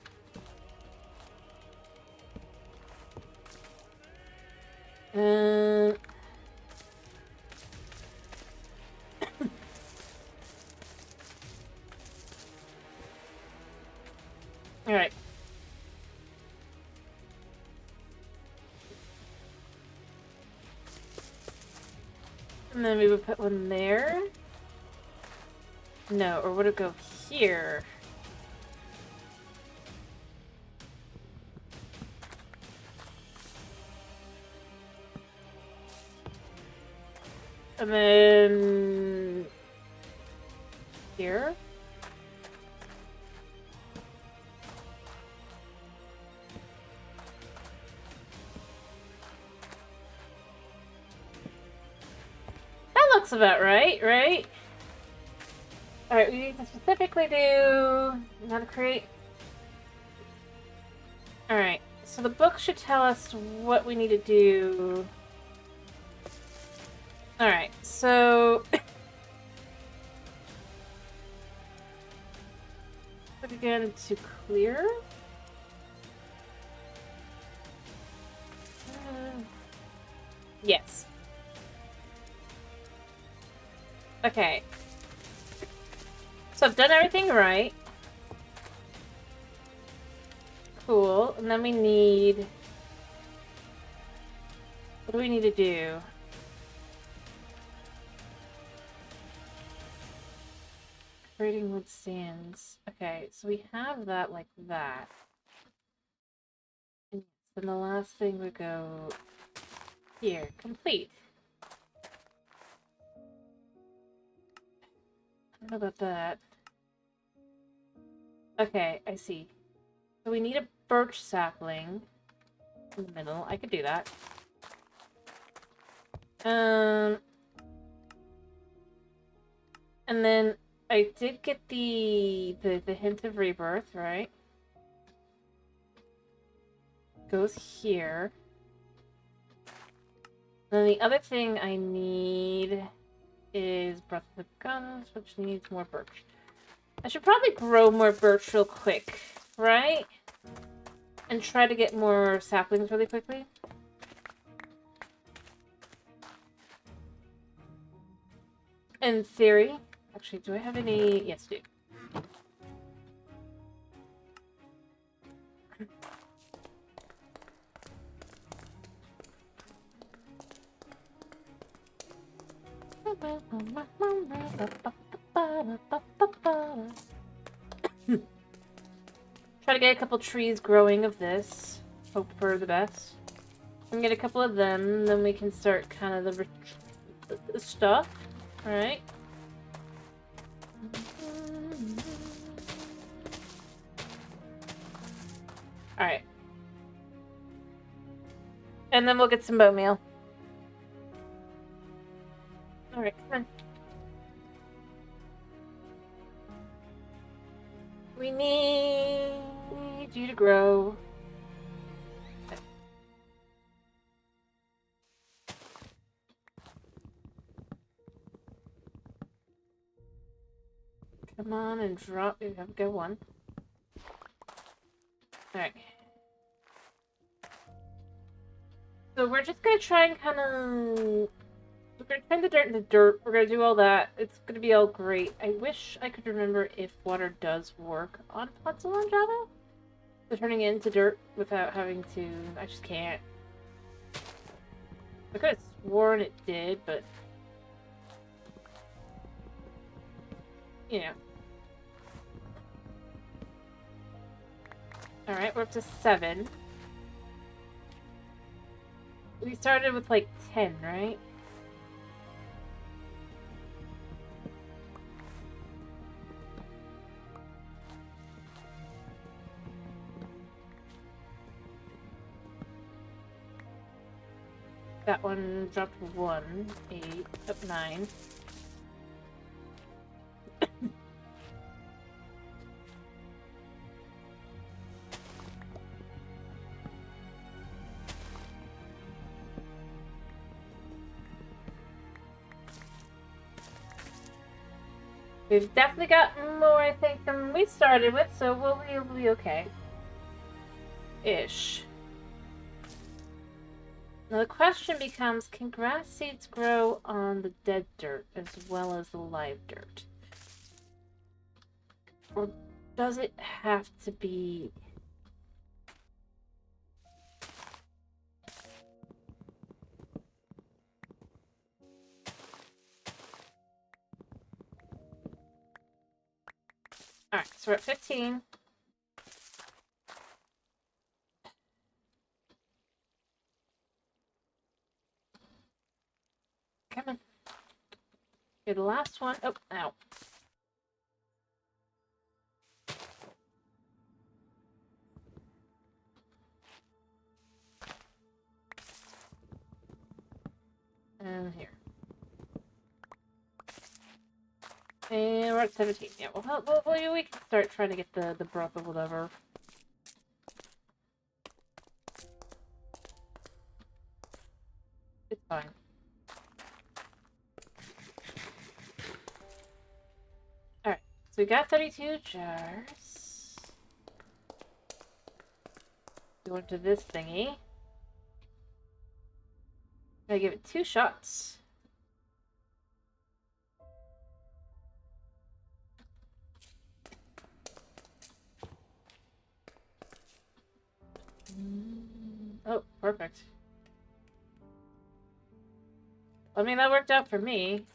Alright. And then we would put one there. No, or would it go here? And then here. That looks about right, right? Alright, we need to specifically do how to create. Alright, so the book should tell us what we need to do. Alright, so put again to clear. Yes. Okay. So I've done everything right. Cool. And then we need... What do we need to do? Creating wood stands. Okay, so we have that like that. And then the last thing would go here. Complete. I don't know about that. Okay, I see. So we need a birch sapling in the middle. I could do that. And then I did get the hint of rebirth, right? Goes here. Then the other thing I need is Breath of the Guns, which needs more birch. I should probably grow more birch real quick, right? And try to get more saplings really quickly. In theory. Actually, do I have any? Yes, I do. Try to get a couple trees growing of this. Hope for the best. And get a couple of them, then we can start kind of the stuff. Alright. Alright. And then we'll get some bone meal. Alright, come on. We need you to grow. Come on and drop. You have a good one. Alright. So we're just gonna try and kind of... We're gonna turn the dirt into dirt. We're gonna do all that. It's gonna be all great. I wish I could remember if water does work on Puzzle on Java. So turning it into dirt without having to... I just can't. I could have sworn it did, but... You know. Alright, we're up to 7. We started with like 10, right? That one dropped 1, 8, up 9. We've definitely got more, I think, than we started with, so we'll be okay. Ish. Now the question becomes, can grass seeds grow on the dead dirt as well as the live dirt? Or does it have to be... we're at 15. Come on. You're the last one. Oh, ow. And here. And we're at 17. Yeah, well, we can start trying to get the broth or whatever. It's fine. Alright, so we got 32 jars. Go into this thingy. I give it 2 shots. Oh, perfect. I mean, that worked out for me.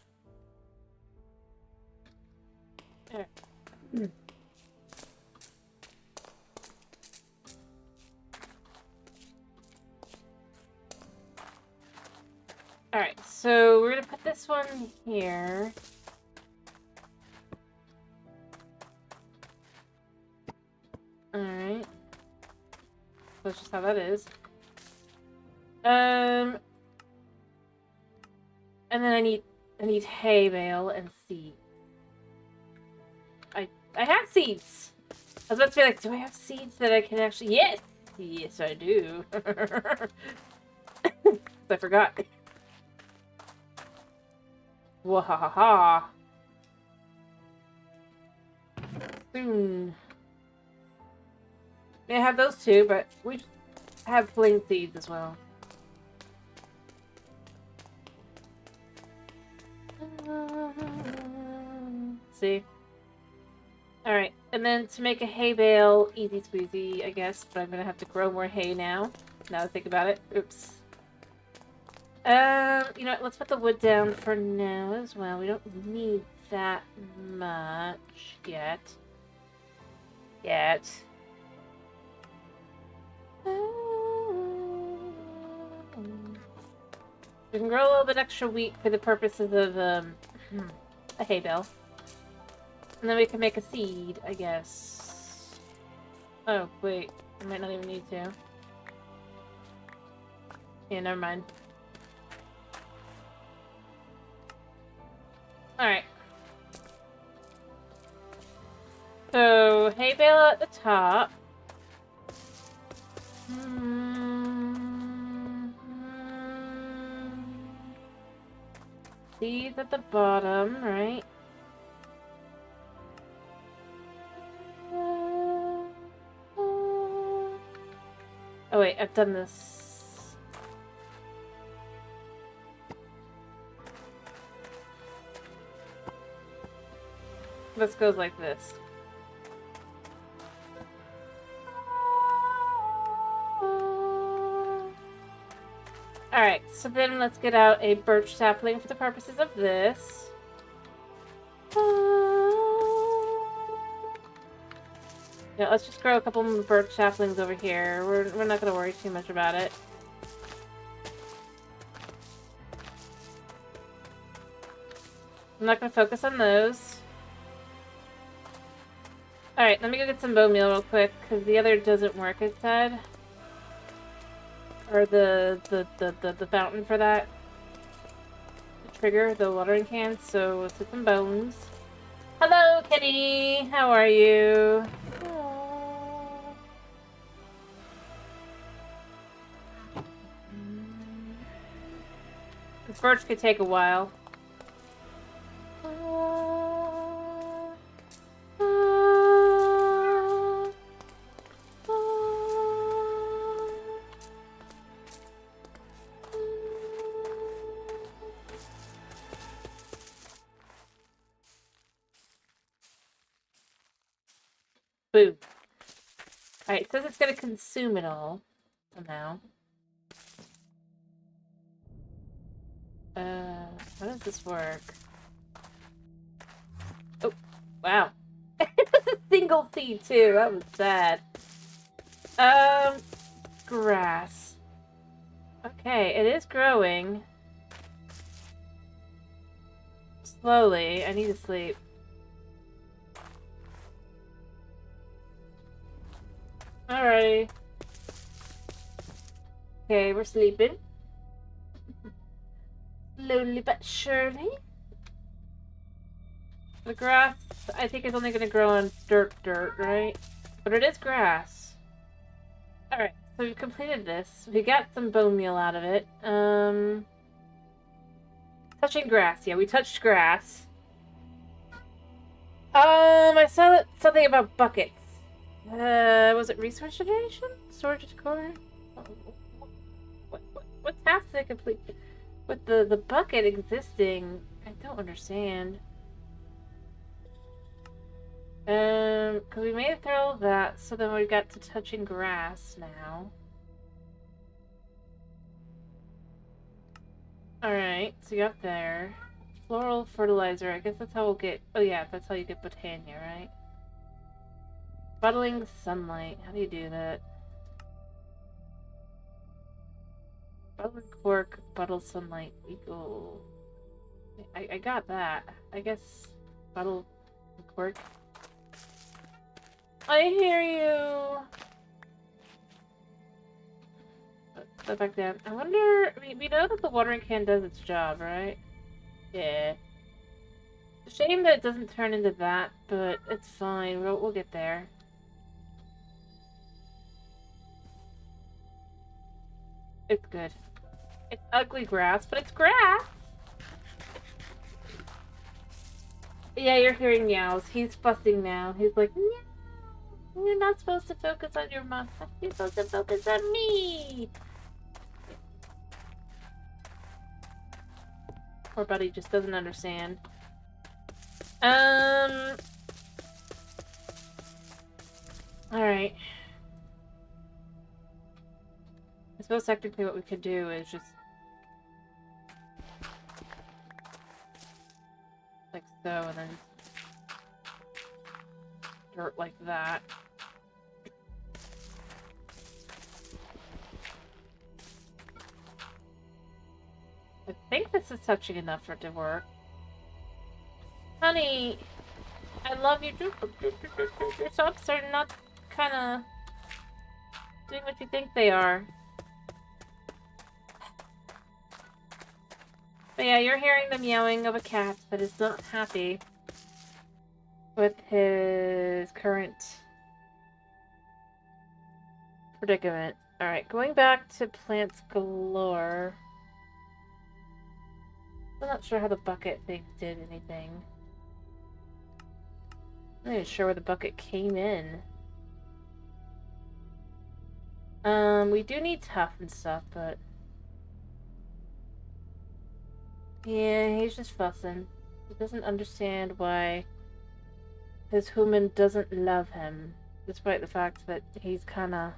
There. Alright, so we're gonna put this one here. Alright. That's just how that is. And then I need hay bale and seeds. I have seeds. I was about to be like, do I have seeds that I can actually... Yes! Yes, I do. I forgot. Wahaha. Soon. I have those two, but we have plain seeds as well. See? Alright, and then to make a hay bale, easy squeezy, I guess, but I'm gonna have to grow more hay now I think about it. Oops. You know what, let's put the wood down for now as well. We don't need that much yet. We can grow a little bit extra wheat for the purposes of, a hay bale. And then we can make a seed, I guess. Oh, wait. I might not even need to. Yeah, never mind. Alright. So, hay bale at the top. Seeds at the bottom, right? Oh wait, I've done this. This goes like this. Alright, so then let's get out a birch sapling for the purposes of this. Yeah, let's just grow a couple more birch saplings over here. We're not gonna worry too much about it. I'm not gonna focus on those. Alright, let me go get some bone meal real quick, because the other doesn't work, it said. Or the fountain for that. The trigger, the watering can, so let's get some bones. Hello, kitty! How are you? Aww. The birch could take a while. Boom. Alright, it says it's gonna consume it all. Somehow. How does this work? Oh, wow. single seed too. That was sad. Grass. Okay, it is growing. Slowly. I need to sleep. Alrighty. Okay, we're sleeping. Slowly but surely. The grass, I think, is only going to grow on dirt, right? But it is grass. Alright, so we completed this. We got some bone meal out of it. Touching grass. Yeah, we touched grass. I saw something about buckets. Was it resource generation? Storage core? What task did I complete? With the bucket existing, I don't understand. Cause we made it through all of that, so then we got to touching grass now. Alright, so you got there. Floral fertilizer, I guess that's how we'll get... Oh yeah, that's how you get botania, right? Bottling sunlight, how do you do that? Bottling cork, bottle sunlight, equal... I got that. I guess... Bottle cork. I hear you! Go back down. I wonder... we know that the watering can does its job, right? Yeah. Shame that it doesn't turn into that, but it's fine. We'll get there. It's good. It's ugly grass, but it's grass! Yeah, you're hearing meows. He's fussing now. He's like, meow! You're not supposed to focus on your mom. You're supposed to focus on me! Poor buddy just doesn't understand. Alright. I suppose technically what we could do is just... like so, and then... dirt like that. I think this is touching enough for it to work. Honey! I love you. Your socks are not kinda... doing what you think they are. But yeah, you're hearing the meowing of a cat that is not happy with his current predicament. Alright, going back to plants galore. I'm not sure how the bucket thing did anything. I'm not even sure where the bucket came in. We do need tough and stuff, but... yeah, he's just fussing. He doesn't understand why his human doesn't love him, despite the fact that he's kinda...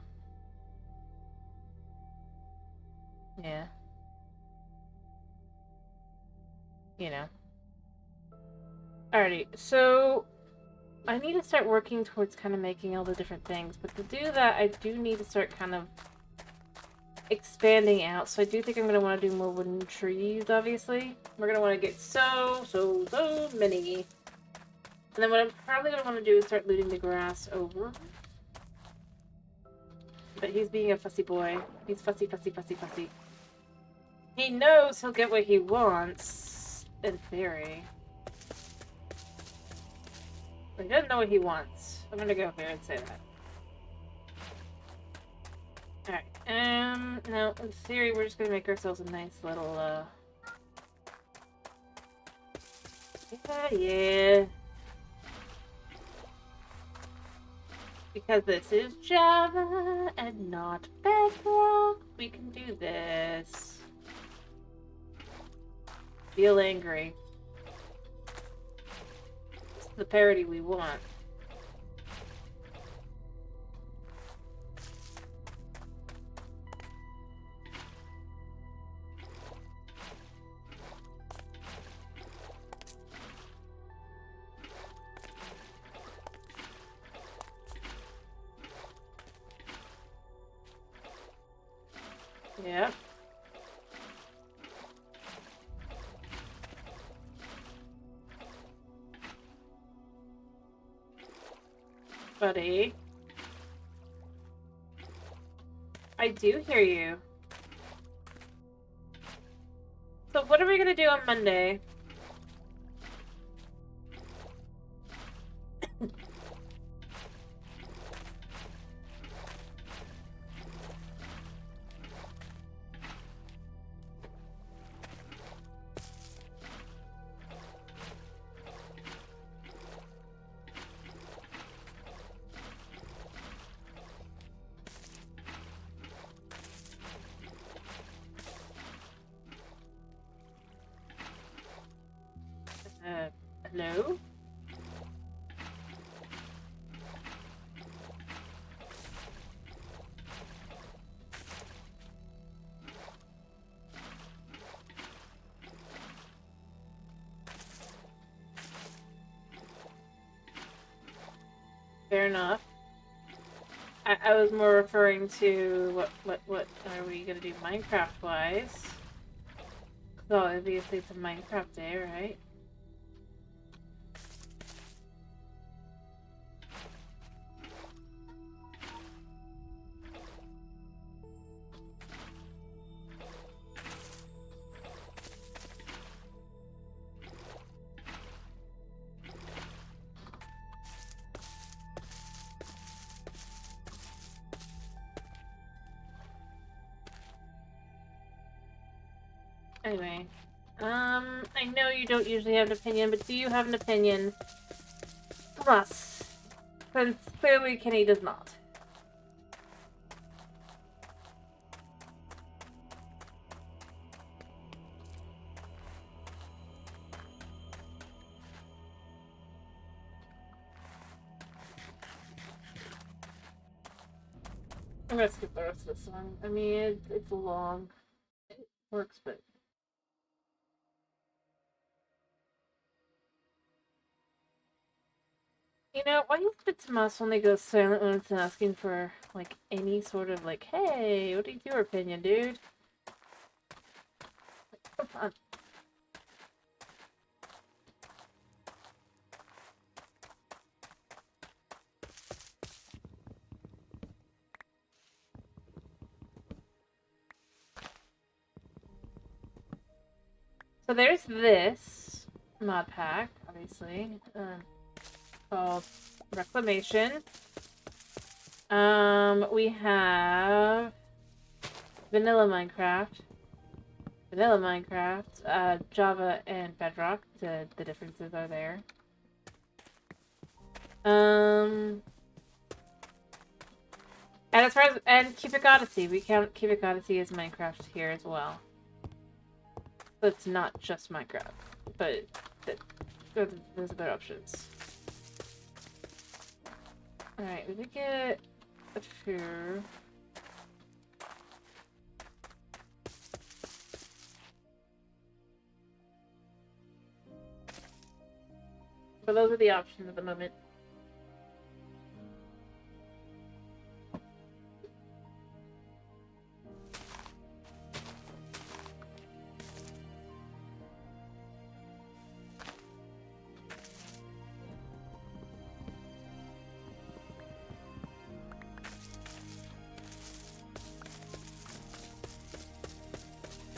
yeah. You know. Alrighty, so... I need to start working towards kind of making all the different things, but to do that, I do need to start kind of expanding out. So I do think I'm going to want to do more wooden trees, obviously. We're going to want to get so many. And then what I'm probably going to want to do is start looting the grass over. But he's being a fussy boy. He's fussy. He knows he'll get what he wants, in theory. He doesn't know what he wants. I'm gonna go here and say that. Alright, no, in theory, we're just gonna make ourselves a nice little, yeah. Because this is Java and not Bedrock, we can do this. Feel angry. The parody we want. Yeah. Buddy. I do hear you. So what are we gonna do on Monday? Hello? Fair enough. I was more referring to what are we gonna do Minecraft wise? So obviously it's a Minecraft day, right? Anyway, I know you don't usually have an opinion, but do you have an opinion from us? Since clearly Kenny does not. I'm gonna skip the rest of this one. I mean, it's long. It works, but... You know, why does Tomas only go silent when it's asking for, like, any sort of, like, hey, what is your opinion, dude? Come on. So there's this mod pack, obviously, called Reclamation. We have Vanilla Minecraft, Java and Bedrock. The differences are there. And as far as Cubic Odyssey, we count Cubic Odyssey as Minecraft here as well. So it's not just Minecraft, but there's other options. Alright, we did get a few. But those are the options at the moment.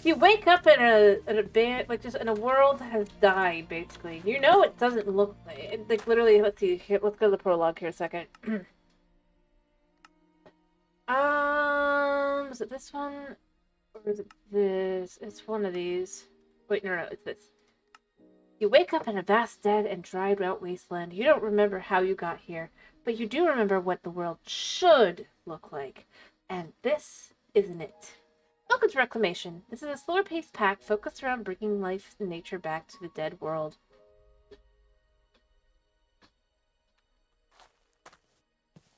You wake up in a band, like, just in a world that has died, basically. You know it doesn't look like literally. Let's see. Here, let's go to the prologue here a second. Is it this one or is it this? It's one of these. Wait, no, it's this. You wake up in a vast, dead, and dried out wasteland. You don't remember how you got here, but you do remember what the world should look like, and this isn't it. Welcome to Reclamation. This is a slower-paced pack focused around bringing life and nature back to the dead world.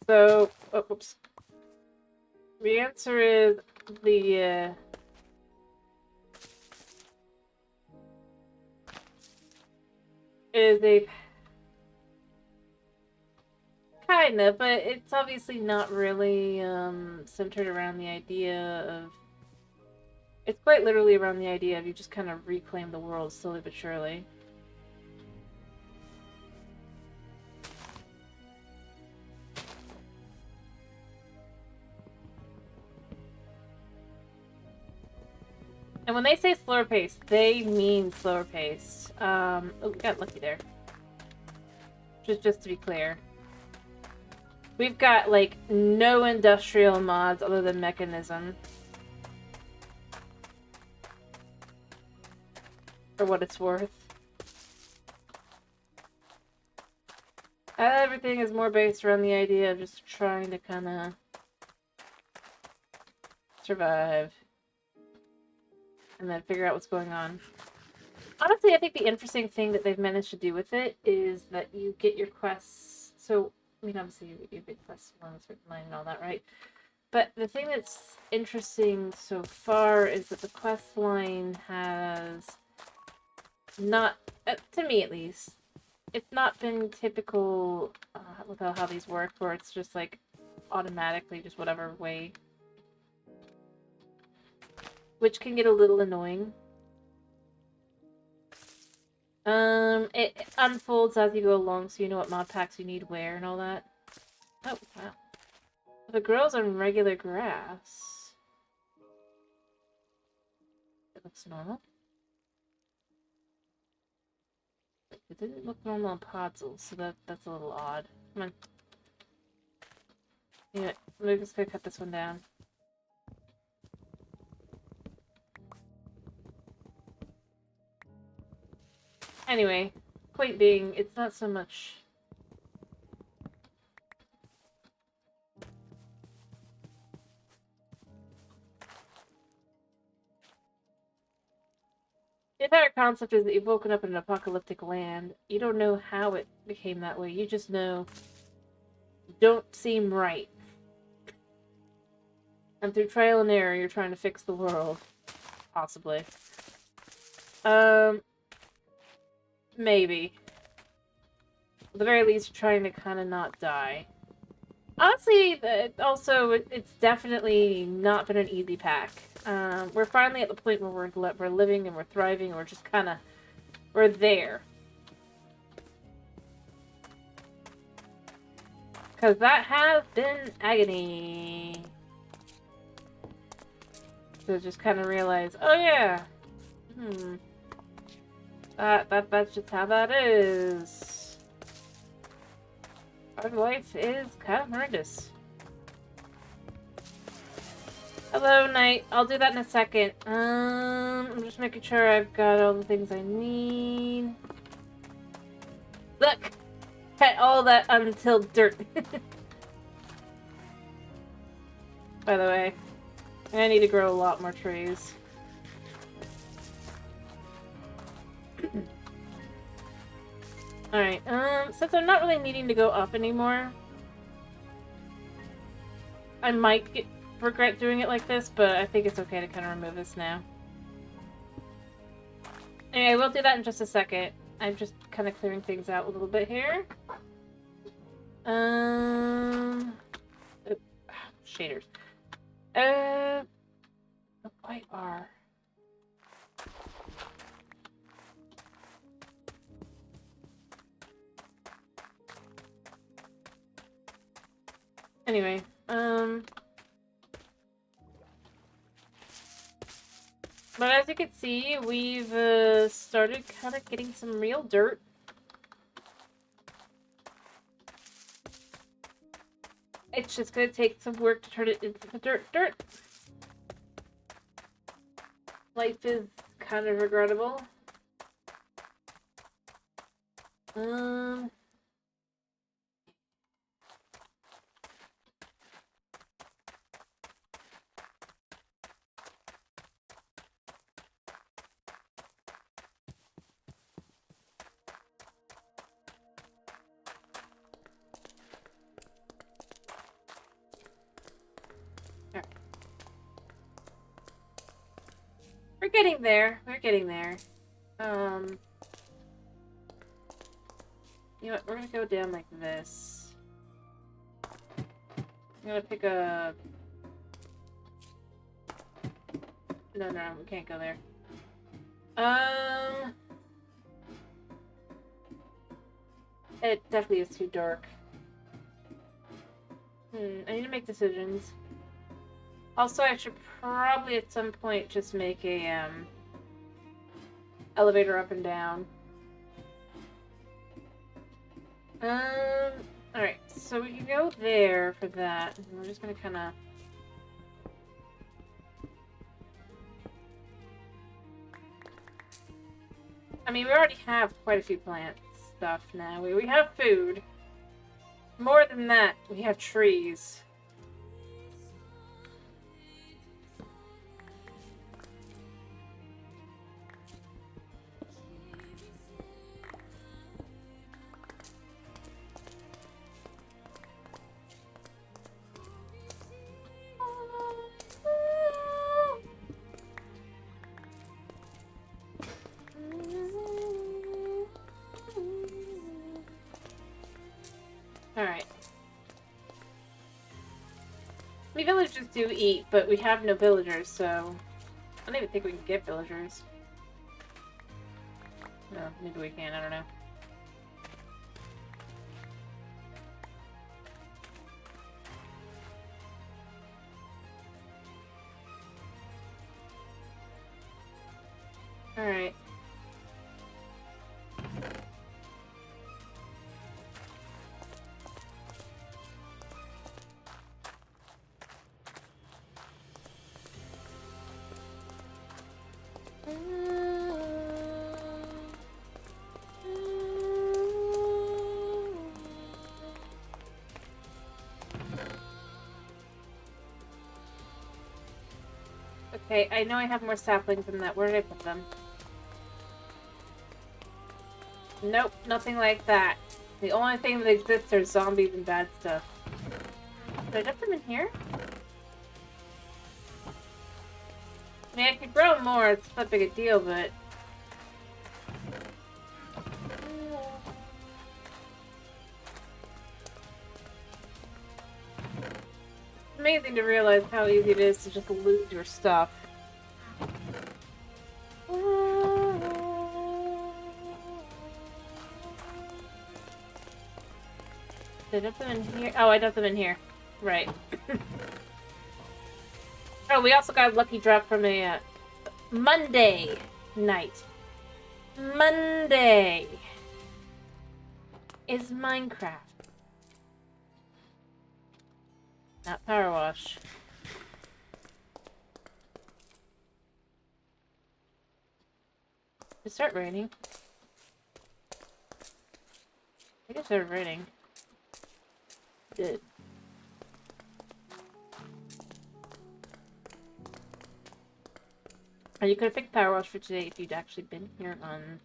So, oops. The answer is a kind of, but it's obviously not really centered around the idea of It's quite literally around the idea of you just kind of reclaim the world slowly but surely. And when they say slower paced, they mean slower paced. Oh, we got lucky there. Just to be clear. We've got, like, no industrial mods other than mechanism. For what it's worth. Everything is more based around the idea of just trying to kind of survive. And then figure out what's going on. Honestly, I think the interesting thing that they've managed to do with it is that you get your quests. So, I mean, obviously, you get quests along a certain line and all that, right? But the thing that's interesting so far is that the quest line has not, to me at least, it's not been typical with how these work, where it's just like automatically just whatever way. Which can get a little annoying. It unfolds as you go along, so you know what mod packs you need where and all that. Oh, wow. The girl's on regular grass. It looks normal. It didn't look normal on Podzol, so that's a little odd. Come on. Yeah, we're just gonna cut this one down. Anyway, point being, it's not so much... The entire concept is that you've woken up in an apocalyptic land. You don't know how it became that way. You just know don't seem right. And through trial and error, you're trying to fix the world. Possibly. Maybe. At the very least, trying to kind of not die. Honestly, it's definitely not been an easy pack. We're finally at the point where we're living and we're thriving, and we're just kind of... We're there. Because that has been agony. So just kind of realize, oh yeah, that's just how that is. Our life is kind of horrendous. Hello, Knight. I'll do that in a second. I'm just making sure I've got all the things I need. Look! Cut all that untilled dirt. By the way, I need to grow a lot more trees. Alright, since I'm not really needing to go up anymore, I might regret doing it like this, but I think it's okay to kind of remove this now. Anyway, we'll do that in just a second. I'm just kind of clearing things out a little bit here. Shaders. Why are... Anyway, but as you can see, we've started kind of getting some real dirt. It's just gonna take some work to turn it into the dirt. Life is kind of regrettable. We're getting there. We're getting there. You know what? We're gonna go down like this. I'm gonna pick a No, no, we can't go there. It definitely is too dark. I need to make decisions. Also, I should probably at some point just make a, elevator up and down. Alright, so we can go there for that. We're just gonna kinda... I mean, we already have quite a few plant stuff now. We have food. More than that, we have trees. Alright. We villagers do eat, but we have no villagers, so... I don't even think we can get villagers. No, maybe we can, I don't know. Alright. Okay, I know I have more saplings than that. Where did I put them? Nope, nothing like that. The only thing that exists are zombies and bad stuff. Did I dump them in here? I mean, I could grow more, it's not big a deal, but... It's amazing to realize how easy it is to just lose your stuff. Did I dump them in here? Oh, I dumped them in here. Right. Oh, we also got a lucky drop from a Monday night. Monday is Minecraft. Not Power Wash. It started raining. I think it started raining. It did. Or you could have picked Power Wash for today if you'd actually been here on...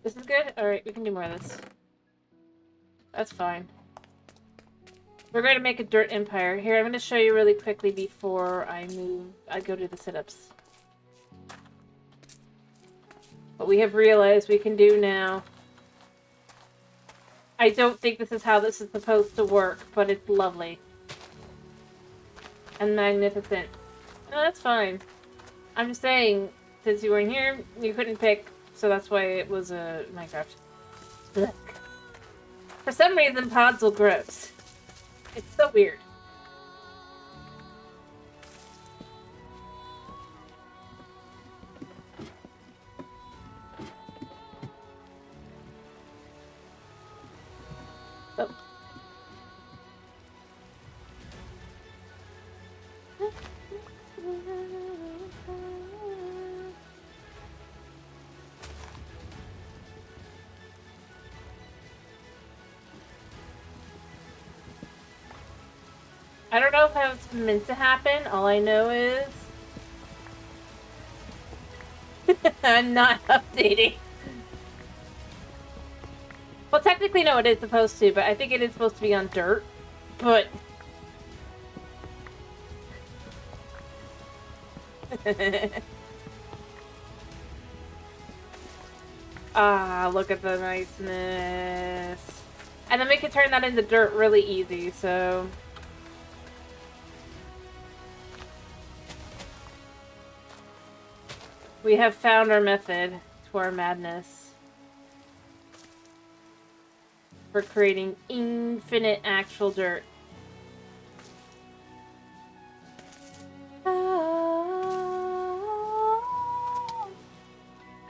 This is good? Alright, we can do more of this. That's fine. We're going to make a dirt empire. Here, I'm going to show you really quickly before I go to the sit-ups. What we have realized we can do now. I don't think this is how this is supposed to work, but it's lovely. And magnificent. No, that's fine. I'm just saying, since you weren't here, you couldn't pick, so that's why it was a Minecraft. Look. For some reason, Podzol grows. It's so weird. Oh. I don't know if that was meant to happen. All I know is... I'm not updating. Well, technically, no, it is supposed to, but I think it is supposed to be on dirt. But... Ah, look at the niceness. And then we can turn that into dirt really easy, so... We have found our method to our madness. For creating infinite actual dirt.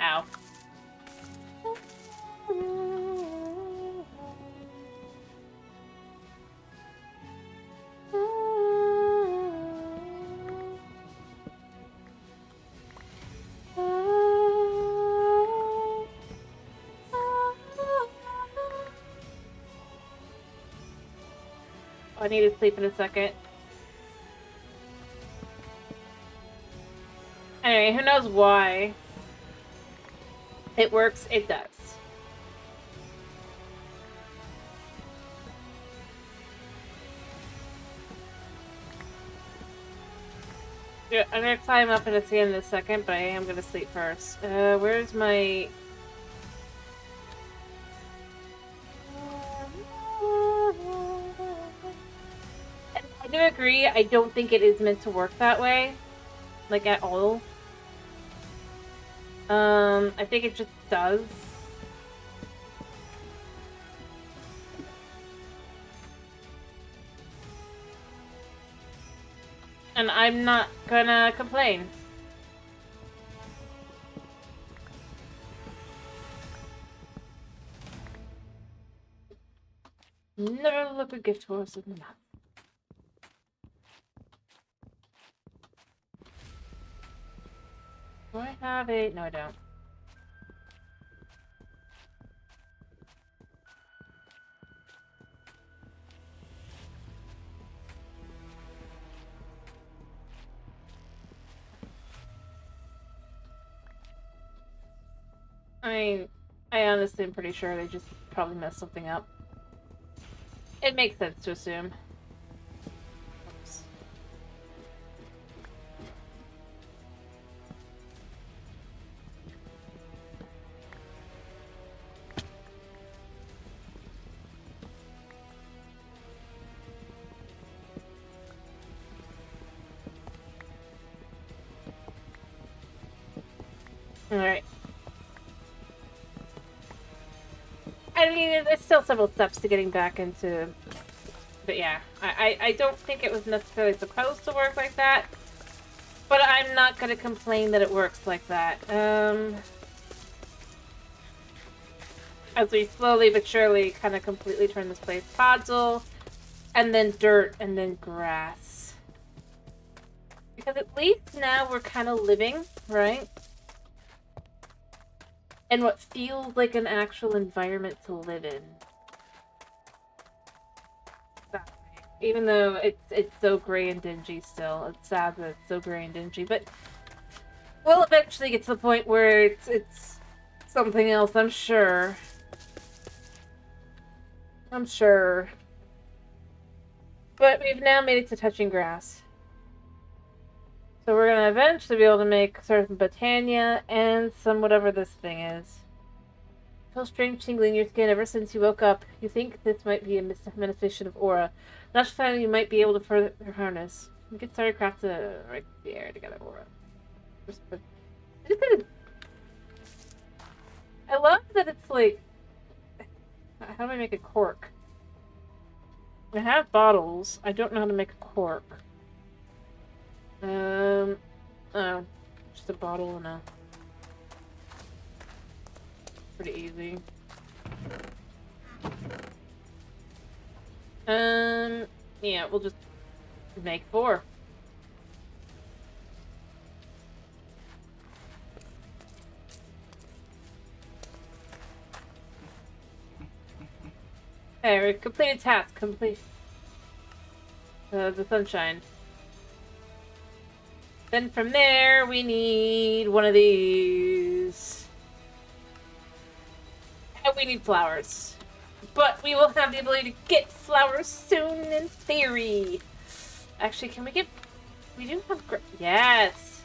Ow. I need to sleep in a second. Anyway, who knows why it works? It does. Yeah, I'm gonna climb up and see in a second, but I am gonna sleep first. Where's my... I do agree, I don't think it is meant to work that way. Like, at all. I think it just does. And I'm not gonna complain. Never look a gift horse in the mouth. Do I have it? No, I don't. I honestly am pretty sure they just probably messed something up. It makes sense to assume. Oops. Alright. I mean, there's still several steps to getting back into... But yeah, I don't think it was necessarily supposed to work like that. But I'm not gonna complain that it works like that. As we slowly but surely kind of completely turn this place podzol, and then dirt, and then grass. Because at least now we're kind of living, right? And what feels like an actual environment to live in. Even though it's so gray and dingy still. It's sad that it's so gray and dingy, but we'll eventually get to the point where it's something else, I'm sure. I'm sure. But we've now made it to touching grass. So we're gonna eventually be able to make sort of Botania and some whatever this thing is. Feel strange tingling in your skin ever since you woke up. You think this might be a manifestation of aura. Last time you might be able to further harness. We get started craft to right the air together, aura. I love that it's like... How do I make a cork? I have bottles. I don't know how to make a cork. Oh. Just a bottle and a... Pretty easy. Yeah, we'll just make 4. Okay, we completed task. Complete. The sunshine. Then from there, we need one of these. And we need flowers. But we will have the ability to get flowers soon, in theory. Actually, can we get... We do have... Yes!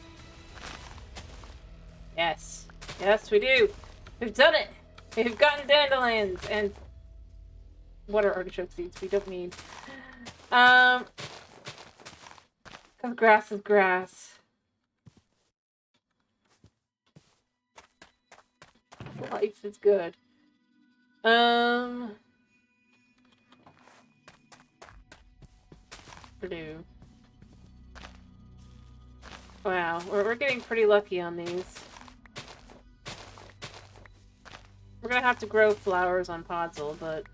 Yes. Yes, we do. We've done it! We've gotten dandelions and... What are artichoke seeds? We don't need. Because grass is grass. Life is good. Purdue. Wow, we're getting pretty lucky on these. We're gonna have to grow flowers on Podzol, but...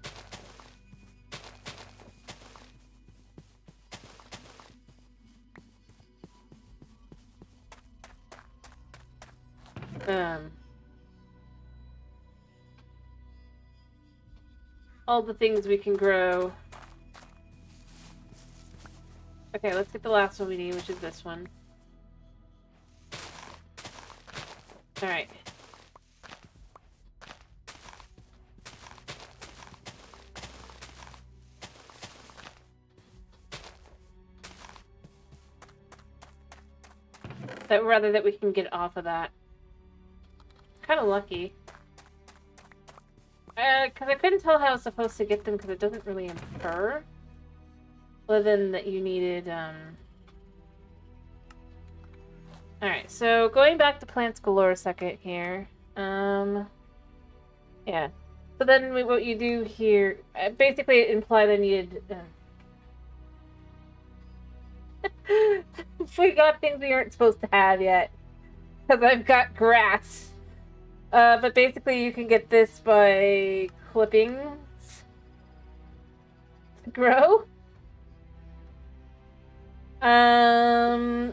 all the things we can grow. Okay, let's get the last one we need, which is this one. Alright. Rather that we can get off of that. Kind of lucky. Because I couldn't tell how I was supposed to get them because it doesn't really infer. Other than that you needed, Alright, so going back to Plants Galore a second here. Yeah. So then what you do here, basically it implied I needed, we got things we aren't supposed to have yet. Because I've got grass. But basically you can get this by clippings to grow.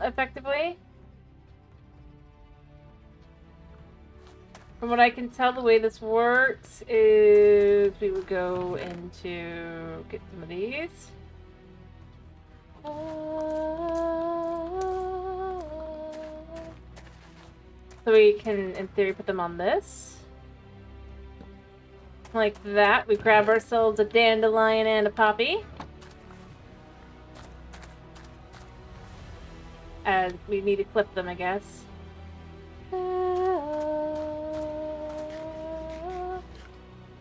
Effectively. From what I can tell, the way this works is we would go into get some of these. So we can, in theory, put them on this. Like that. We grab ourselves a dandelion and a poppy. And we need to clip them, I guess.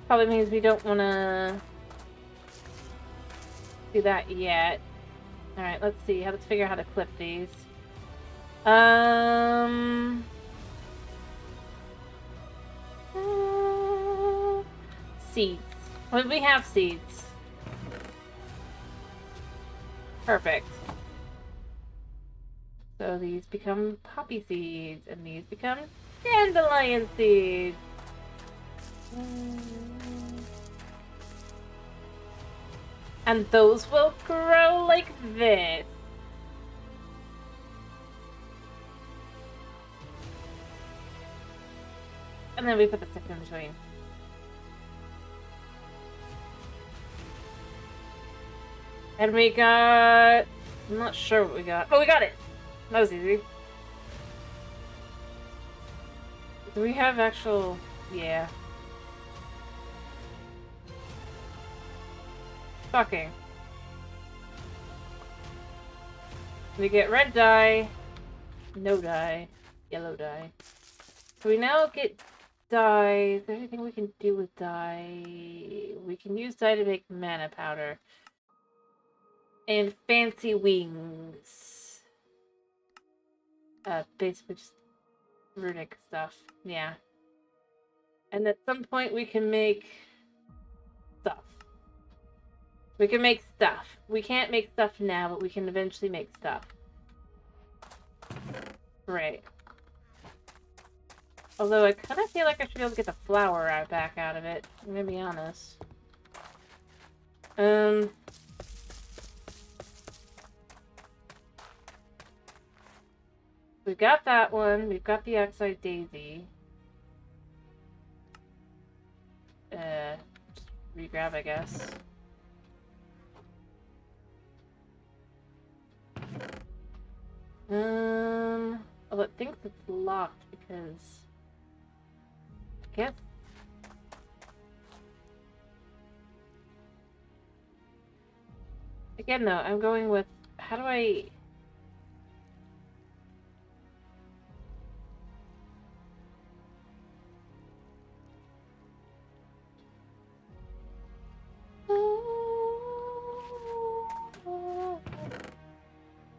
Probably means we don't want to do that yet. Alright, let's see. Let's figure out how to clip these. Seeds. Well, we have seeds. Perfect. So these become poppy seeds, and these become dandelion seeds. And those will grow like this. And then we put the stick in between. And we got... I'm not sure what we got. Oh, we got it! That was easy. Do we have actual... Yeah. Fucking. We get red dye, no dye, yellow dye. So we now get dye. Is there anything we can do with dye? We can use dye to make mana powder. And fancy wings. Basically just runic stuff. Yeah. And at some point we can make stuff. We can make stuff. We can't make stuff now, but we can eventually make stuff. Right. Although I kind of feel like I should be able to get the flour back out of it. I'm gonna be honest. We've got that one. We've got the Oxide Daisy. Just re-grab, I guess. Well, it thinks it's locked because... I guess... Again, though, I'm going with... How do I...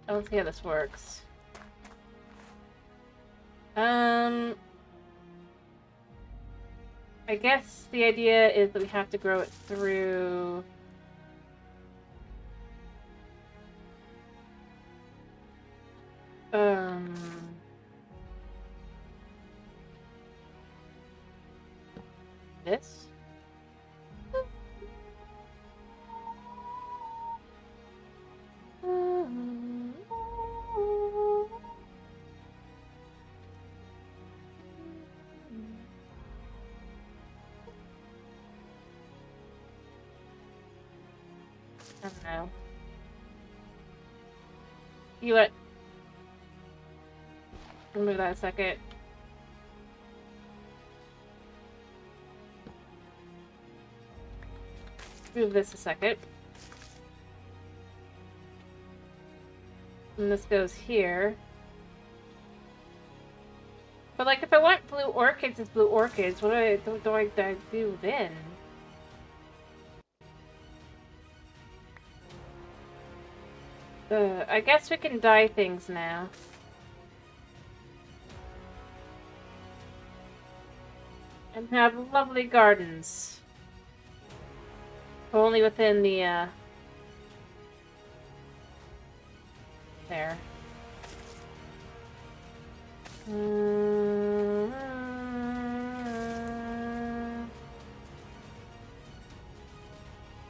Let's see how this works. I guess the idea is that we have to grow it through... This? I don't know. You what? Move that a second. Move this a second. And this goes here. But like, if I want blue orchids, it's blue orchids. What do I do then? I guess we can dye things now. And have lovely gardens. Only within the, there.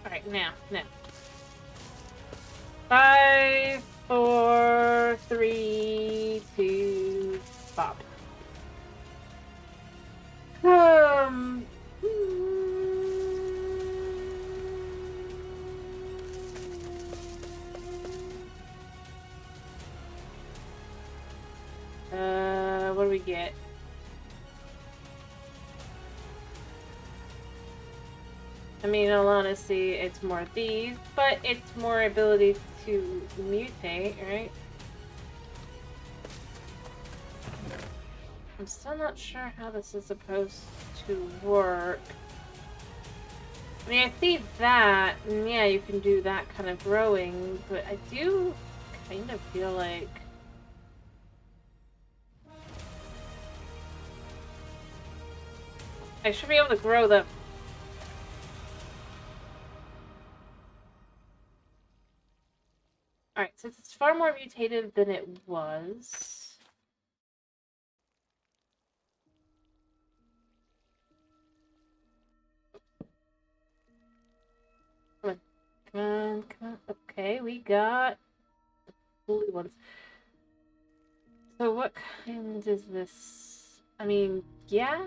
Alright, now. 5, 4, 3, 2, pop. What do we get? I mean, in all honesty, it's more of these, but it's more ability to mutate, right? I'm still not sure how this is supposed to work. I mean, I see that, and yeah, you can do that kind of growing, but I do kind of feel like... I should be able to grow them. Alright, since it's far more mutated than it was... Come on. Okay, we got... blue ones. So what kind is this? I mean, yeah?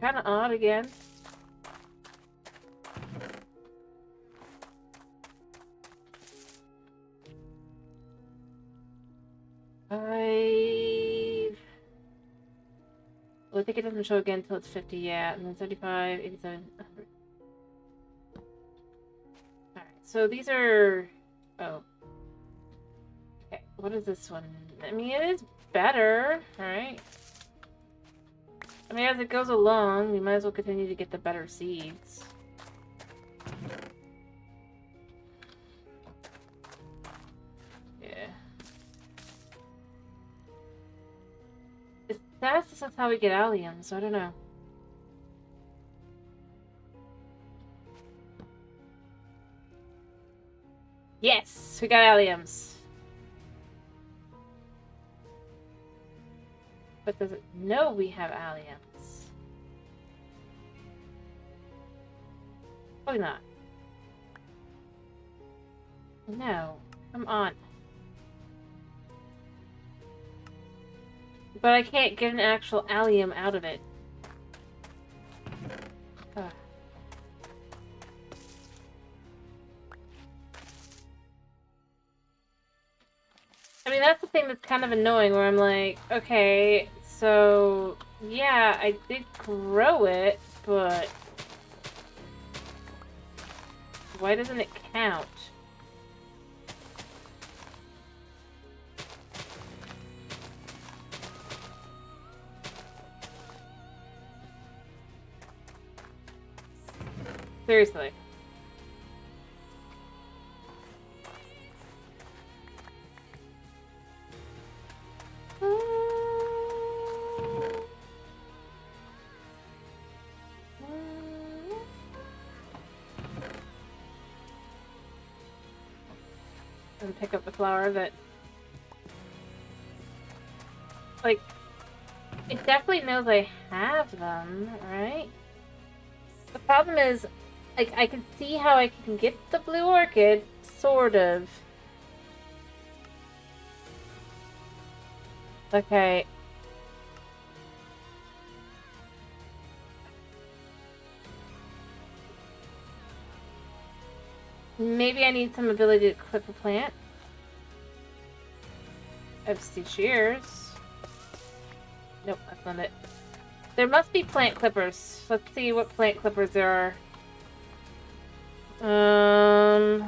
Kind of odd again. Well, I think it doesn't show again until it's 50, yeah, and then 75, 87. Alright, so these are... oh. Okay, what is this one? I mean, it is better, right? I mean, as it goes along, we might as well continue to get the better seeds. Yeah. That's how we get alliums, so I don't know. Yes! We got alliums. But does it know we have alliums? Probably not. No. Come on. But I can't get an actual allium out of it. Ugh. I mean, that's the thing that's kind of annoying, where I'm like, okay, so, yeah, I did grow it, but why doesn't it count? Seriously. and pick up the flower, but like it definitely knows I have them, right? The problem is, like, I can see how I can get the blue orchid, sort of. Okay. Maybe I need some ability to clip a plant. FC shears. Nope, that's not it. There must be plant clippers. Let's see what plant clippers there are.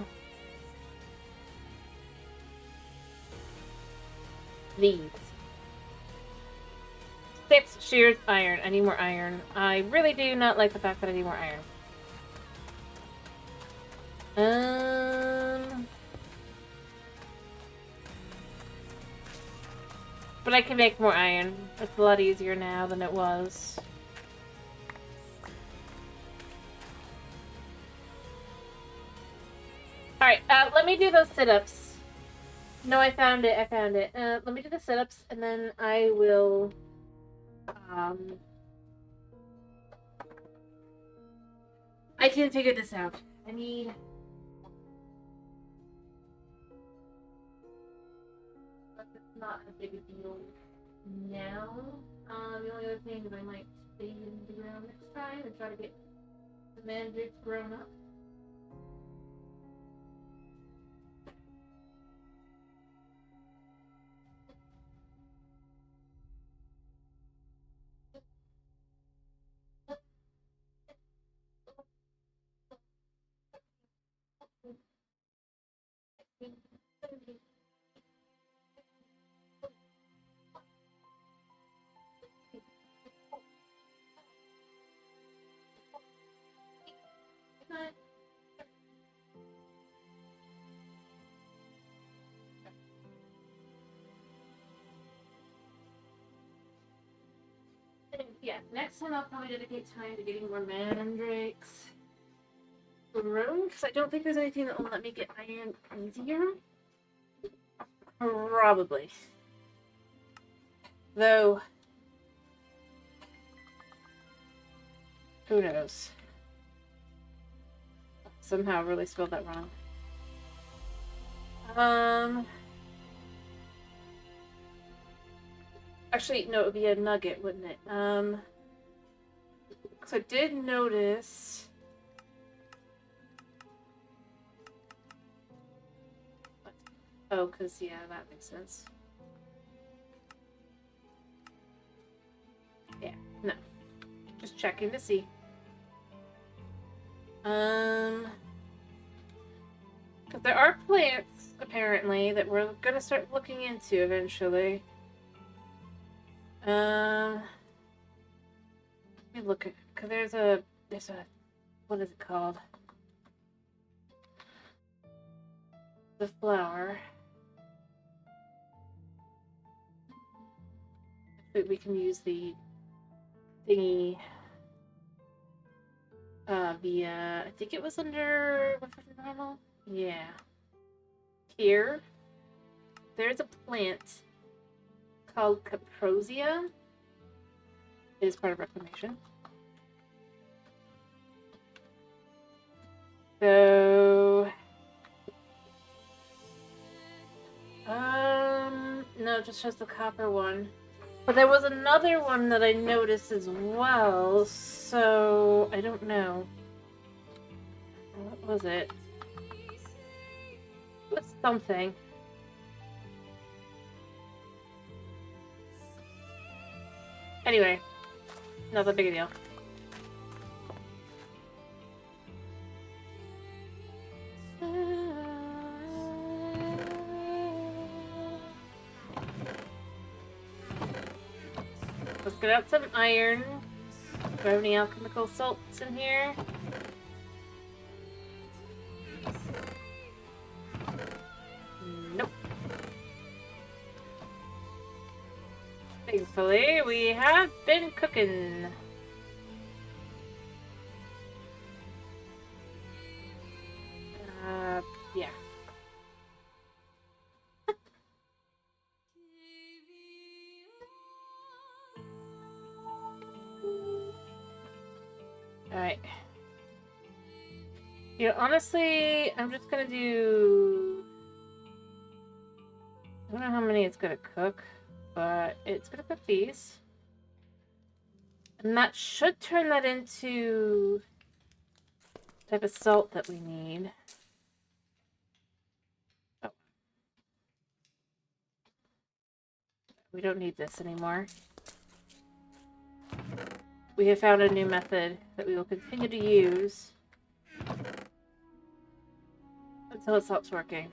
These. 6 shears iron. I need more iron. I really do not like the fact that I need more iron. But I can make more iron. It's a lot easier now than it was. Alright, let me do those sit-ups. No, I found it, let me do the sit-ups, and then I will, I can figure this out. I need... It's not a big deal now. The only other thing is I might stay in the ground next time and try to get the mandrakes grown up. Yeah, next time I'll probably dedicate time to getting more mandrakes grown, because I don't think there's anything that will let me get iron easier. Probably. Though, who knows? Somehow I really spelled that wrong. Actually, no, it would be a nugget, wouldn't it? So I did notice... Oh, because, yeah, that makes sense. Yeah, no. Just checking to see. Because there are plants, apparently, that we're gonna start looking into eventually. Let me look at, because there's a, what is it called? The flower. We can use the thingy via, I think it was under, what's it, normal? Yeah. Here, there's a plant called Caprosia. It is part of Reclamation. So, no, it just shows the copper one. But there was another one that I noticed as well, so I don't know. What was it? It was something. Anyway, not that big a deal. Let's get out some iron. Do I have any alchemical salts in here? Nope. Thankfully, we have been cooking. Yeah. Alright. Yeah, honestly, I'm just gonna do... I don't know how many it's gonna cook, but it's gonna cook these. And that should turn that into the type of salt that we need. Oh. We don't need this anymore. We have found a new method that we will continue to use until it stops working.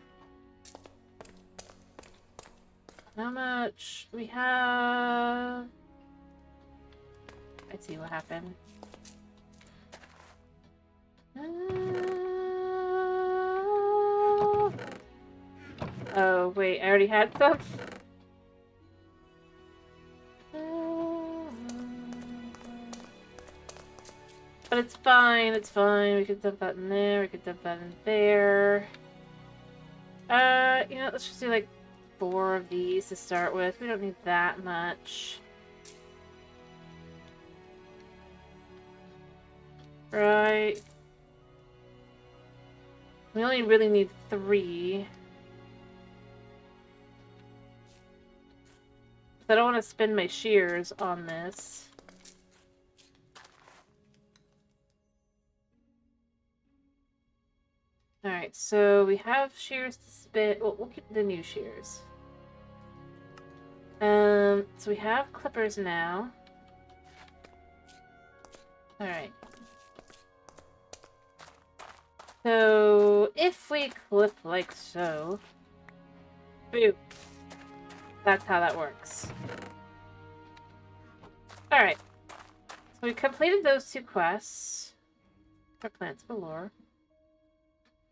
How much we have? I see what happened. Oh, wait, I already had some? But it's fine, it's fine. We could dump that in there, we could dump that in there. You know, let's just do like 4 of these to start with. We don't need that much. Right. We only really need 3. I don't want to spend my shears on this. Alright, so we have shears to spin. Well, we'll keep the new shears. So we have clippers now. Alright. So, if we clip like so... Boop. That's how that works. Alright. So we completed those 2 quests. For plants galore.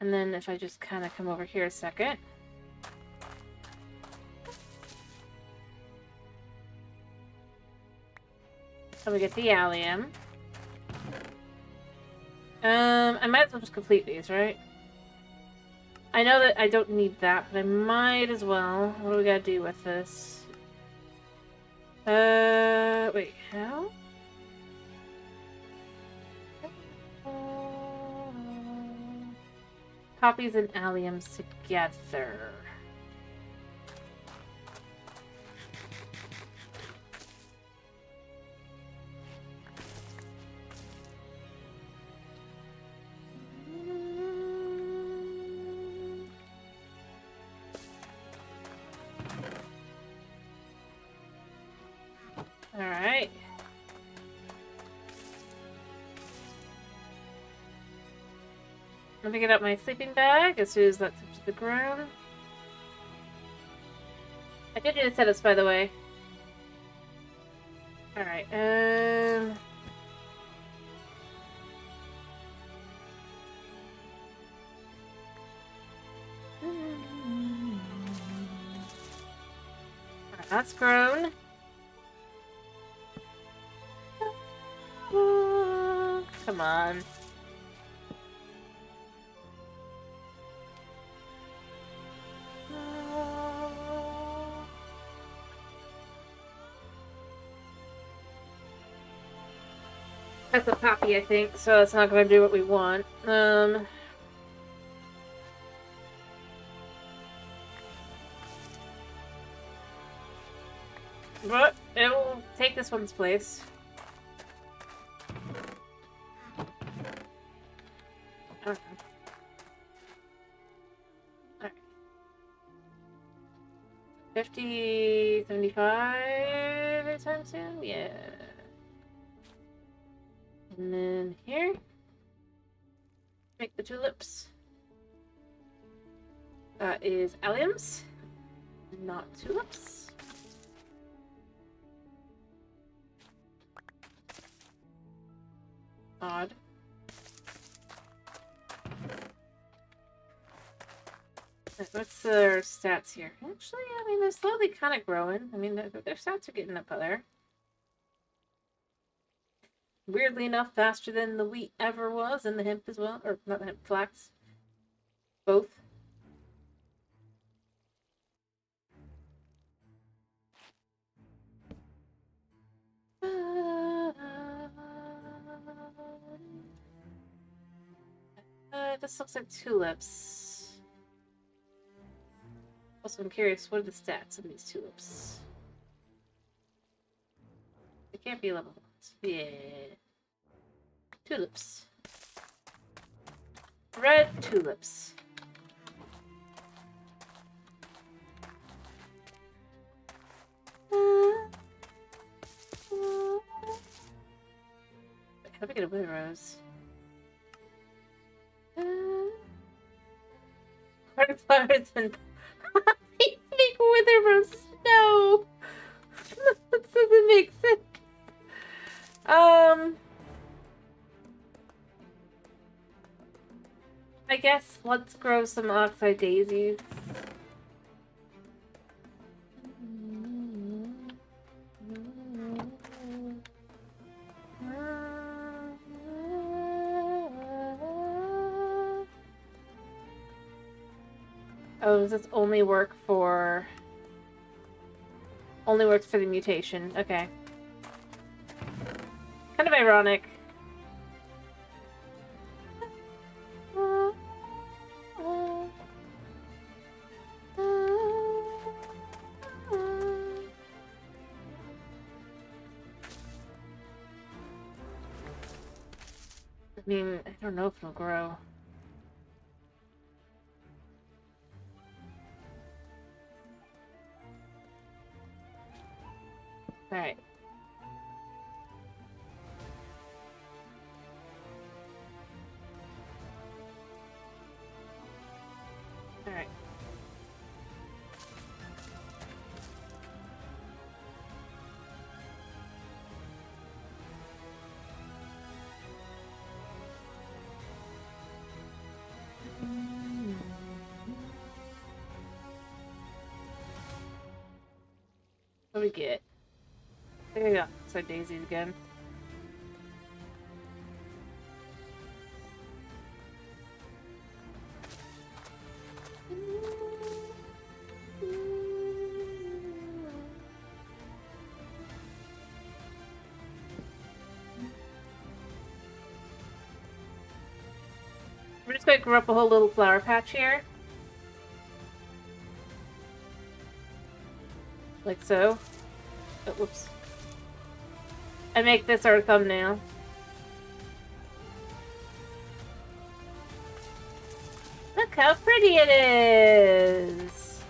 And then if I just kind of come over here a second. So we get the allium. I might as well just complete these, right? I know that I don't need that, but I might as well. What do we gotta do with this? Wait, how? Poppies and alliums together. Alright. Let me get out my sleeping bag as soon as that touches the ground. I did do the setups, by the way. Alright, Alright, that's grown. Come on. That's a poppy, I think, so it's not going to do what we want. But it will take this one's place. Okay. Alright. 50, 75 anytime soon? Yeah. And then here, make the tulips. That is alliums, not tulips. Odd. What's their stats here? Actually, I mean, they're slowly kind of growing. I mean, their stats are getting up there. Weirdly enough, faster than the wheat ever was, and the hemp as well. Or, not the hemp, flax. Both. this looks like tulips. Also, I'm curious, what are the stats of these tulips? They can't be level 1s. Yeah. Tulips. Red tulips. How do we get a wither rose? Flowers and make wither roses. No, that doesn't make sense. I guess let's grow some oxeye daisies. Oh, does this only work for... Only works for the mutation. Okay. Kind of ironic. I mean, I don't know if it'll grow. Alright. Alright. What do we get? There we go. So daisies again. We're just going to grow up a whole little flower patch here. Like so. Oh, whoops. And make this our thumbnail. Look how pretty it is!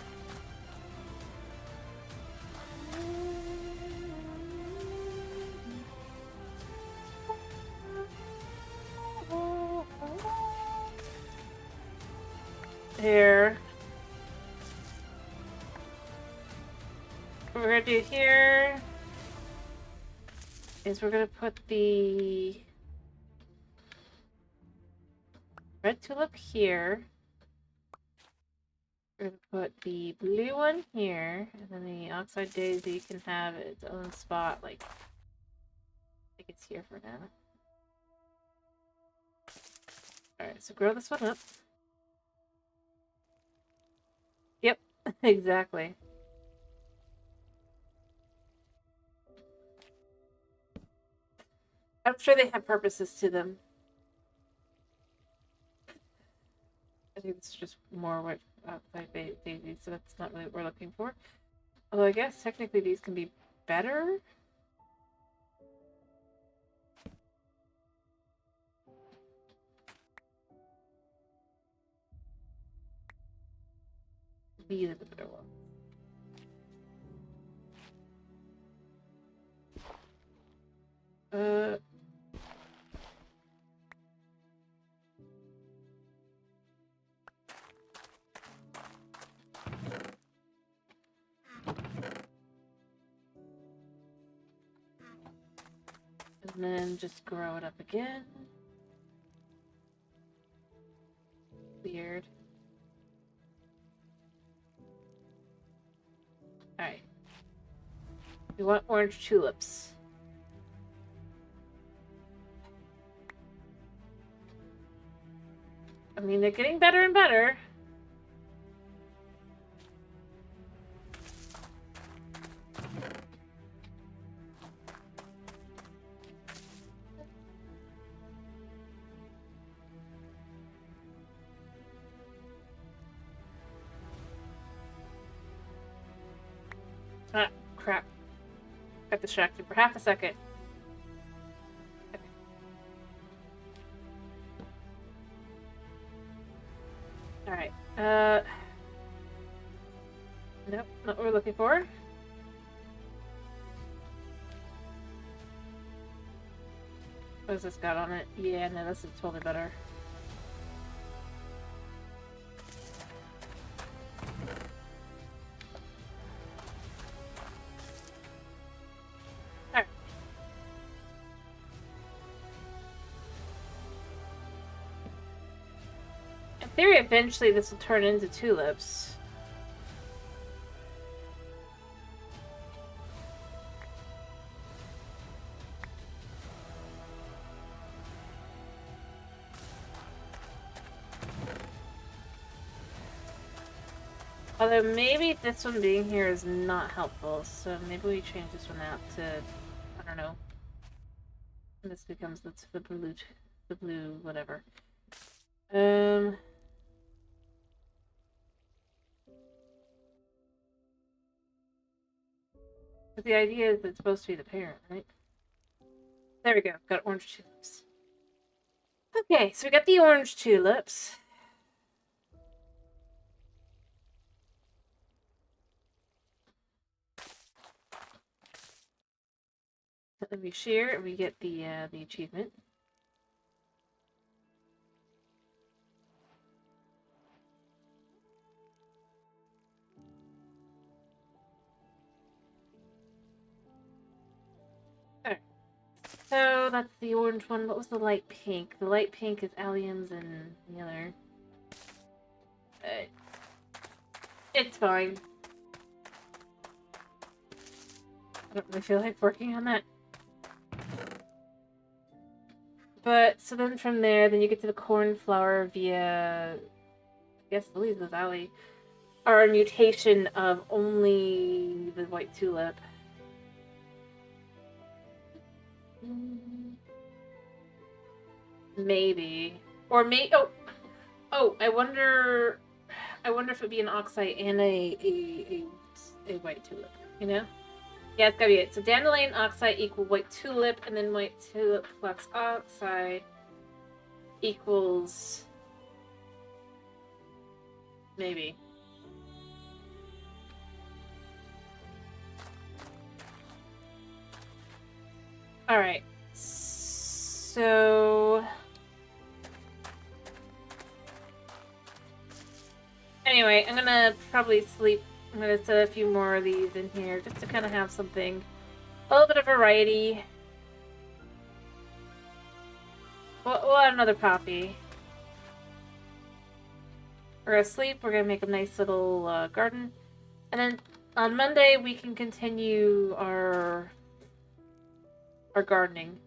Here. What we're gonna do here is we're gonna put the red tulip here. We're gonna put the blue one here, and then the oxeye daisy can have its own spot, like, I think it's here for now. Alright, so grow this one up. Yep, exactly. I'm sure they have purposes to them. I think it's just more what outside daisies, so that's not really what we're looking for. Although I guess technically these can be better. These are the better ones. And then just grow it up again. Weird. Alright. We want orange tulips. I mean, they're getting better and better. Ah, crap. Got distracted for half a second. Okay. Alright. Nope, not what we're looking for. What has this got on it? Yeah, no, this is totally better. Alright. In theory, eventually this will turn into tulips. Although maybe this one being here is not helpful, so maybe we change this one out to, I don't know. And this becomes the blue whatever. But the idea is it's supposed to be the parent, right? There we go. Got orange tulips. Okay, so we got the orange tulips. Then we share and we get the achievement. Alright. So that's the orange one. What was the light pink? The light pink is alliums and the other. It's fine. I don't really feel like working on that. But, so then from there, then you get to the cornflower via, I guess, Lisa's Valley, are a mutation of only the white tulip. Maybe. Or oh, I wonder if it'd be an oxide and a white tulip, you know? Yeah, it's gotta be it. So dandelion oxide equal white tulip, and then white tulip plus oxide equals maybe. Alright. So anyway, I'm gonna probably sleep. I'm gonna set a few more of these in here just to kind of have something, a little bit of variety. We'll add another poppy. We're gonna sleep. We're gonna make a nice little garden, and then on Monday we can continue our gardening.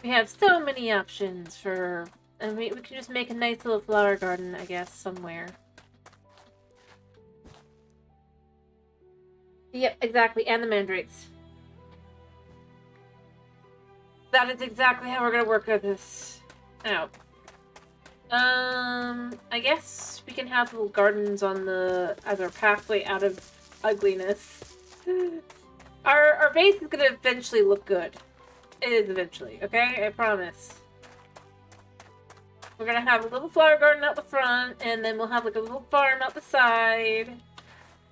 We have so many options for, and we can just make a nice little flower garden, I guess, somewhere. Yep, exactly, and the mandrakes. That is exactly how we're gonna work this out. I guess we can have little gardens on as our pathway out of ugliness. Our base is gonna eventually look good. It is eventually, okay? I promise. We're gonna have a little flower garden out the front, and then we'll have like a little farm out the side. And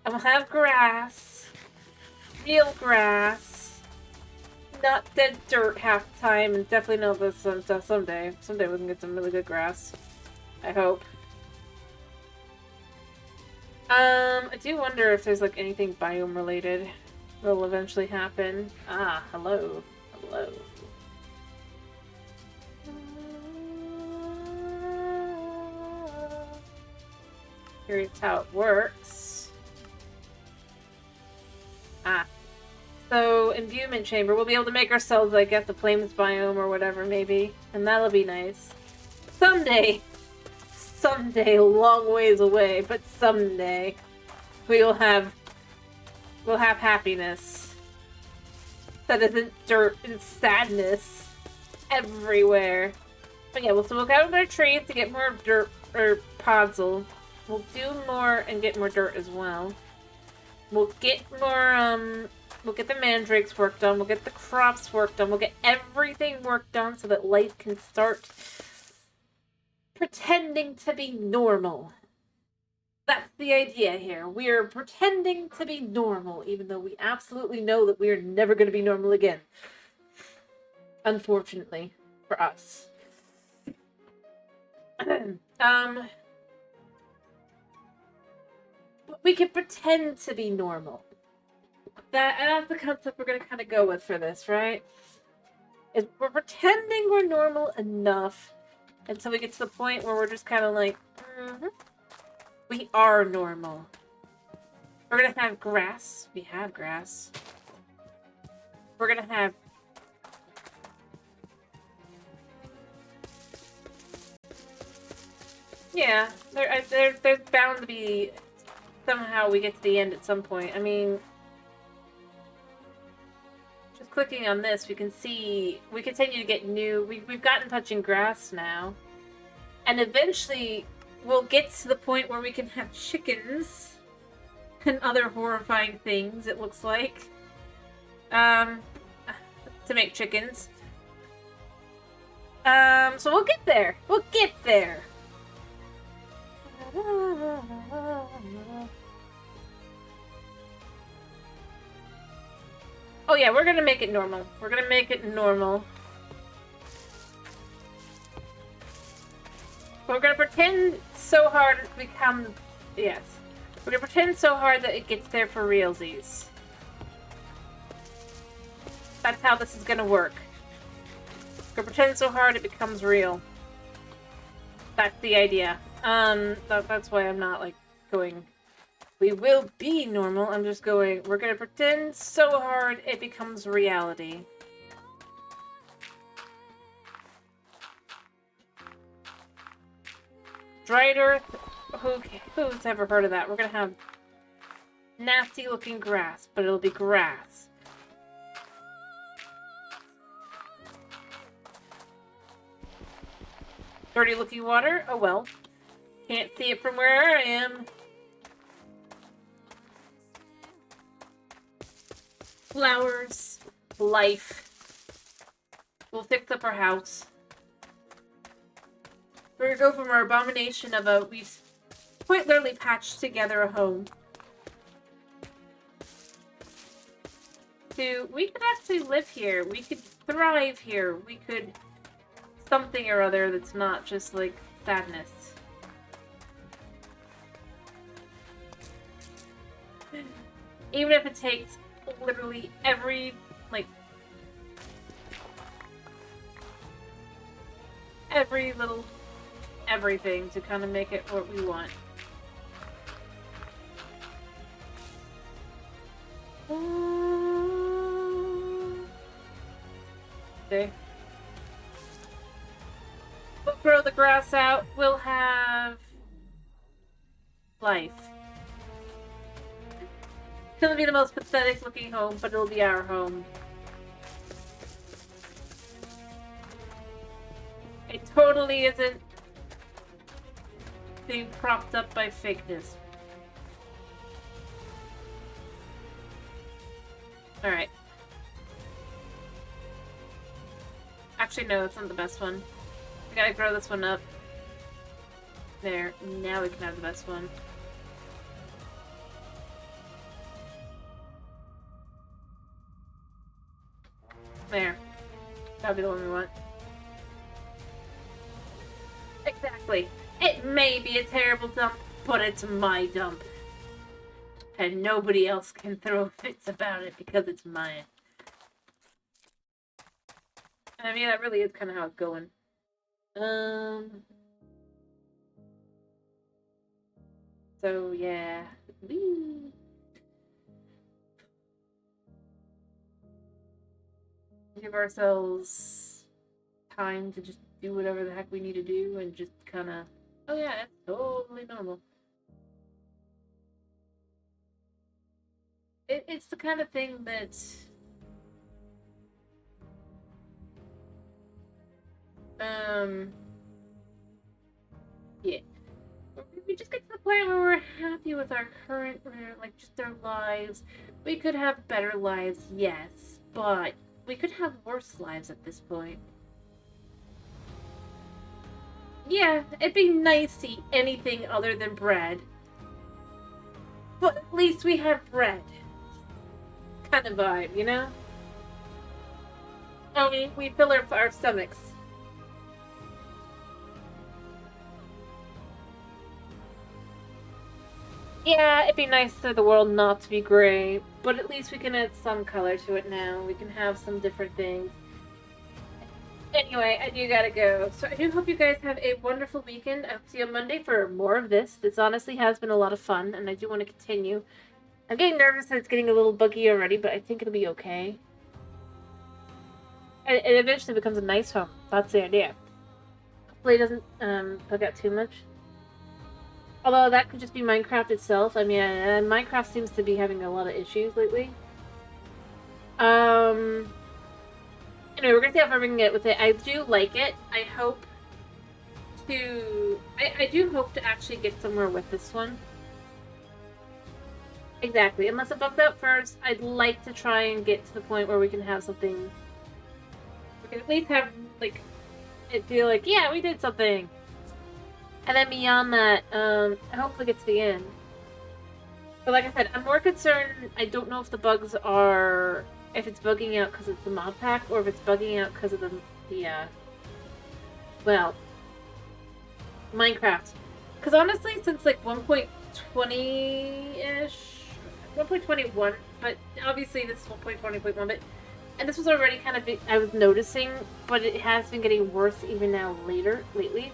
we'll have grass. Real grass. Not dead dirt half the time, and definitely not this someday. Someday we can get some really good grass. I hope. I do wonder if there's like anything biome related that'll eventually happen. Ah, hello. Hello. Here's how it works. Ah. So, imbuement chamber, we'll be able to make ourselves, I guess, a flames biome or whatever, maybe. And that'll be nice. Someday! Someday, a long ways away, but someday, we'll have happiness. That isn't dirt and sadness everywhere. But yeah, so we'll gather more trees to get more dirt, or podzol. We'll do more and get more dirt as well. We'll get more, we'll get the mandrakes work done. We'll get the crops work done. We'll get everything worked done so that life can start pretending to be normal. That's the idea here. We are pretending to be normal, even though we absolutely know that we are never going to be normal again. Unfortunately, for us. We can pretend to be normal. That's the concept we're going to kind of go with for this, right? Is we're pretending we're normal enough until we get to the point where we're just kind of like, we are normal. We're going to have grass. We have grass. We're going to have yeah, there's bound to be somehow we get to the end at some point. I mean, just clicking on this, we can see we continue to get new. We've gotten touching grass now, and eventually we'll get to the point where we can have chickens and other horrifying things. It looks like, to make chickens. So we'll get there. We'll get there. Oh yeah, we're gonna make it normal. We're gonna make it normal. We're gonna pretend so hard it becomes... Yes. We're gonna pretend so hard that it gets there for realsies. That's how this is gonna work. We're gonna pretend so hard it becomes real. That's the idea. That's why I'm not, like, going... We will be normal. I'm just going... We're gonna pretend so hard it becomes reality. Dried earth? Who's ever heard of that? We're gonna have nasty-looking grass, but it'll be grass. Dirty-looking water? Oh well. Can't see it from where I am. Flowers. Life. We'll fix up our house. We're gonna go from our abomination of a... We've quite literally patched together a home. To... We could actually live here. We could thrive here. We could... Something or other that's not just, like, sadness. Even if it takes literally every, like... Every little... Everything to kind of make it what we want. Okay. We'll grow the grass out. We'll have life. It's gonna be the most pathetic looking home, but it'll be our home. It totally isn't being propped up by fakeness. Alright. Actually, no, that's not the best one. We gotta grow this one up. There. Now we can have the best one. There. That'll be the one we want. Exactly. It may be a terrible dump, but it's my dump. And nobody else can throw fits about it because it's mine. I mean, that really is kind of how it's going. So, yeah. Whee! Give ourselves time to just do whatever the heck we need to do and just kind of... Oh yeah, that's totally normal. It's the kind of thing that... Um, yeah. We just get to the point where we're happy with our current, like, just our lives. We could have better lives, yes, but we could have worse lives at this point. Yeah, it'd be nice to eat anything other than bread. But at least we have bread. Kind of vibe, you know? I mean, we fill our stomachs. Yeah, it'd be nice for the world not to be gray, but at least we can add some color to it now. We can have some different things. Anyway, I do gotta go. So I do hope you guys have a wonderful weekend. I'll see you on Monday for more of this. This honestly has been a lot of fun, and I do want to continue. I'm getting nervous that it's getting a little buggy already, but I think it'll be okay. And it eventually becomes a nice home. That's the idea. Hopefully it doesn't bug out too much. Although that could just be Minecraft itself. I mean, Minecraft seems to be having a lot of issues lately. Anyway, we're gonna see how far we can get with it. I do like it. I hope to. I do hope to actually get somewhere with this one. Exactly. Unless it bugs out first, I'd like to try and get to the point where we can have something. We can at least have, like, it feel like, yeah, we did something. And then beyond that, hopefully get to the end. But like I said, I'm more concerned. I don't know if the bugs are, if it's bugging out because it's the mod pack, or if it's bugging out because of the well, Minecraft. Because honestly, since like 1.20-ish, 1.21, but obviously this is 1.20.1, but and this was already kind of, I was noticing, but it has been getting worse even now lately.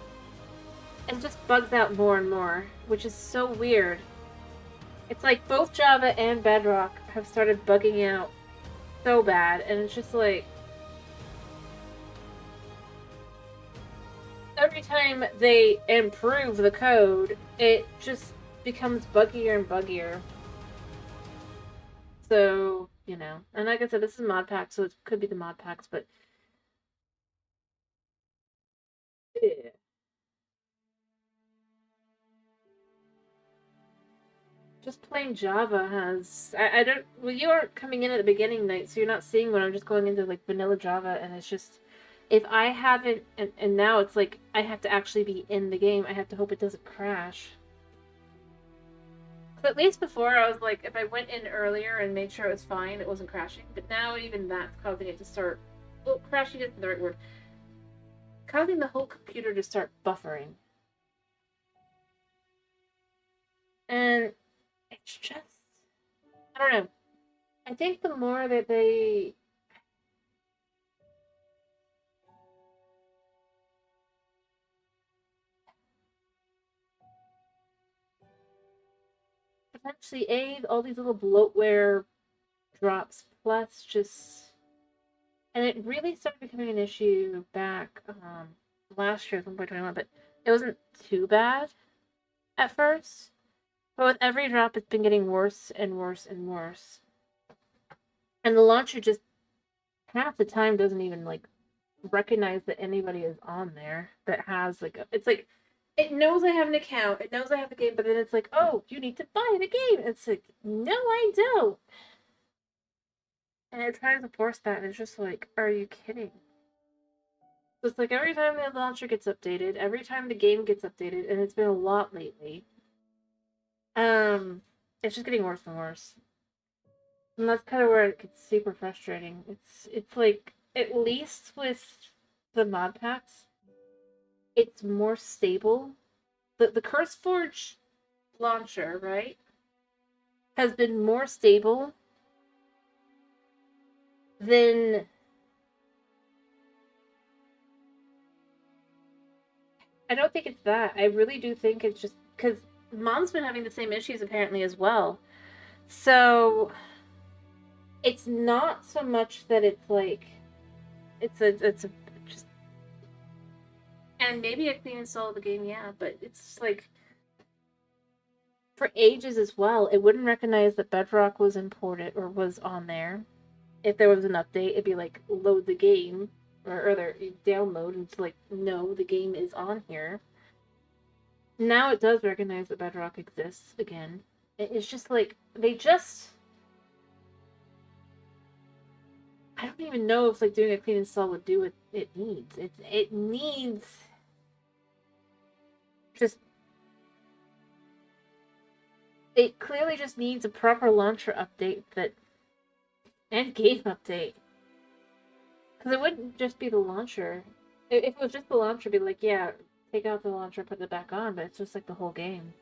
And just bugs out more and more, which is so weird. It's like both Java and Bedrock have started bugging out so bad, and it's just like every time they improve the code, it just becomes buggier and buggier. So, you know, and like I said, this is mod pack, so it could be the mod packs, but yeah. Just plain Java has. I don't. Well, you aren't coming in at the beginning night, so you're not seeing when I'm just going into like vanilla Java, and it's just. If I haven't. And now it's like I have to actually be in the game. I have to hope it doesn't crash. At least before, I was like, if I went in earlier and made sure it was fine, it wasn't crashing. But now even that's causing it to start. Well, crashing isn't the right word. Causing the whole computer to start buffering. And it's just. I don't know. I think the more that they potentially all these little bloatware drops plus just and it really started becoming an issue back last year 1.21, but it wasn't too bad at first, but with every drop it's been getting worse and worse and worse, and the launcher just half the time doesn't even like recognize that anybody is on there that has like it's like it knows I have an account, it knows I have the game, but then it's like, oh, you need to buy the game. It's like, no, I don't. And it tries to force that, and it's just like, are you kidding? So it's like every time the launcher gets updated, every time the game gets updated, and it's been a lot lately, it's just getting worse and worse. And that's kind of where it gets super frustrating. It's like, at least with the mod packs, it's more stable. The CurseForge launcher, right, has been more stable than I don't think it's that. I really do think it's just because mom's been having the same issues apparently as well. So it's not so much that it's like it's a just and maybe I can install the game, yeah, but it's like for ages as well, it wouldn't recognize that Bedrock was imported or was on there. If there was an update, it'd be like load the game. or their download and it's like, no, the game is on here. Now it does recognize that Bedrock exists again. It's just like, they just... I don't even know if like doing a clean install would do what it needs. It needs just... It clearly just needs a proper launcher update that... and game update. Because it wouldn't just be the launcher. If it was just the launcher, it'd be like, yeah, take out the launcher, put it back on, but it's just like the whole game.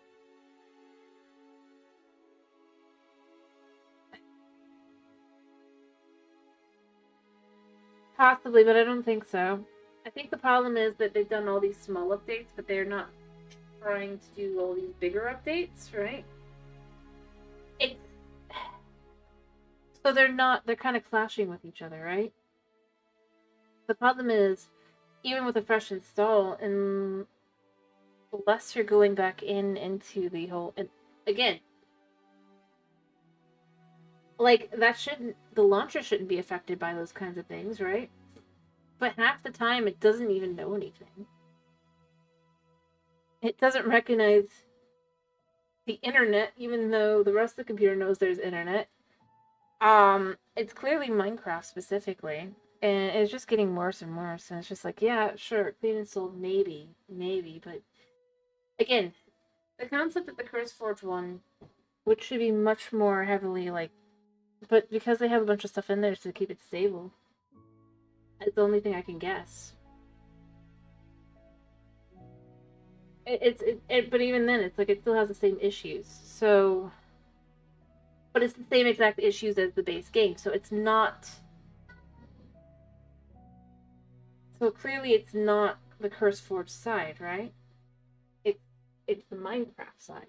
Possibly, but I don't think so. I think the problem is that they've done all these small updates, but they're not trying to do all these bigger updates, right? It's... So they're kind of clashing with each other, right? The problem is, even with a fresh install, unless you're going back into the whole... And again, like, the launcher shouldn't be affected by those kinds of things, right? But half the time, it doesn't even know anything. It doesn't recognize the internet, even though the rest of the computer knows there's internet. It's clearly Minecraft specifically, and it's just getting worse and worse, and it's just like, yeah, sure, clean install, maybe, but again, the concept of the CurseForge one, which should be much more heavily, like, but because they have a bunch of stuff in there to keep it stable, it's the only thing I can guess. But even then, it's like it still has the same issues. So, but it's the same exact issues as the base game. So it's not. So clearly, it's not the CurseForge side, right? It's the Minecraft side.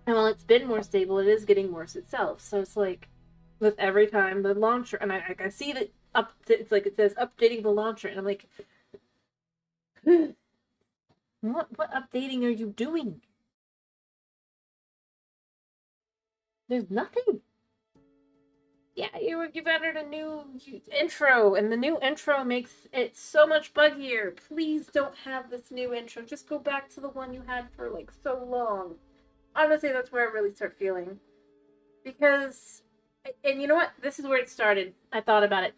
And while it's been more stable, it is getting worse itself. So it's like, with every time the launcher, and I see that it's like it says updating the launcher, and I'm like, what updating are you doing? There's nothing. Yeah, you've added a new intro, and the new intro makes it so much buggier. Please don't have this new intro. Just go back to the one you had for like so long. Honestly, that's where I really start feeling. Because, and you know what? This is where it started. I thought about it.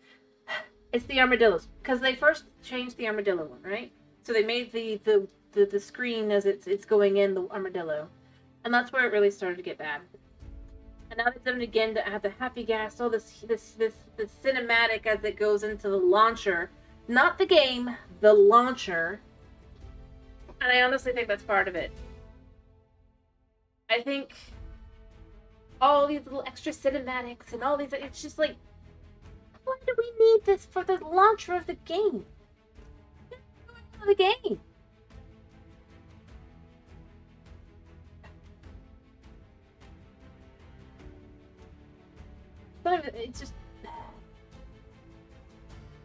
It's the armadillos. Because they first changed the armadillo one, right? So they made the screen as it's going in, the armadillo. And that's where it really started to get bad. And now they've done it again to add the happy gas, all this cinematic as it goes into the launcher. Not the game, the launcher. And I honestly think that's part of it. I think all these little extra cinematics and all these, it's just like, why do we need this for the launcher of the game? The game. It's just,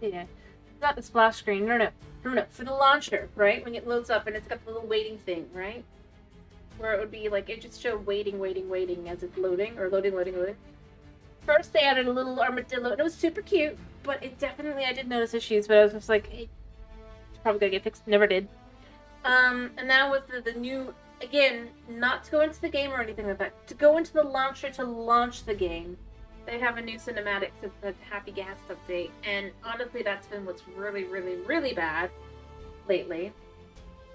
yeah, it's not the splash screen. No. For the launcher, right? When it loads up and it's got the little waiting thing, right? Where it would be like, it just showed waiting as it's loading, or loading. First, they added a little armadillo, and it was super cute, but it definitely, I did notice issues, but I was just like, it's probably gonna get fixed. Never did. And now with the new, again, not to go into the game or anything like that, to go into the launcher to launch the game, they have a new cinematic since the Happy Gas update, and honestly, that's been what's really, really, really bad lately.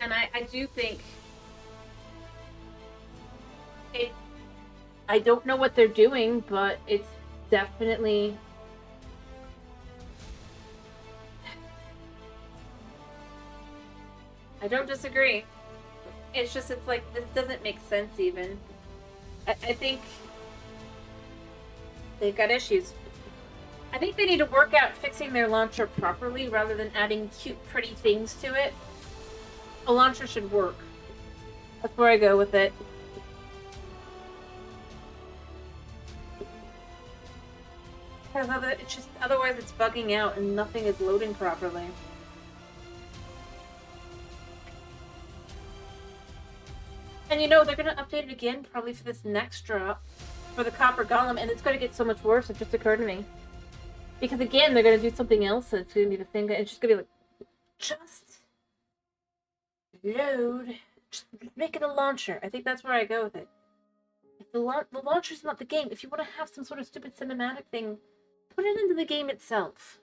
And I do think I don't know what they're doing, but it's definitely... I don't disagree. It's just, it's like, this doesn't make sense even. I think they've got issues. I think they need to work out fixing their launcher properly rather than adding cute, pretty things to it. A launcher should work. That's where I go with it. Because it's just, otherwise it's bugging out and nothing is loading properly. And you know, they're going to update it again, probably for this next drop, for the Copper Golem, and it's going to get so much worse, it just occurred to me. Because again, they're gonna do something else that's gonna be the thing. It's just gonna be like, just load. Just make it a launcher. I think that's where I go with it. If the launcher's not the game. If you want to have some sort of stupid cinematic thing, put it into the game itself.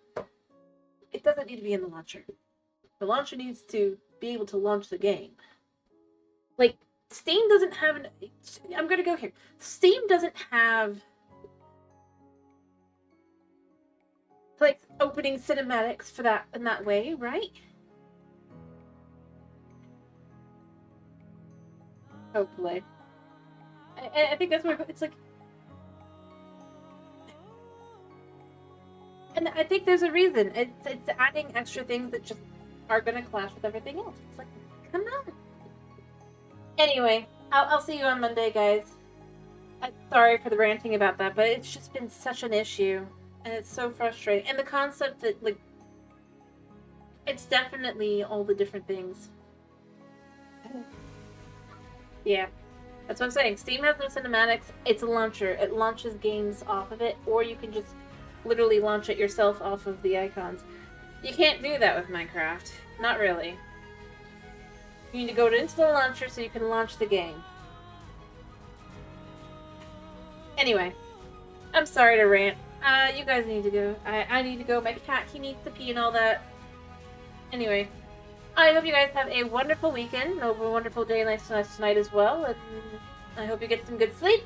It doesn't need to be in the launcher. The launcher needs to be able to launch the game. Like, Steam doesn't have an... I'm gonna go here. Steam doesn't have... like, opening cinematics for that in that way, right? Hopefully. I think that's where it's like... And I think there's a reason. It's adding extra things that just are gonna clash with everything else. It's like, come on. Anyway, I'll see you on Monday, guys. I'm sorry for the ranting about that, but it's just been such an issue. And it's so frustrating. And the concept that, like, it's definitely all the different things. Yeah. That's what I'm saying. Steam has no cinematics. It's a launcher. It launches games off of it, or you can just literally launch it yourself off of the icons. You can't do that with Minecraft. Not really. You need to go into the launcher so you can launch the game. Anyway, I'm sorry to rant. You guys need to go. I need to go. My cat, he needs to pee and all that. Anyway, I hope you guys have a wonderful weekend. A wonderful day and night tonight as well. And I hope you get some good sleep.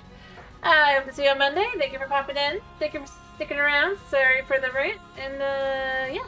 I hope to see you on Monday. Thank you for popping in. Thank you for sticking around. Sorry for the rant. And, yeah.